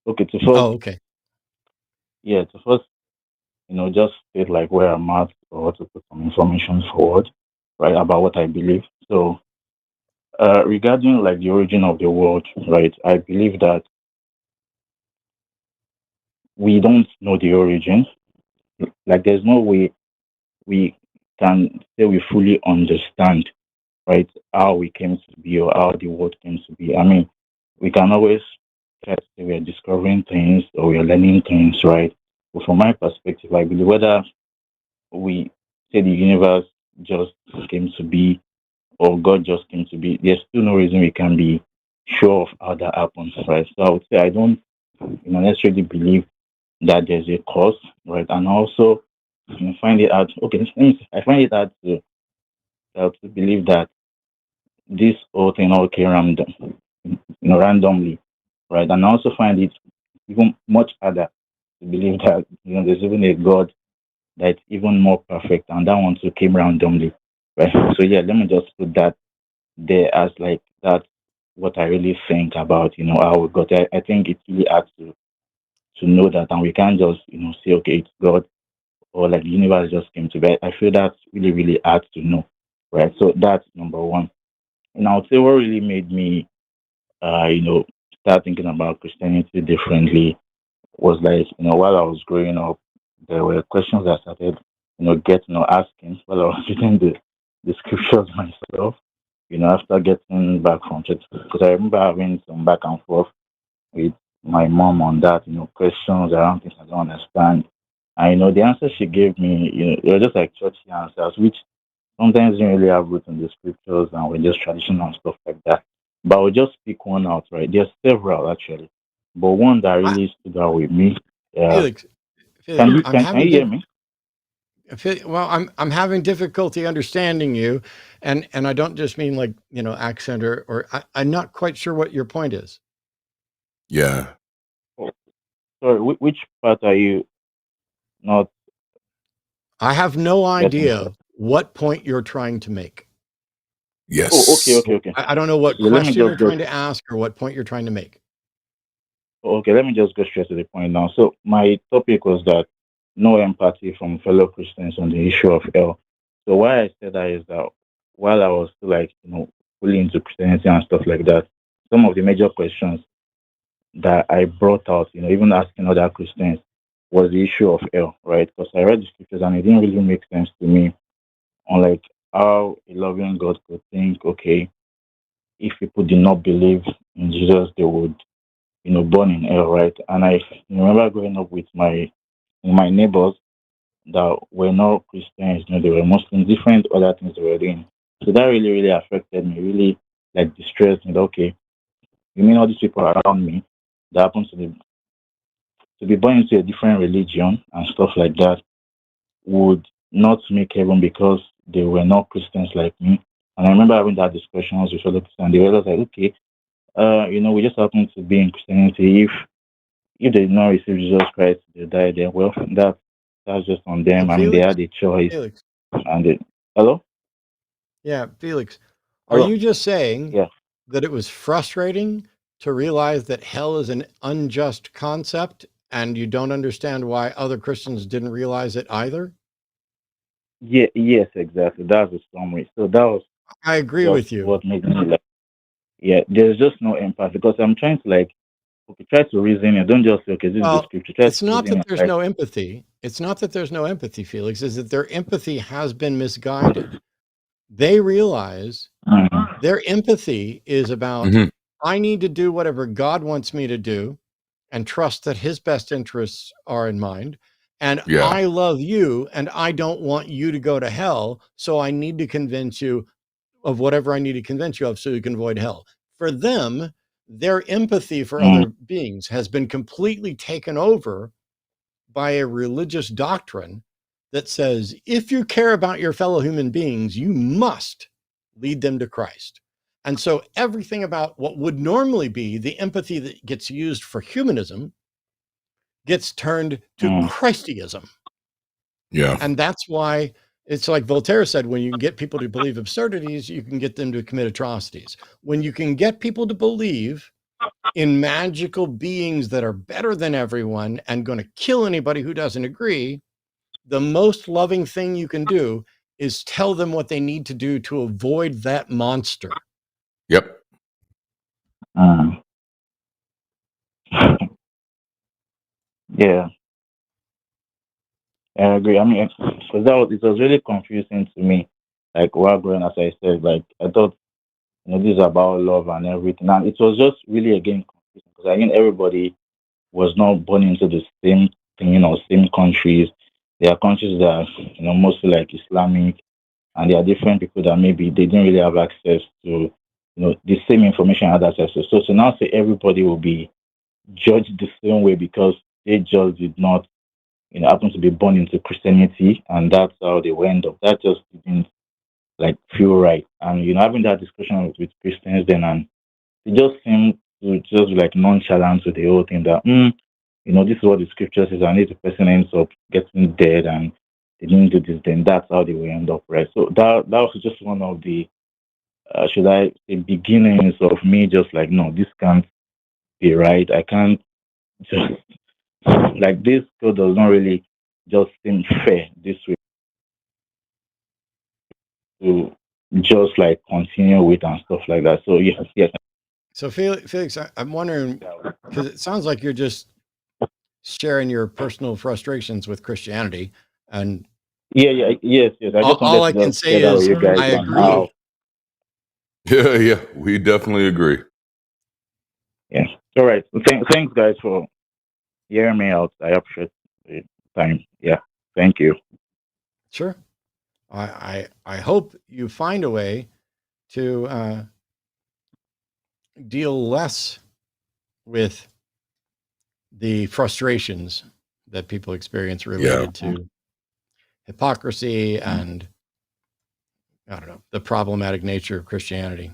okay, to first. Oh, okay. Yeah, to first just state like where I'm at or to put some information forward, right, about what I believe. So, regarding like the origin of the world, right, I believe that we don't know the origin. Like, there's no way we can say we fully understand, right, how we came to be or how the world came to be. I mean, we can always try to say we're discovering things or we're learning things, right? But from my perspective, I believe whether we say the universe just came to be or God just came to be, there's still no reason we can be sure of how that happens, right? So I would say I don't necessarily believe that there's a cause, right? And also, find it out. Okay, I find it hard to believe that this whole thing all came randomly, right? And I also find it even much harder to believe that there's even a God that's even more perfect, and that one too came randomly, right? So yeah, let me just put that there as like that's what I really think about how we got. I think it's really hard to know that, and we can't just say okay it's God or like the universe just came to be. I feel that's really really hard to know, right? So that's number one. And I would say what really made me start thinking about Christianity differently was like, while I was growing up, there were questions I started, asking while I was reading the scriptures myself, after getting back from church. Because I remember having some back and forth with my mom on that, questions around things I don't understand. And, the answers she gave me, they were just like churchy answers, which sometimes didn't really have roots in the scriptures and were just traditional and stuff like that. But I'll just pick one out, right? There's several actually, but one that really stood out with me. Felix, Can I'm you hear me? Well, I'm having difficulty understanding you, and I don't just mean like accent or I'm not quite sure what your point is. Yeah. Oh, sorry, which part are you not I have no getting? idea what point you're trying to make. Oh, okay, Yes. okay. I don't know what Yeah, let me question you're just go. trying to ask or what point you're trying to make. Okay, let me just go straight to the point now. So my topic was that no empathy from fellow Christians on the issue of hell. So why I said that is that while I was still like fully into Christianity and stuff like that, some of the major questions that I brought out, even asking other Christians, was the issue of hell, right? Because I read the scriptures and it didn't really make sense to me on like how a loving God could think, okay, if people did not believe in Jesus, they would, born in hell, right? And I remember growing up with my neighbors that were not Christians, they were Muslims, different other things they were doing. So that really, really affected me, really like distressed me. Okay, you mean all these people around me that happen to be born into a different religion and stuff like that would not make heaven because they were not Christians like me. And I remember having that discussions with fellow Christians. They were just like, okay, we just happen to be in Christianity. If they did not receive Jesus Christ, they die there. Well, that's just on them. I mean, they Felix, had a choice. Felix, And they, hello, yeah, Felix, are hello, you just saying yeah, that it was frustrating to realize that hell is an unjust concept and you don't understand why other Christians didn't realize it either? yeah, yes, exactly. That's the summary. So that was I agree just with you. what made me like, yeah. There's just no empathy because I'm trying to like, okay, try to reason it. Don't just say, okay, this is the Well, scripture. Try it's to not reason that it. there's Right? no empathy. It's not that there's no empathy, Felix, is that their empathy has been misguided. They realize their empathy is about, Mhm. I need to do whatever God wants me to do and trust that his best interests are in mind. And Yeah. I love you and I don't want you to go to hell. So I need to convince you of whatever I need to convince you of so you can avoid hell. For them, their empathy for other beings has been completely taken over by a religious doctrine that says if you care about your fellow human beings, you must lead them to Christ. And so everything about what would normally be the empathy that gets used for humanism gets turned to Christiism. Yeah. And that's why it's like Voltaire said, when you can get people to believe absurdities, you can get them to commit atrocities. When you can get people to believe in magical beings that are better than everyone and going to kill anybody who doesn't agree, the most loving thing you can do is tell them what they need to do to avoid that monster. Yep. Yeah, I agree. I mean, because it was really confusing to me. Like while growing, as I said, like I thought, this is about love and everything, and it was just really again confusing because again everybody was not born into the same thing, same countries. There are countries that are, mostly like Islamic, and there are different people that maybe they didn't really have access to, the same information I had access to. So to now say everybody will be judged the same way because they just did not, happen to be born into Christianity, and that's how they went up. That just didn't like feel right. And having that discussion with Christians then, and it just seemed to just be like nonchalant with the whole thing that this is what the scripture says, and if the person ends up getting dead and they didn't do this, then that's how they will end up, right? So that was just one of the should I say beginnings of me just like, no, this can't be right. I can't just like this code does not really just seem fair this way to just like continue with and stuff like that. So yes. So Felix, I'm wondering, because it sounds like you're just sharing your personal frustrations with Christianity, and yes. I just all I wanted to can just say share that with is you guys I on agree. how. Yeah, we definitely agree. Yeah. All right. Thanks, guys, for hearing me out. I appreciate the time. Yeah. Thank you. Sure. I hope you find a way to deal less with the frustrations that people experience related to hypocrisy and, I don't know, the problematic nature of Christianity.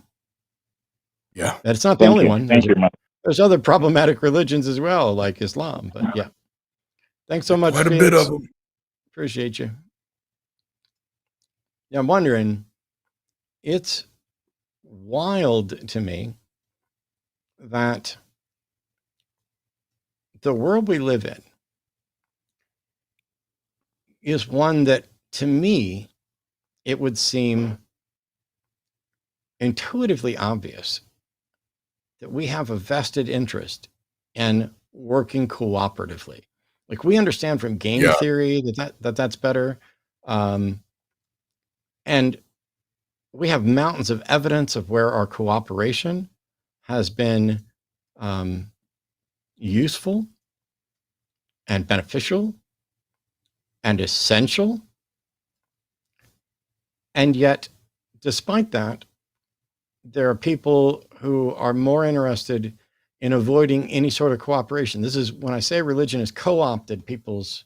Yeah. That it's not the Thank only you. one. Thank you, man. There's other problematic religions as well, like Islam. But yeah. Thanks so much, Quite a Felix. bit of them. Appreciate you. Yeah, I'm wondering, it's wild to me that the world we live in is one that, to me, it would seem intuitively obvious that we have a vested interest in working cooperatively. Like we understand from game theory that's better. And we have mountains of evidence of where our cooperation has been useful and beneficial and essential. And yet, despite that, there are people who are more interested in avoiding any sort of cooperation. This is when I say religion has co-opted people's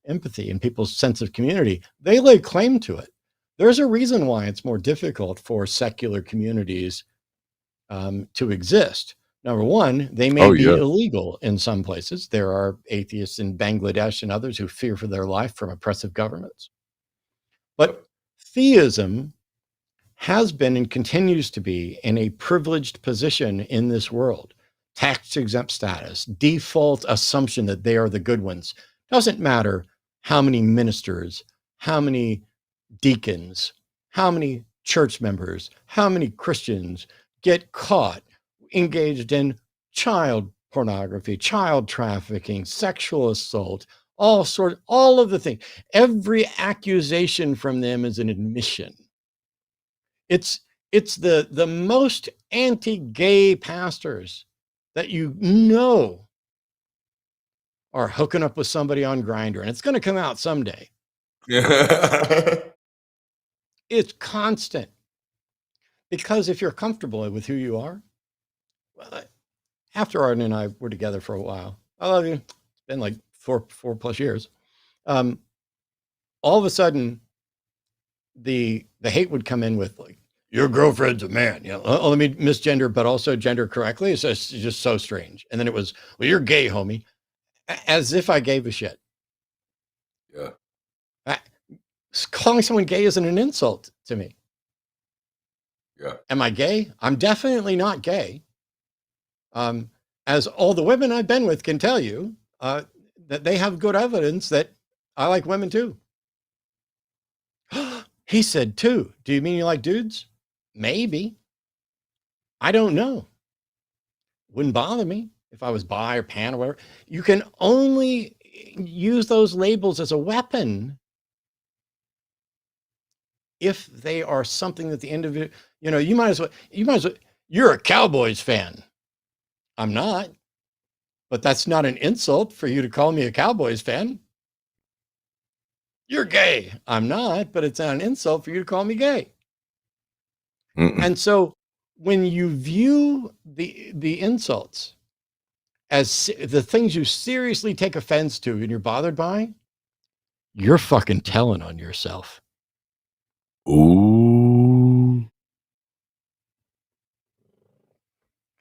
empathy and people's sense of community. They lay claim to it. There's a reason why it's more difficult for secular communities to exist. Number one, they may be illegal in some places. There are atheists in Bangladesh and others who fear for their life from oppressive governments. But theism has been and continues to be in a privileged position in this world. Tax exempt status, default assumption that they are the good ones. Doesn't matter how many ministers, how many deacons, how many church members, how many Christians get caught engaged in child pornography, child trafficking, sexual assault, all of the things. Every accusation from them is an admission. It's the most anti-gay pastors that are hooking up with somebody on Grindr, and it's going to come out someday. It's constant. Because if you're comfortable with who you are, well, after Arden and I were together for a while, I love you. It's been like four plus years. All of a sudden, the hate would come in with like, your girlfriend's a man. Let me misgender, but also gender correctly. It's just so strange. And then it was, well, you're gay, homie. As if I gave a shit. Yeah. Calling someone gay isn't an insult to me. Yeah. Am I gay? I'm definitely not gay. As all the women I've been with can tell you, that they have good evidence that I like women too. He said 2. Do you mean you like dudes? Maybe. I don't know. Wouldn't bother me if I was bi or pan or whatever. You can only use those labels as a weapon if they are something that the individual, you might as well, you're a Cowboys fan. I'm not, but that's not an insult for you to call me a Cowboys fan. You're gay. I'm not, but it's not an insult for you to call me gay. And so when you view the insults as the things you seriously take offense to and you're bothered by, you're fucking telling on yourself. Ooh.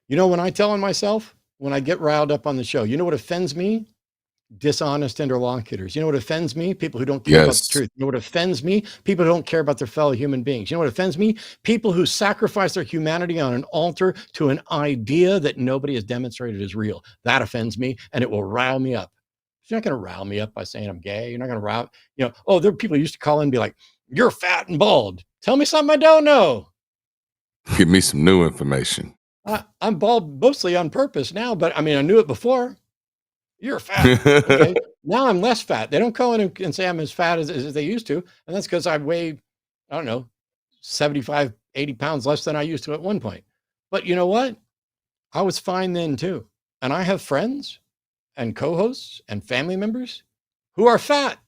When I tell on myself, when I get riled up on the show, you know what offends me? Dishonest interlocutors. You know what offends me? People who don't care about the truth. You know what offends me? People who don't care about their fellow human beings. You know what offends me? People who sacrifice their humanity on an altar to an idea that nobody has demonstrated is real. That offends me, and it will rile me up. You're not going to rile me up by saying I'm gay. You're not going to rile, there are people who used to call in and be like, you're fat and bald. Tell me something I don't know. Give me some new information. I'm bald mostly on purpose now, but I knew it before. You're fat. Okay. Now I'm less fat. They don't call in and say I'm as fat as they used to. And that's because I weigh, I don't know, 75, 80 pounds less than I used to at one point. But you know what? I was fine then too. And I have friends and co-hosts and family members who are fat.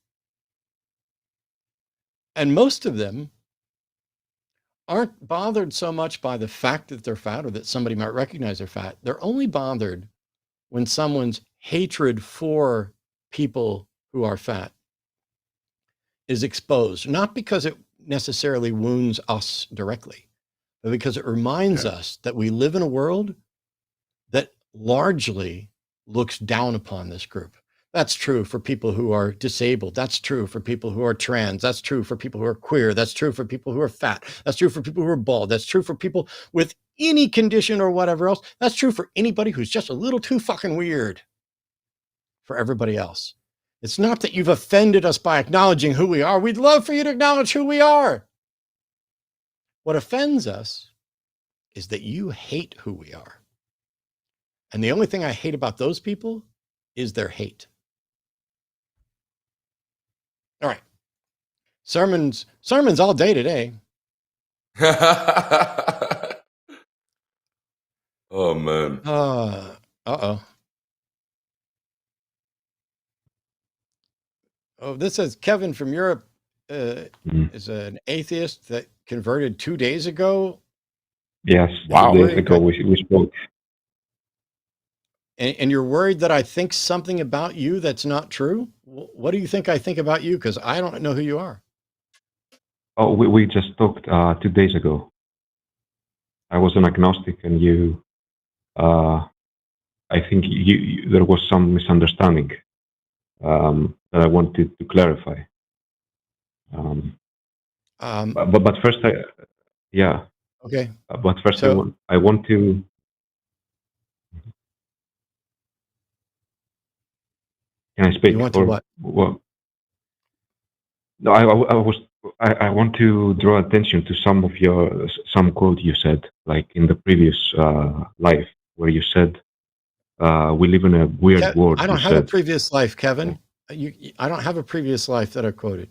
And most of them aren't bothered so much by the fact that they're fat or that somebody might recognize they're fat. They're only bothered when someone's hatred for people who are fat is exposed, not because it necessarily wounds us directly, but because it reminds us that we live in a world that largely looks down upon this group. That's true for people who are disabled. That's true for people who are trans. That's true for people who are queer. That's true for people who are fat. That's true for people who are bald. That's true for people with any condition or whatever else. That's true for anybody who's just a little too fucking weird for everybody else. It's not that you've offended us by acknowledging who we are. We'd love for you to acknowledge who we are. What offends us is that you hate who we are. And the only thing I hate about those people is their hate. All right. Sermons all day today. Oh, man. Uh-oh. Oh, this says Kevin from Europe is an atheist that converted 2 days ago. Yes, wow. 2 days ago we spoke. And you're worried that I think something about you that's not true? What do you think I think about you? Because I don't know who you are. Oh, we just talked 2 days ago. I was an agnostic, and you, I think there was some misunderstanding that I wanted to clarify. But first, yeah. Okay. But first, I want to. Can I speak? You want to what? Well, no, I want to draw attention to some quote you said, like in the previous life, where you said, "We live in a weird world." I don't have a previous life, Kevin. I don't have a previous life that I quoted.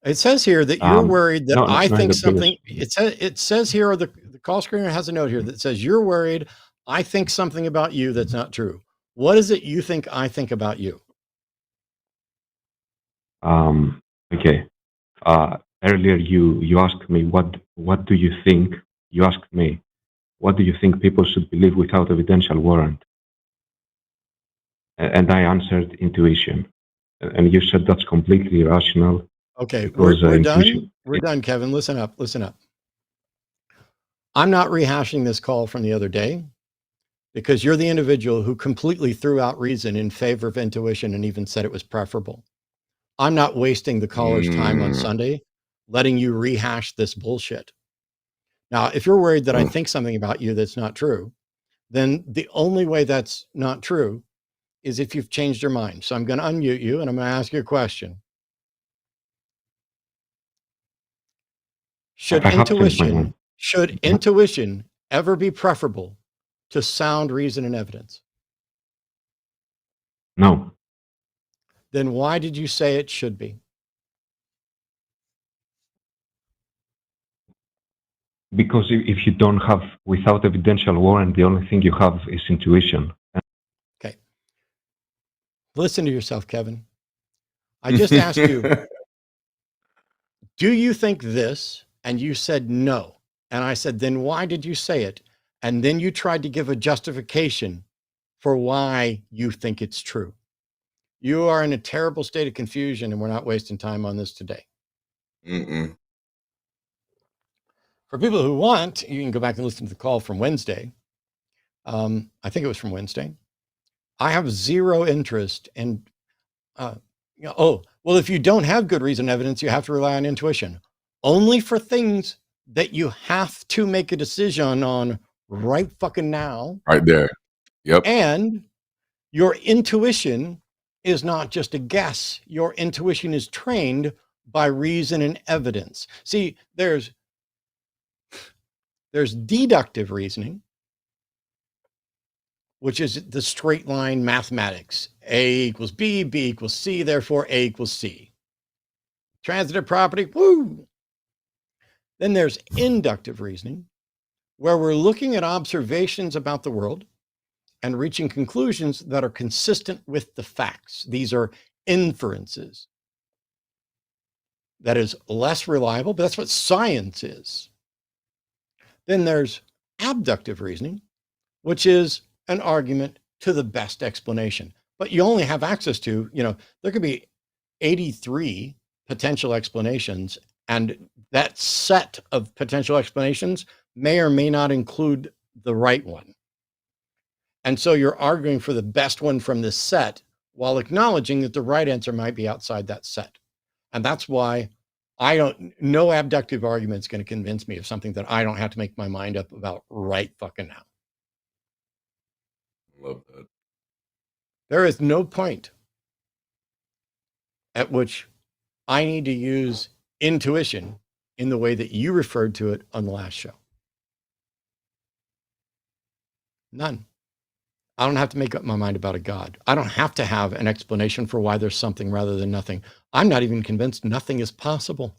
It says here that you're worried that I think something. It says here, or the call screener has a note here that says you're worried I think something about you that's not true. What is it you think I think about you? Okay. Earlier you asked me what do you think? You asked me what do you think people should believe without evidential warrant? And I answered intuition, and you said that's completely irrational. Okay, we're done. We're done, Kevin. Listen up. I'm not rehashing this call from the other day because you're the individual who completely threw out reason in favor of intuition and even said it was preferable. I'm not wasting the caller's time on Sunday letting you rehash this bullshit. Now, if you're worried that I think something about you that's not true, then the only way that's not true is if you've changed your mind. So I'm going to unmute you and I'm going to ask you a question. Should I have changed my mind. intuition ever be preferable to sound reason and evidence? No, Then why did you say it should be? because if you don't have, without evidential warrant, the only thing you have is intuition. Okay. Listen to yourself, Kevin. I just asked you, do you think this? And you said no. And I said, then why did you say it? And then you tried to give a justification for why you think it's true. You are in a terrible state of confusion, and we're not wasting time on this today. Mm-mm. For people who want, you can go back and listen to the call from Wednesday. I think it was from Wednesday. I have zero interest in, well, if you don't have good reason and evidence, you have to rely on intuition. Only for things that you have to make a decision on right fucking now. Right there. Yep. And your intuition is not just a guess. Your intuition is trained by reason and evidence. See, there's deductive reasoning, which is the straight line mathematics. A equals B, B equals C, therefore A equals C. Transitive property, woo! Then there's inductive reasoning, where we're looking at observations about the world and reaching conclusions that are consistent with the facts. These are inferences. That is less reliable, but that's what science is. Then there's abductive reasoning, which is an argument to the best explanation. But you only have access to, there could be 83 potential explanations, and that set of potential explanations may or may not include the right one. And so you're arguing for the best one from this set while acknowledging that the right answer might be outside that set. And that's why no abductive argument is going to convince me of something that I don't have to make my mind up about right fucking now. Love that. There is no point at which I need to use intuition in the way that you referred to it on the last show. None. I don't have to make up my mind about a God. I don't have to have an explanation for why there's something rather than nothing. I'm not even convinced nothing is possible.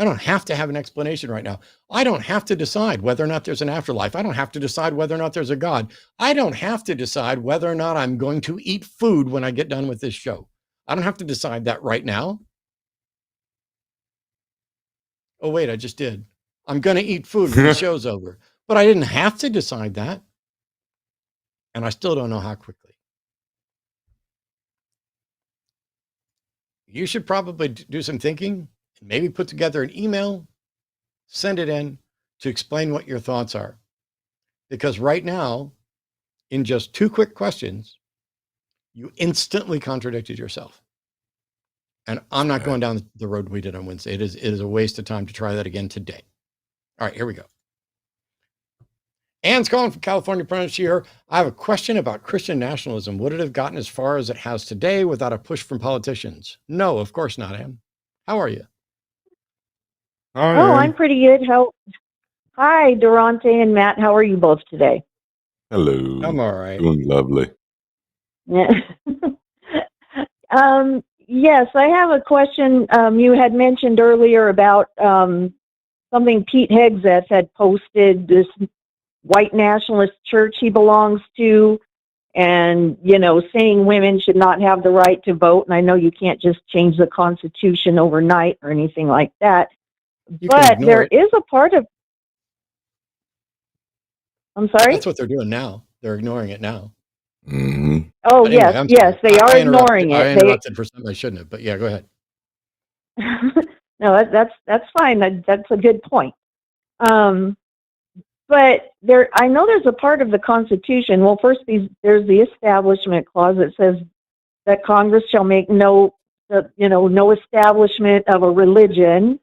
I don't have to have an explanation right now. I don't have to decide whether or not there's an afterlife. I don't have to decide whether or not there's a God. I don't have to decide whether or not I'm going to eat food when I get done with this show. I don't have to decide that right now. Oh, wait, I just did. I'm going to eat food when the show's over. But I didn't have to decide that. And I still don't know how quickly. You should probably do some thinking, and maybe put together an email, send it in to explain what your thoughts are. Because right now, in just 2 quick questions, you instantly contradicted yourself. And I'm not going down the road we did on Wednesday. It is a waste of time to try that again today. All right, here we go. Anne's calling from California. Here, I have a question about Christian nationalism. Would it have gotten as far as it has today without a push from politicians? No, of course not, Anne. How are you? Hi, Oh, Ann. I'm pretty good. Hi, Darante and Matt. How are you both today? Hello. I'm all right. Doing lovely. Yeah. Yes, I have a question. You had mentioned earlier about something Pete Hegseth had posted, this white nationalist church he belongs to, and, saying women should not have the right to vote. And I know you can't just change the Constitution overnight or anything like that. But there is a part of... I'm sorry? That's what they're doing now. They're ignoring it now. Mm-hmm. Oh, anyway, yes, they are ignoring it. I interrupted for something I shouldn't have, but yeah, go ahead. No, that's fine. That's a good point. But I know there's a part of the Constitution. Well, first, there's the Establishment Clause that says that Congress shall make no establishment of a religion.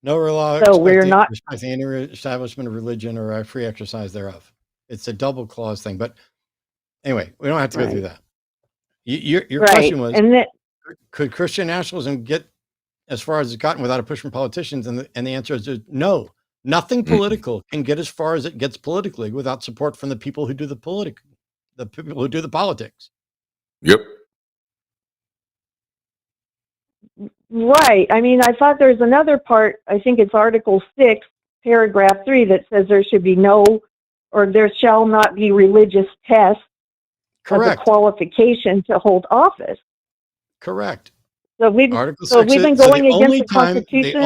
No law. So we're not respecting any establishment of religion or a free exercise thereof. It's a double clause thing. But anyway, we don't have to go through that. Your question was, could Christian nationalism get as far as it's gotten without a push from politicians? And the answer is no. Nothing political can get as far as it gets politically without support from the people who do the people who do the politics. Yep. Right. I mean, I thought there's another part, I think it's Article 6, paragraph 3, that says there should be there shall not be religious tests as a qualification to hold office. Correct. So we've Article so 6 we've been so going the against only the time Constitution.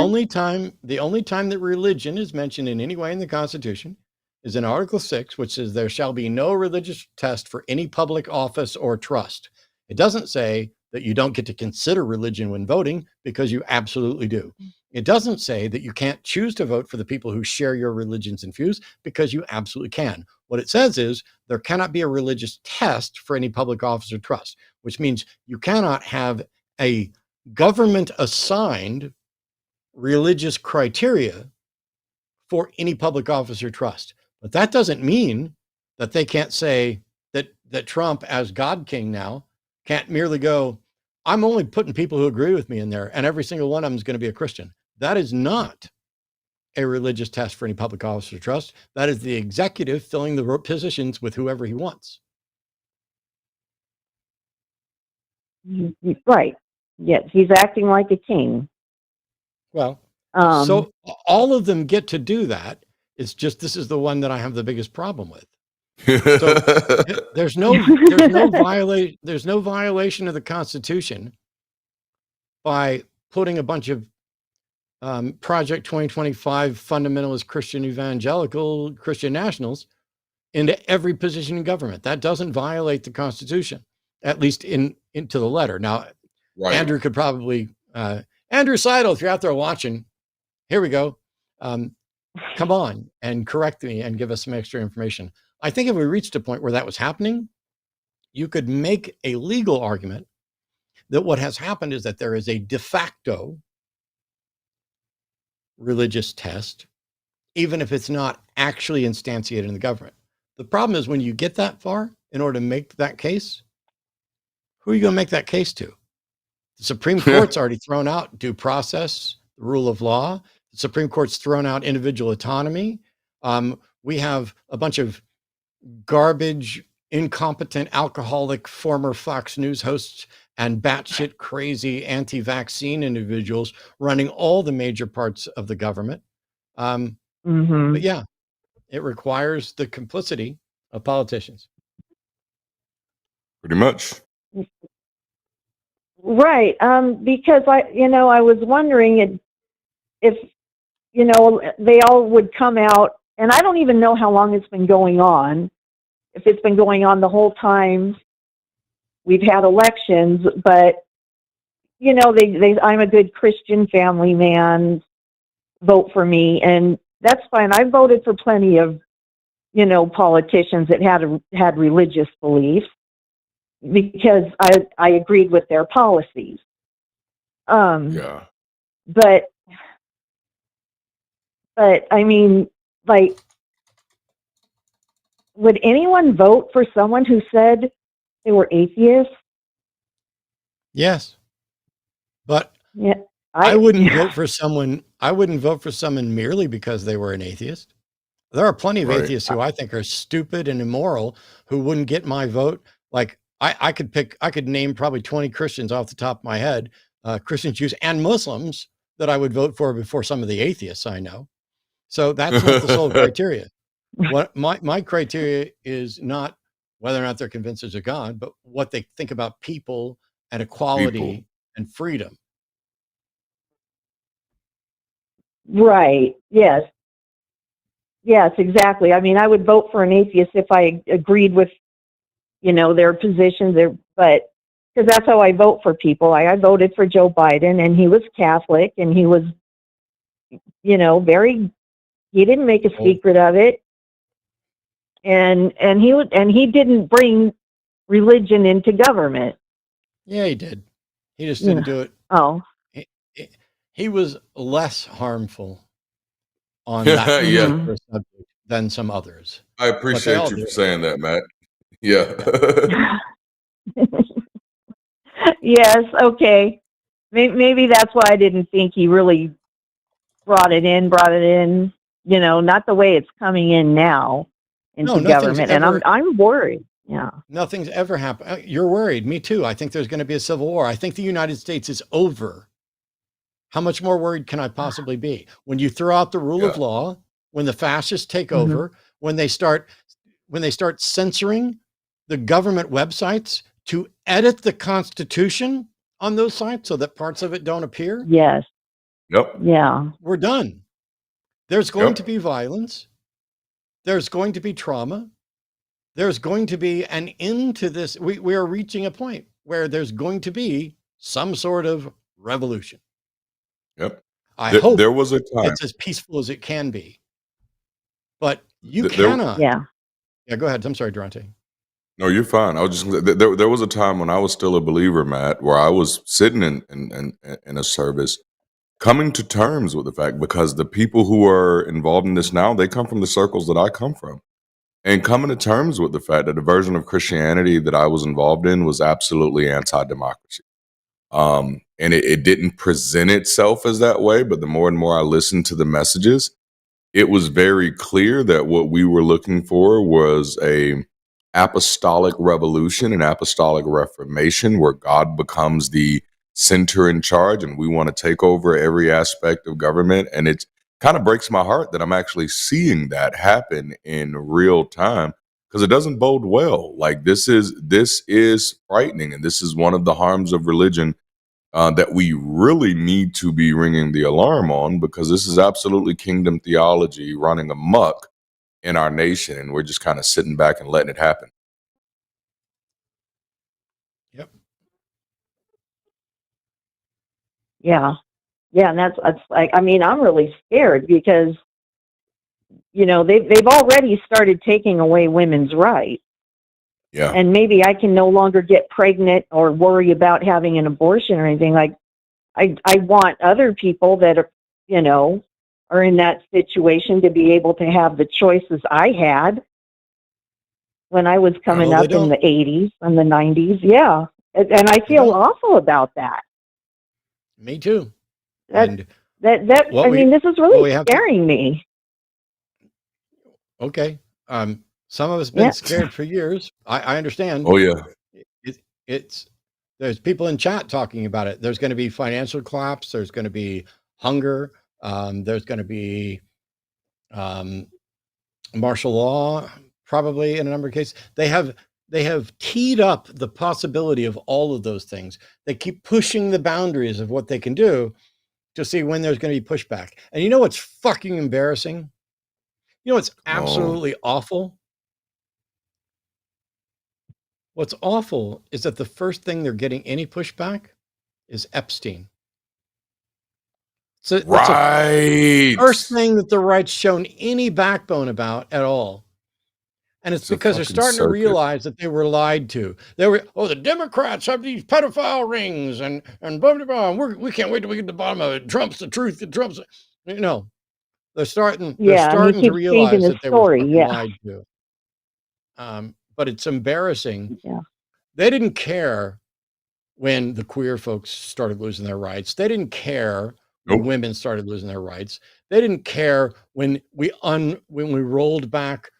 the only time that religion is mentioned in any way in the Constitution is in Article 6, which says there shall be no religious test for any public office or trust. It doesn't say that you don't get to consider religion when voting, because you absolutely do. It doesn't say that you can't choose to vote for the people who share your religions and views, because you absolutely can. What it says is there cannot be a religious test for any public office or trust, which means you cannot have a government assigned religious criteria for any public office or trust. But that doesn't mean that they can't say that Trump, as God King now, can't merely go, I'm only putting people who agree with me in there, and every single one of them is going to be a Christian. That is not a religious test for any public office or trust. That is the executive filling the positions with whoever he wants. Right. Yes, he's acting like a king. Well, so all of them get to do that. It's just this is the one that I have the biggest problem with. So there's no violation of the Constitution by putting a bunch of Project 2025 fundamentalist Christian evangelical Christian nationals into every position in government. That doesn't violate the Constitution, at least into the letter. Now, Right. Andrew could probably Andrew Seidel, if you're out there watching, here we go. Come on and correct me and give us some extra information. I think if we reached a point where that was happening, you could make a legal argument that what has happened is that there is a de facto religious test, even if it's not actually instantiated in the government. The problem is when you get that far, in order to make that case, who are you going to make that case to? The Supreme Court's already thrown out due process, the rule of law. The Supreme Court's thrown out individual autonomy. We have a bunch of garbage, incompetent, alcoholic, former Fox News hosts and batshit crazy anti-vaccine individuals running all the major parts of the government. But yeah, it requires the complicity of politicians. Pretty much. Right. Because I was wondering if they all would come out, and I don't even know how long it's been going on. If it's been going on the whole time we've had elections, but I'm a good Christian family man, vote for me, and that's fine. I voted for plenty of politicians that had religious beliefs because I agreed with their policies. Yeah. But I mean, like, would anyone vote for someone who said they were atheists? Yes. But yeah, I wouldn't vote for someone. I wouldn't vote for someone merely because they were an atheist. There are plenty of atheists who I think are stupid and immoral who wouldn't get my vote. Like I could name probably 20 Christians off the top of my head, Christians, Jews, and Muslims that I would vote for before some of the atheists I know. So that's not the sole criteria. What my criteria is not whether or not they're convinced there's a God, but what they think about people and equality and freedom. Right. Yes. Yes, exactly. I mean, I would vote for an atheist if I agreed with, their positions, but because that's how I vote for people. I voted for Joe Biden, and he was Catholic, and he was, he didn't make a secret of it. And he didn't bring religion into government. Yeah, he did. He just didn't do it. Oh. He was less harmful on that particular subject than some others. I appreciate you for saying that, Matt. Yeah. Yes, okay. maybe that's why I didn't think he really brought it in, you know, not the way it's coming in now into No, nothing's government. And ever I'm worried. Yeah. nothing's ever happened. You're worried. Me too. I think there's going to be a civil war. I think the United States is over. How much more worried can I possibly be? When you throw out the rule of Yeah. law, when the fascists take Mhm. over, when they start censoring the government websites to edit the Constitution on those sites so that parts of it don't appear, Yes. Yep. Yeah. we're done. There's going to Yep. be violence. There's going to be trauma. There's going to be an end to this. We are reaching a point where there's going to be some sort of revolution. Yep. I hope There was a time. it's as peaceful as it can be. But you There, cannot. Yeah. Yeah, go ahead. I'm sorry, Darante. no, you're fine. I was just there was a time when I was still a believer, Matt, where I was sitting in a service, coming to terms with the fact, because the people who are involved in this now, they come from the circles that I come from, and coming to terms with the fact that the version of Christianity that I was involved in was absolutely anti-democracy. And it didn't present itself as that way, but the more and more I listened to the messages, it was very clear that what we were looking for was a apostolic revolution, an apostolic reformation, where God becomes the center in charge and we want to take over every aspect of government. And it kind of breaks my heart that I'm actually seeing that happen in real time, because it doesn't bode well. Like, this is frightening, and this is one of the harms of religion that we really need to be ringing the alarm on, because this is absolutely kingdom theology running amok in our nation, and we're just kind of sitting back and letting it happen. Yep. Yeah. Yeah. And that's like, I mean, I'm really scared because, you know, they've already started taking away women's rights. Yeah. And maybe I can no longer get pregnant or worry about having an abortion or anything. Like, I want other people that are, you know, are in that situation to be able to have the choices I had when I was coming No, they up in don't. the 80s and the 90s. Yeah. And I They feel don't. awful about that. Me too. That, And I mean, this is what really we have to, scaring me. okay. Some of us Yeah. been scared for years. I understand. Oh yeah. It's there's people in chat talking about it. There's going to be financial collapse. There's going to be hunger. There's going to be martial law, probably in a number of cases. They have teed up the possibility of all of those things. They keep pushing the boundaries of what they can do to see when there's going to be pushback. And you know what's fucking embarrassing? You know what's absolutely awful? What's awful is that the first thing they're getting any pushback is Epstein. So that's the Right. first thing that the right's shown any backbone about at all. And it's It's a because they're fucking starting to circus. realize that they were lied to. They were, oh, the Democrats have these pedophile rings and blah, blah, blah. And we can't wait till we get to the bottom of it. Trump's the truth. Trump's, you know, they're starting Yeah. And he to keeps changing realize his that they were story. fucking Yeah. lied to. But it's embarrassing. Yeah. They didn't care when the queer folks started losing their rights. They didn't care when Nope. women started losing their rights. They didn't care when we rolled back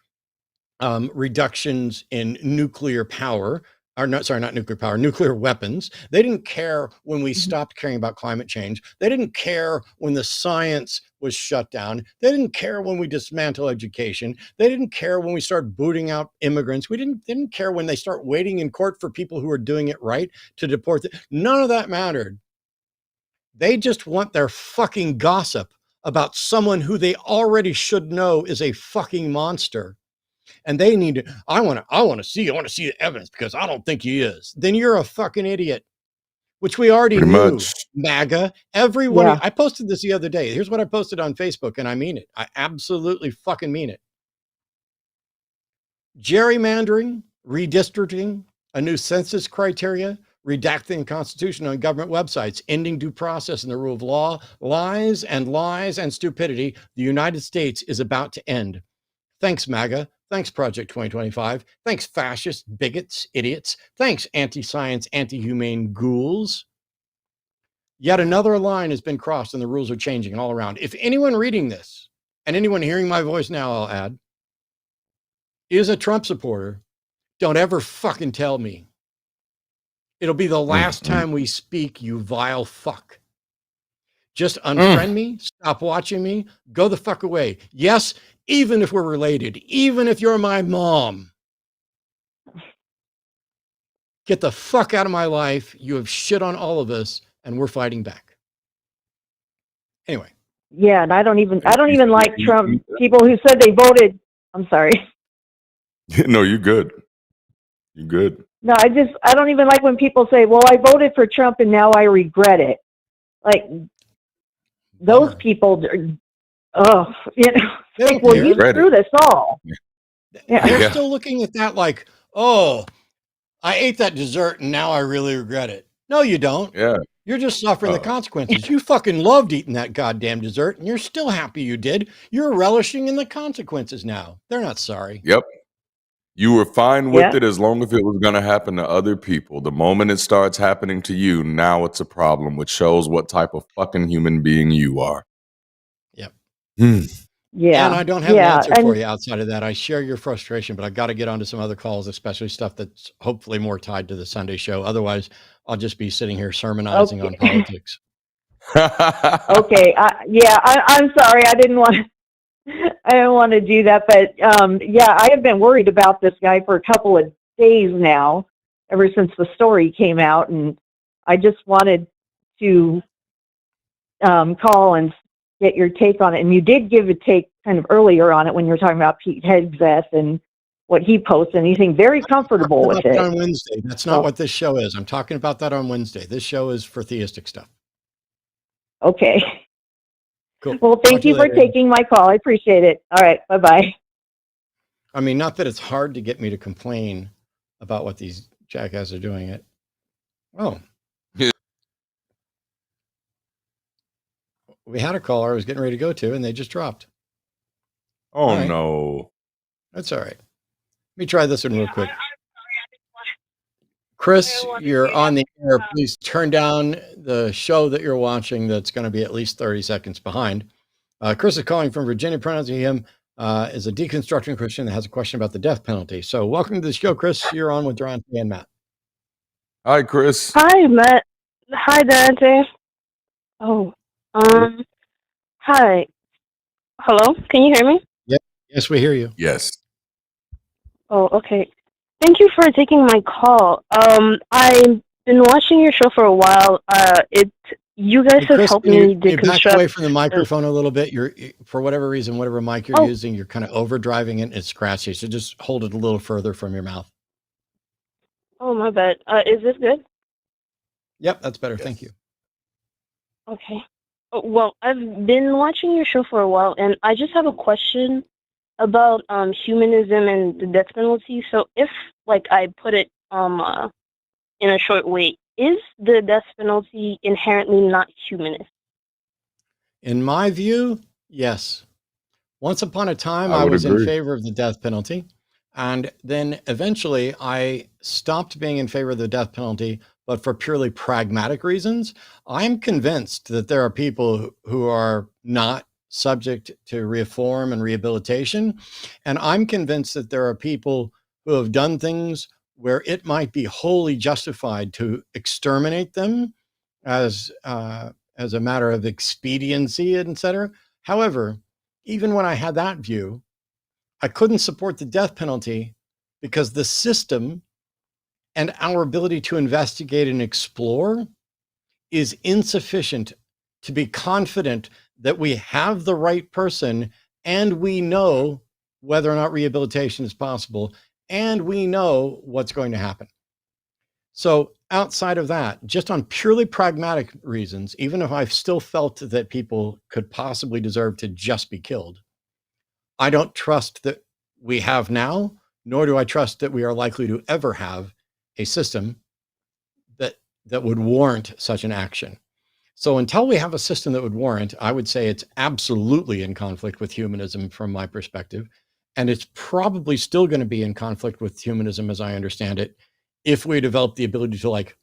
reductions in nuclear power, or not nuclear power, nuclear weapons. They didn't care when we stopped caring about climate change. They didn't care when the science was shut down. They didn't care when we dismantle education. They didn't care when we start booting out immigrants. They didn't care when they start waiting in court for people who are doing it right to deport them. None of that mattered. They just want their fucking gossip about someone who they already should know is a fucking monster. And they need to, I want to see the evidence because I don't think he is. Then you're a fucking idiot, which we already Pretty knew. much. MAGA, everyone. Yeah. I posted this the other day. Here's what I posted on Facebook, and I mean it. I absolutely fucking mean it. Gerrymandering, redistricting, a new census criteria, redacting the Constitution on government websites, ending due process and the rule of law, lies and stupidity. The United States is about to end. Thanks, MAGA. Thanks, Project 2025. Thanks, fascists, bigots, idiots. Thanks, anti-science, anti-humane ghouls. Yet another line has been crossed and the rules are changing all around. If anyone reading this, and anyone hearing my voice now, I'll add, is a Trump supporter, don't ever fucking tell me. It'll be the last time we speak, you vile fuck. Just unfriend me, stop watching me, go the fuck away. Yes, even if we're related, even if you're my mom. Get the fuck out of my life. You have shit on all of us, and we're fighting back. Anyway. Yeah, and I don't even like Trump. People who said they voted. I'm sorry. No, you're good. You're good. No, I don't even like when people say, "Well, I voted for Trump and now I regret it." Like those people, like, well, you screwed us all. Yeah. They're still looking at that like, oh, I ate that dessert and now I really regret it. No, you don't. Yeah. You're just suffering the consequences. You fucking loved eating that goddamn dessert and you're still happy you did. You're relishing in the consequences now. They're not sorry. Yep. You were fine with it as long as it was going to happen to other people. The moment it starts happening to you, now it's a problem, which shows what type of fucking human being you are. Yep. Yeah. And I don't have an answer for you outside of that. I share your frustration, but I got to get onto some other calls, especially stuff that's hopefully more tied to the Sunday show. Otherwise, I'll just be sitting here sermonizing on politics. Okay. I'm sorry. I didn't want to do that, but I have been worried about this guy for a couple of days now, ever since the story came out, and I just wanted to call and get your take on it. And you did give a take kind of earlier on it when you were talking about Pete Hegseth and what he posts, and you seem very comfortable with it. On Wednesday. That's not what this show is. I'm talking about that on Wednesday. This show is for theistic stuff. Okay. Cool. Well, thank you for taking my call. I appreciate it. All right. Bye-bye. I mean, not that it's hard to get me to complain about what these jackasses are doing it. Oh. We had a caller I was getting ready to go to, and they just dropped. Oh, right. No. That's all right. Let me try this one real quick. Chris, you're on the air. Please turn down the show that you're watching that's going to be at least 30 seconds behind. Chris is calling from Virginia, pronouncing him is a deconstructing Christian that has a question about the death penalty. So welcome to the show, Chris. You're on with Darante and Matt. Hi, Chris. Hi, Matt. Hi, Darante. Oh, hi. Hello, can you hear me? Yeah. Yes, we hear you. Yes. Oh, okay. Thank you for taking my call. I've been watching your show for a while. You guys have Chris, helped me deconstruct. Back away from the microphone a little bit. You're, for whatever reason, whatever mic you're using, you're kind of overdriving it. And it's scratchy. So just hold it a little further from your mouth. Oh, my bad. Is this good? Yep, that's better. Yes. Thank you. Okay. Well, I've been watching your show for a while, and I just have a question about humanism and the death penalty. So if, like, I put it in a short way, is the death penalty inherently not humanist? In my view, yes. Once upon a time, I was in favor of the death penalty. And then eventually I stopped being in favor of the death penalty, but for purely pragmatic reasons. I'm convinced that there are people who are not subject to reform and rehabilitation. And I'm convinced that there are people who have done things where it might be wholly justified to exterminate them as a matter of expediency, et cetera. However, even when I had that view, I couldn't support the death penalty because the system and our ability to investigate and explore is insufficient to be confident that we have the right person and we know whether or not rehabilitation is possible and we know what's going to happen. So outside of that, just on purely pragmatic reasons, even if I've still felt that people could possibly deserve to just be killed, I don't trust that we have now, nor do I trust that we are likely to ever have a system that would warrant such an action. So until we have a system that would warrant, I would say it's absolutely in conflict with humanism from my perspective. And it's probably still going to be in conflict with humanism as I understand it, if we develop the ability to like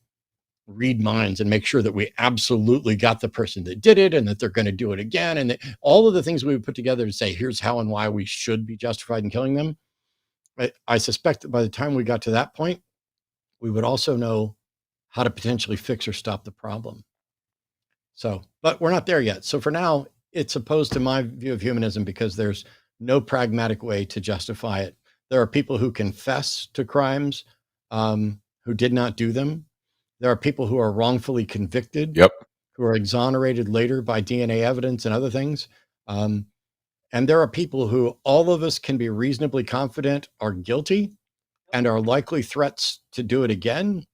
read minds and make sure that we absolutely got the person that did it and that they're going to do it again. And all of the things we would put together to say, here's how and why we should be justified in killing them. I suspect that by the time we got to that point, we would also know how to potentially fix or stop the problem. So, but we're not there yet. So for now, it's opposed to my view of humanism because there's no pragmatic way to justify it. There are people who confess to crimes who did not do them. There are people who are wrongfully convicted, who are exonerated later by DNA evidence and other things. And there are people who all of us can be reasonably confident are guilty and are likely threats to do it again.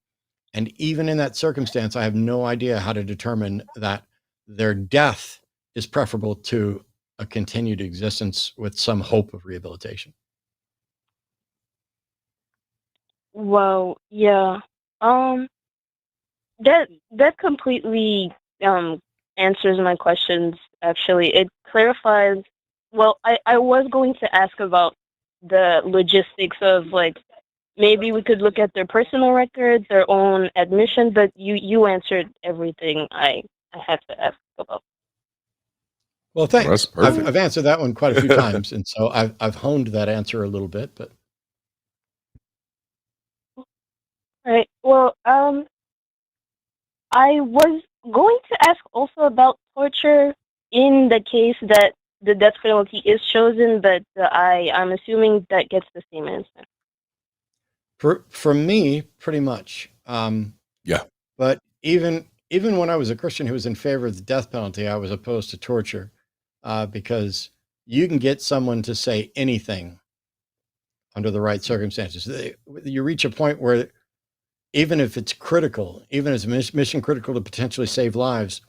And even in that circumstance, I have no idea how to determine that their death is preferable to a continued existence with some hope of rehabilitation. Well, yeah. That completely answers my questions, actually. It clarifies. Well, I was going to ask about the logistics of, like, maybe we could look at their personal records, their own admission, but you answered everything I had to ask about. Well, thanks. I've answered that one quite a few times, and so I've honed that answer a little bit. But all right. Well, I was going to ask also about torture in the case that the death penalty is chosen, but I'm assuming that gets the same answer. For me, pretty much. Yeah. But even when I was a Christian who was in favor of the death penalty, I was opposed to torture because you can get someone to say anything under the right circumstances. You reach a point where even if it's critical, even if it's mission critical to potentially save lives,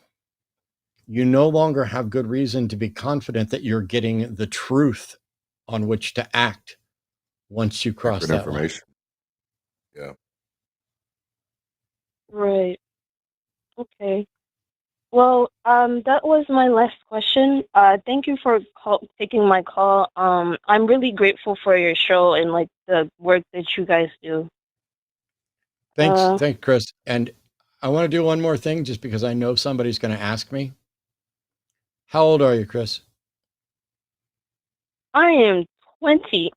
you no longer have good reason to be confident that you're getting the truth on which to act once you cross that line. Yeah. Right. Okay. Well, that was my last question. Thank you for taking my call. I'm really grateful for your show and, like, the work that you guys do. Thanks, Chris. And I want to do one more thing just because I know somebody's going to ask me. How old are you, Chris? I am 20.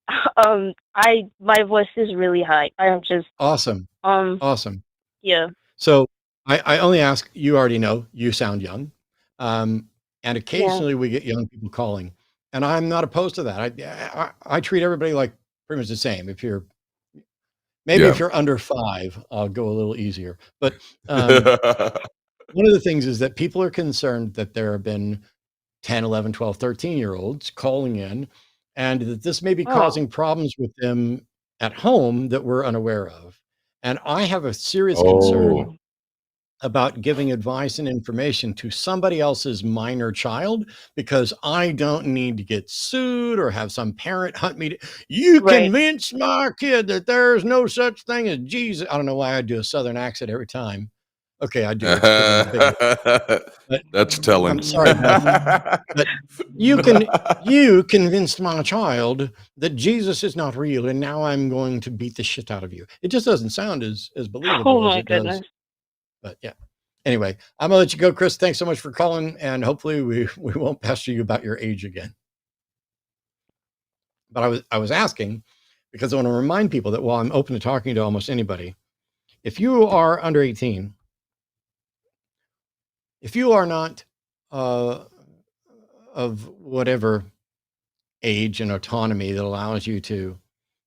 My voice is really high. I am just awesome. Awesome. Yeah. So I only ask, you already know, you sound young. And occasionally we get young people calling, and I'm not opposed to that. I treat everybody like pretty much the same. If you're if you're under 5, I'll go a little easier. But one of the things is that people are concerned that there have been 10, 11, 12, 13-year-olds calling in, and that this may be causing problems with them at home that we're unaware of. And I have a serious concern about giving advice and information to somebody else's minor child, because I don't need to get sued or have some parent hunt me. You convince my kid that there's no such thing as Jesus. I don't know why I do a Southern accent every time. Okay, I do. It's getting a little bigger. But that's telling. I'm sorry, but you convinced my child that Jesus is not real, and now I'm going to beat the shit out of you. It just doesn't sound as believable as it does. But yeah. Anyway, I'm gonna let you go, Chris. Thanks so much for calling, and hopefully we won't pester you about your age again. But I was asking because I want to remind people that while I'm open to talking to almost anybody, if you are under 18, if you are not of whatever age and autonomy that allows you to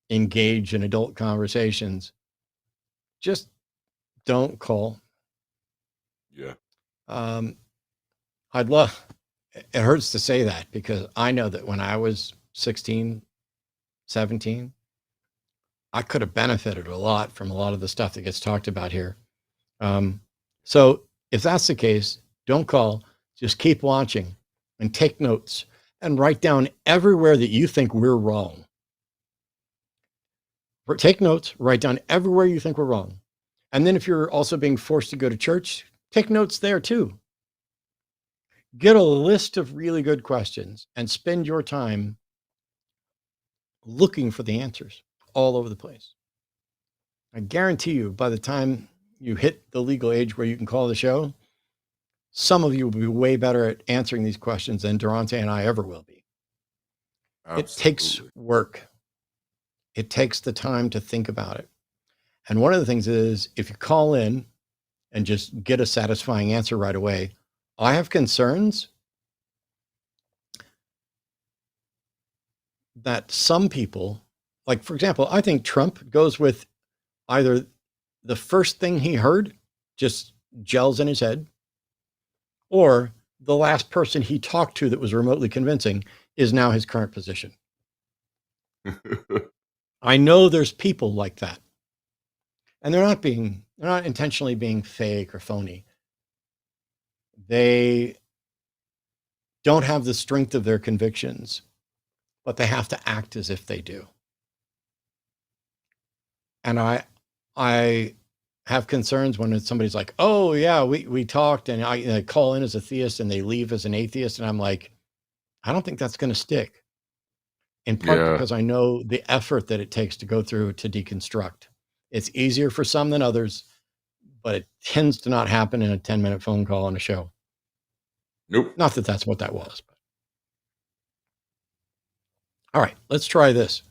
engage in adult conversations, just don't call. Yeah. I'd love, it hurts to say that because I know that when I was 16, 17, I could have benefited a lot from a lot of the stuff that gets talked about here. So if that's the case, don't call, just keep watching and take notes and write down everywhere that you think we're wrong. Take notes, write down everywhere you think we're wrong. And then if you're also being forced to go to church, take notes there too. Get a list of really good questions and spend your time looking for the answers all over the place. I guarantee you by the time you hit the legal age where you can call the show, some of you will be way better at answering these questions than Darante and I ever will be. Absolutely. It takes work. It takes the time to think about it. And one of the things is, if you call in and just get a satisfying answer right away, I have concerns that some people, like, for example, I think Trump goes with either the first thing he heard just gels in his head, or the last person he talked to that was remotely convincing is now his current position. I know there's people like that. And they're not intentionally being fake or phony. They don't have the strength of their convictions, but they have to act as if they do. And I have concerns when somebody's like, oh yeah, we talked, and I call in as a theist and they leave as an atheist. And I'm like, I don't think that's going to stick. In part because I know the effort that it takes to go through to deconstruct. It's easier for some than others, but it tends to not happen in a 10-minute phone call on a show. Nope. Not that that's what that was. But. All right, let's try this.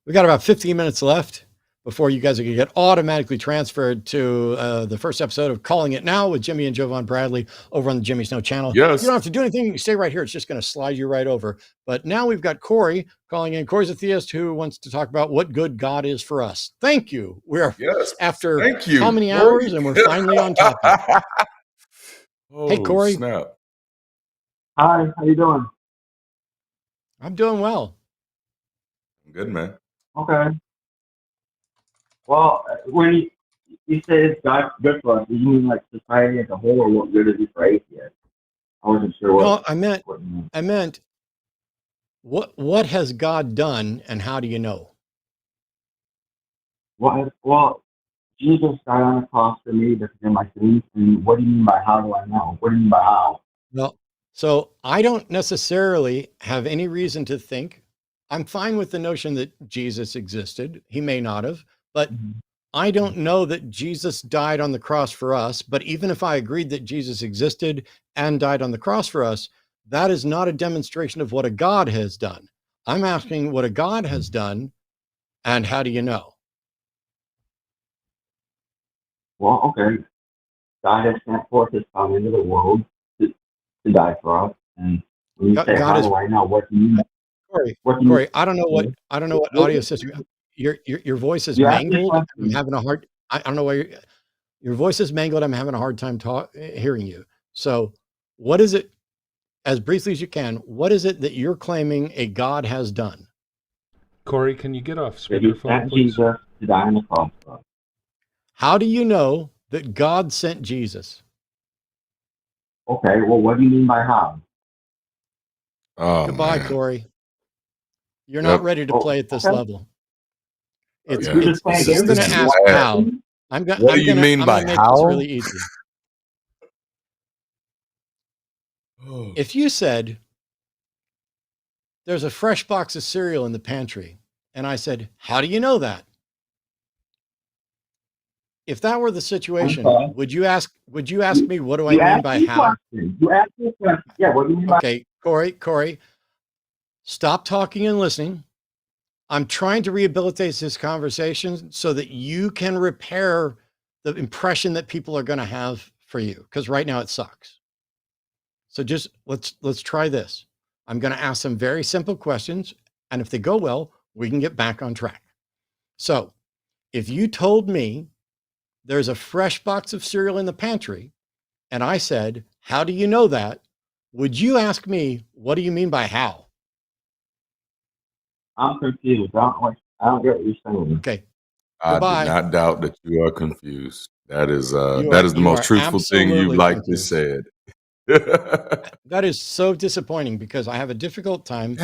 We got about 15 minutes left before you guys are going to get automatically transferred to the first episode of Calling It Now with Jimmy and Jovan Bradley over on the Jimmy Snow channel. Yes. You don't have to do anything. You stay right here. It's just going to slide you right over. But now we've got Corey calling in. Corey's a theist who wants to talk about what good God is for us. Thank you. We're after how many hours, and we're finally on topic. Oh, hey, Corey. Snap. Hi, how you doing? I'm doing well. I'm good, man. Okay. Well, when you say it's God's good for us, do you mean like society as a whole, or what good is it for atheists? I wasn't sure what. No, I meant what has God done, and how do you know? Well, Jesus died on the cross for me because of my sins, and what do you mean by how do I know? What do you mean by how? Well, so I don't necessarily have any reason to think. I'm fine with the notion that Jesus existed. He may not have, but I don't know that Jesus died on the cross for us. But even if I agreed that Jesus existed and died on the cross for us, that is not a demonstration of what a God has done. I'm asking what a God has done, and how do you know? Well, okay. God has sent forth his Son into the world to die for us. And when you say how do I know, what do you mean? Corey, I don't know what audio system. Your voice is mangled. I'm having a hard. I don't know why your voice is mangled. I'm having a hard time hearing you. So, what is it? As briefly as you can, what is it that you're claiming a God has done? Corey, can you get off speakerphone, please? Jesus to die on the cross. How do you know that God sent Jesus? Okay, well, what do you mean by how? Oh, goodbye, man. Corey. You're not ready to play at this level. I'm going to ask how. What do you mean by how? This really easy. If you said there's a fresh box of cereal in the pantry, and I said, how do you know that? If that were the situation, would you ask me, what do I mean by how? You asked me a question. Yeah, what do you mean by? Okay, Corey, stop talking and listening. I'm trying to rehabilitate this conversation so that you can repair the impression that people are going to have for you, because right now it sucks. So just let's try this. I'm going to ask some very simple questions, and if they go well, we can get back on track. So if you told me there's a fresh box of cereal in the pantry, and I said, how do you know that? Would you ask me, what do you mean by how? I'm confused. I don't get what you're saying. Okay. I Goodbye. do not doubt that you are confused. That is the most truthful thing you've likely said. That is so disappointing, because I have a difficult time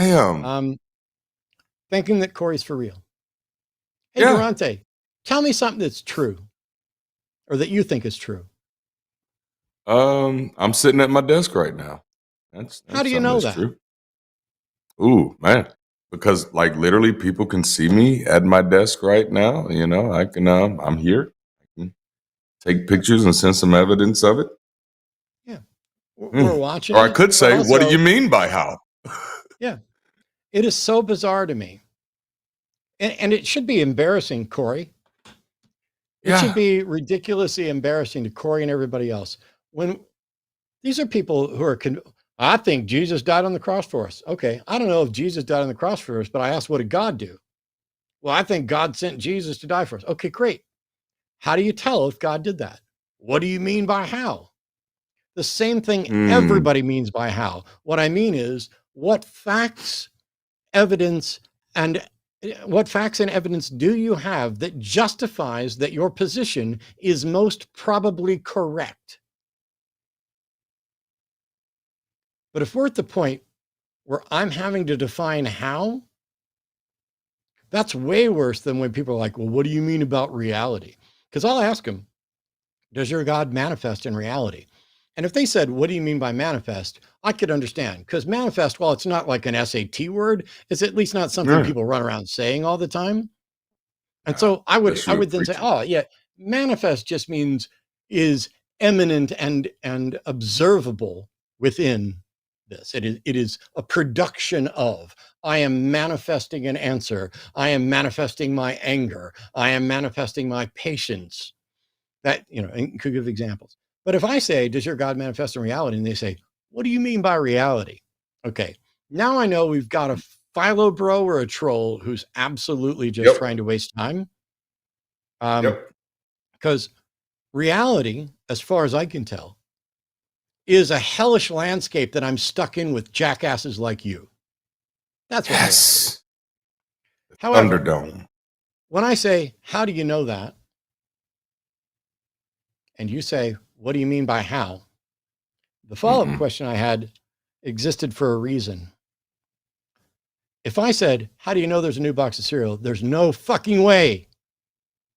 thinking that Corey's for real. Hey, Darante, tell me something that's true, or that you think is true. I'm sitting at my desk right now. That's how do you know that? True. Ooh, man. Because like literally people can see me at my desk right now. You know, I can, I'm here. I can take pictures and send some evidence of it. Yeah. We're watching Or I it, could but say, what do also- you mean by how? Yeah. It is so bizarre to me. And it should be embarrassing, Corey. It should be ridiculously embarrassing to Corey and everybody else. When these are people who are, I think Jesus died on the cross for us. Okay. I don't know if Jesus died on the cross for us, but I asked, what did God do? Well, I think God sent Jesus to die for us. Okay, great. How do you tell if God did that? What do you mean by how? The same thing everybody means by how. What I mean is, what facts, evidence, and evidence do you have that justifies that your position is most probably correct? But if we're at the point where I'm having to define how, that's way worse than when people are like, well, what do you mean about reality? Because I'll ask them, does your God manifest in reality? And if they said, what do you mean by manifest? I could understand, because manifest, while it's not like an SAT word, it's at least not something people run around saying all the time. And so I would then say, oh yeah, manifest just means is eminent and observable within this. It is a production of. I am manifesting an answer. I am manifesting my anger. I am manifesting my patience. That, and could give examples. But if I say, does your God manifest in reality? And they say, what do you mean by reality? Okay, now I know we've got a philo bro or a troll who's absolutely just trying to waste time. Because reality, as far as I can tell, is a hellish landscape that I'm stuck in with jackasses like you. That's what reality is. However, Thunderdome. When I say, how do you know that? And you say, what do you mean by how? The follow-up question I had existed for a reason. If I said, how do you know there's a new box of cereal? There's no fucking way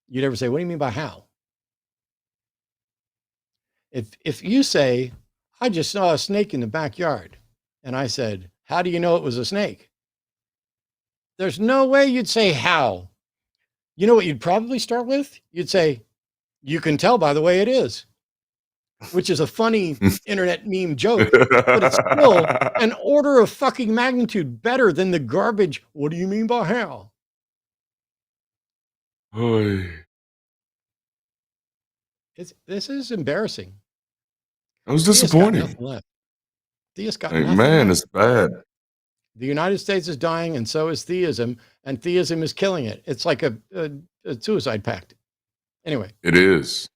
you'd ever say, what do you mean by how? If you say, I just saw a snake in the backyard, and I said, how do you know it was a snake? There's no way you'd say how. You know what you'd probably start with? You'd say, you can tell by the way it is, which is a funny internet meme joke, but it's still an order of fucking magnitude better than the garbage. What do you mean by how? This is embarrassing. I was disappointing. Theist got Hey, nothing man, left. it's bad. The United States is dying, and so is theism, and theism is killing it. It's like a suicide pact. Anyway. It is.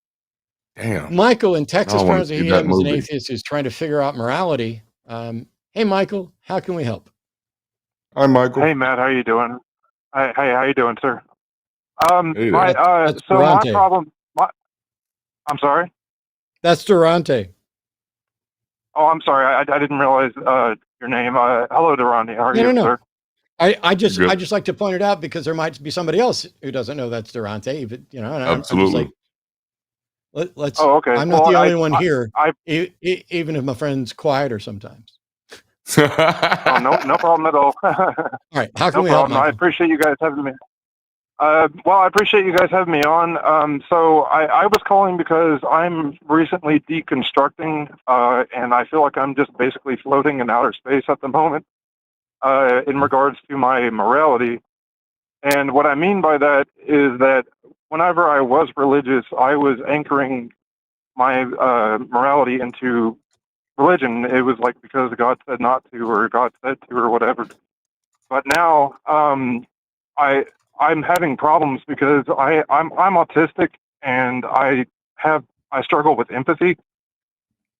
Damn. Michael in Texas, I he is an atheist who's trying to figure out morality. Hey, Michael, how can we help? Hi, Michael. Hey, Matt, how you doing? Hey, how you doing, sir? Hey there. My That's so my Darante. problem. I'm sorry. That's Darante. Oh, I'm sorry. I didn't realize your name. Hello, Darante. How are you, No. sir? I just like to point it out because there might be somebody else who doesn't know that's Durante, but and Absolutely. I'm just like, let's. Oh, okay. I'm not the only one here, even if my friend's quieter sometimes. Oh, no problem at all. All right, how can no we help? problem. I appreciate you guys having me. Well, I appreciate you guys having me on. So I was calling because I'm recently deconstructing, and I feel like I'm just basically floating in outer space at the moment in regards to my morality. And what I mean by that is that whenever I was religious, I was anchoring my morality into religion. It was like because God said not to, or God said to, or whatever. But now I'm having problems because I'm autistic and I struggle with empathy,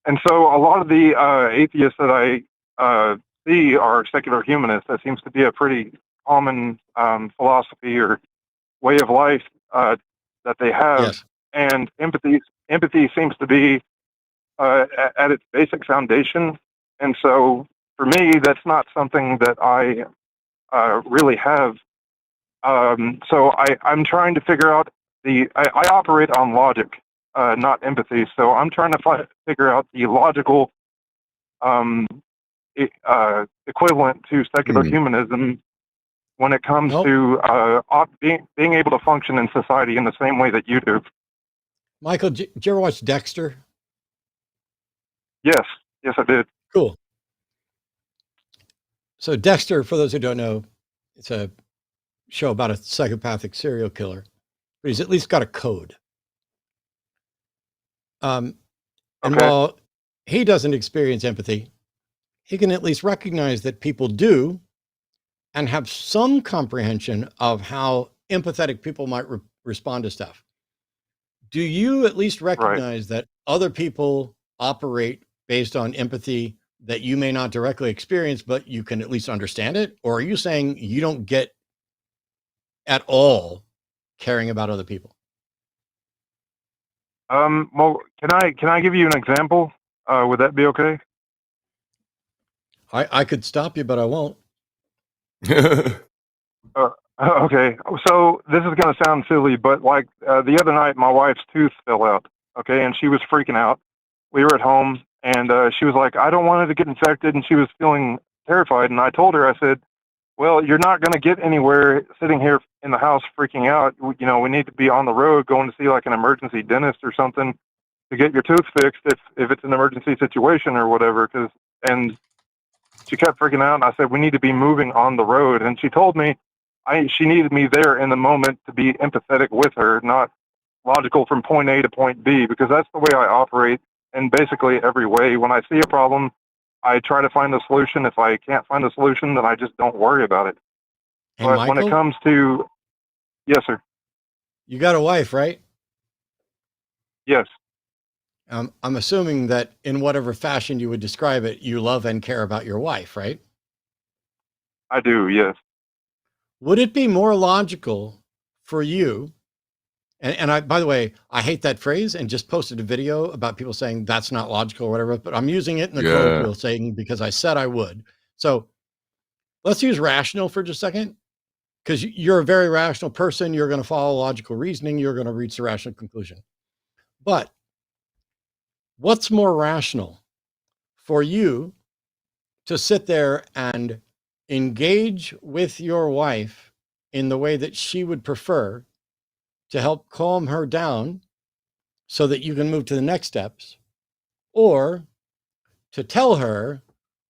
and so a lot of the atheists that I see are secular humanists. That seems to be a pretty common philosophy or way of life that they have, Yes. And empathy seems to be at its basic foundation, and so for me, that's not something that I really have. So I'm trying to figure out I operate on logic, not empathy. So I'm trying to figure out the logical equivalent to secular humanism when it comes to being able to function in society in the same way that you do. Michael, did you ever watch Dexter? Yes, I did. Cool. So Dexter, for those who don't know, it's a show about a psychopathic serial killer, but he's at least got a code. And while he doesn't experience empathy, he can at least recognize that people do and have some comprehension of how empathetic people might respond to stuff. Do you at least recognize that other people operate based on empathy that you may not directly experience, but you can at least understand it? Or are you saying you don't get at all caring about other people? Well, can I give you an example? Would that be okay? I could stop you, but I won't. Okay, so this is going to sound silly, but like the other night, my wife's tooth fell out. Okay, and she was freaking out. We were at home, and she was like, "I don't want it to get infected," and she was feeling terrified. And I told her, I said, "Well, you're not going to get anywhere sitting here in the house freaking out. You know, we need to be on the road going to see like an emergency dentist or something to get your tooth fixed if it's an emergency situation or whatever." And she kept freaking out, and I said, "We need to be moving on the road." And she told me she needed me there in the moment to be empathetic with her, not logical from point A to point B, because that's the way I operate in basically every way. When I see a problem, I try to find a solution. If I can't find a solution, then I just don't worry about it. Hey, but Michael, when it comes to, yes, sir. You got a wife, right? Yes. I'm assuming that in whatever fashion you would describe it, you love and care about your wife, right? I do, yes. Would it be more logical for you? And I, by the way, I hate that phrase and just posted a video about people saying that's not logical or whatever, but I'm using it in the colloquial saying because I said I would. So let's use rational for just a second, because you're a very rational person. You're going to follow logical reasoning. You're going to reach the rational conclusion. But what's more rational for you to sit there and engage with your wife in the way that she would prefer to help calm her down so that you can move to the next steps, or to tell her,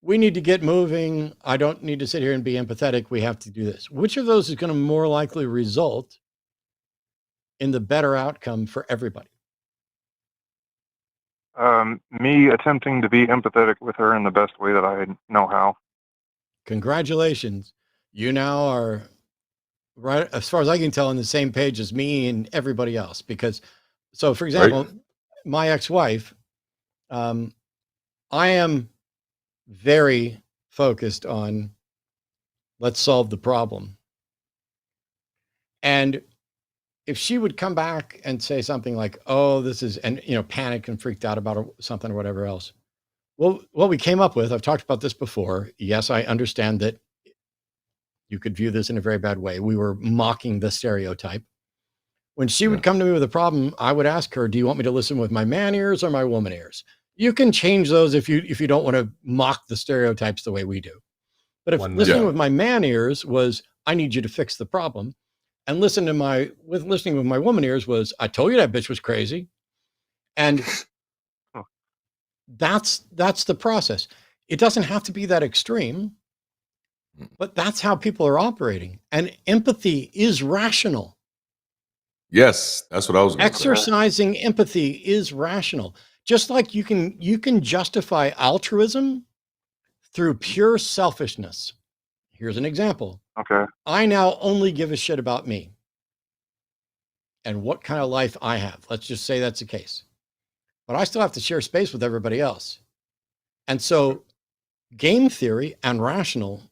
we need to get moving. I don't need to sit here and be empathetic. We have to do this. Which of those is going to more likely result in the better outcome for everybody? Me attempting to be empathetic with her in the best way that I know how. Congratulations. You now are, right, as far as I can tell, on the same page as me and everybody else. Because, so for example, my ex-wife, I am very focused on let's solve the problem. And if she would come back and say something like, oh, this is, and, you know, panic and freaked out about something or whatever else. Well, what we came up with, I've talked about this before. Yes, I understand that you could view this in a very bad way. We were mocking the stereotype. When she would come to me with a problem, I would ask her, do you want me to listen with my man ears or my woman ears? You can change those if you don't want to mock the stereotypes the way we do. But if listening with my man ears was, I need you to fix the problem, and listening with my woman ears was, I told you that bitch was crazy. And that's the process. It doesn't have to be that extreme, but that's how people are operating. And empathy is rational. Yes, that's what I was going to say. Exercising empathy is rational. Just like you can justify altruism through pure selfishness. Here's an example. Okay. I now only give a shit about me and what kind of life I have. Let's just say that's the case. But I still have to share space with everybody else. And so game theory and rational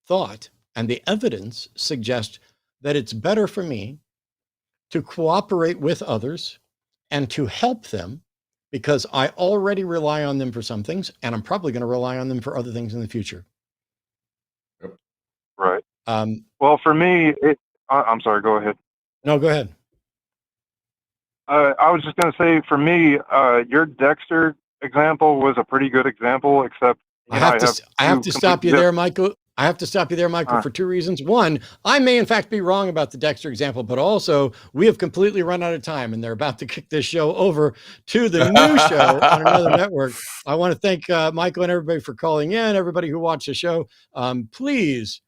thought and the evidence suggest that it's better for me to cooperate with others and to help them, because I already rely on them for some things, and I'm probably going to rely on them for other things in the future. Right. Well, for me, I'm sorry, go ahead. No, go ahead. I was just going to say, for me, your Dexter example was a pretty good example, except I have to stop you there, Michael. I have to stop you there, Michael, for two reasons. One, I may in fact be wrong about the Dexter example, but also we have completely run out of time and they're about to kick this show over to the new show on another network. I want to thank Michael and everybody for calling in, everybody who watched the show. Please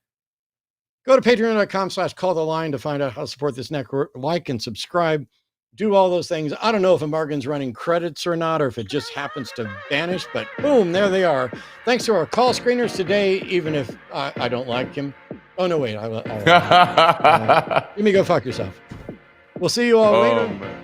go to patreon.com/calltheline to find out how to support this network, like and subscribe. Do all those things. I don't know if Amargan's running credits or not, or if it just happens to vanish, but boom, there they are. Thanks to our call screeners today, even if I don't like him. Oh, no, wait. Let me go fuck yourself. We'll see you all later. Man.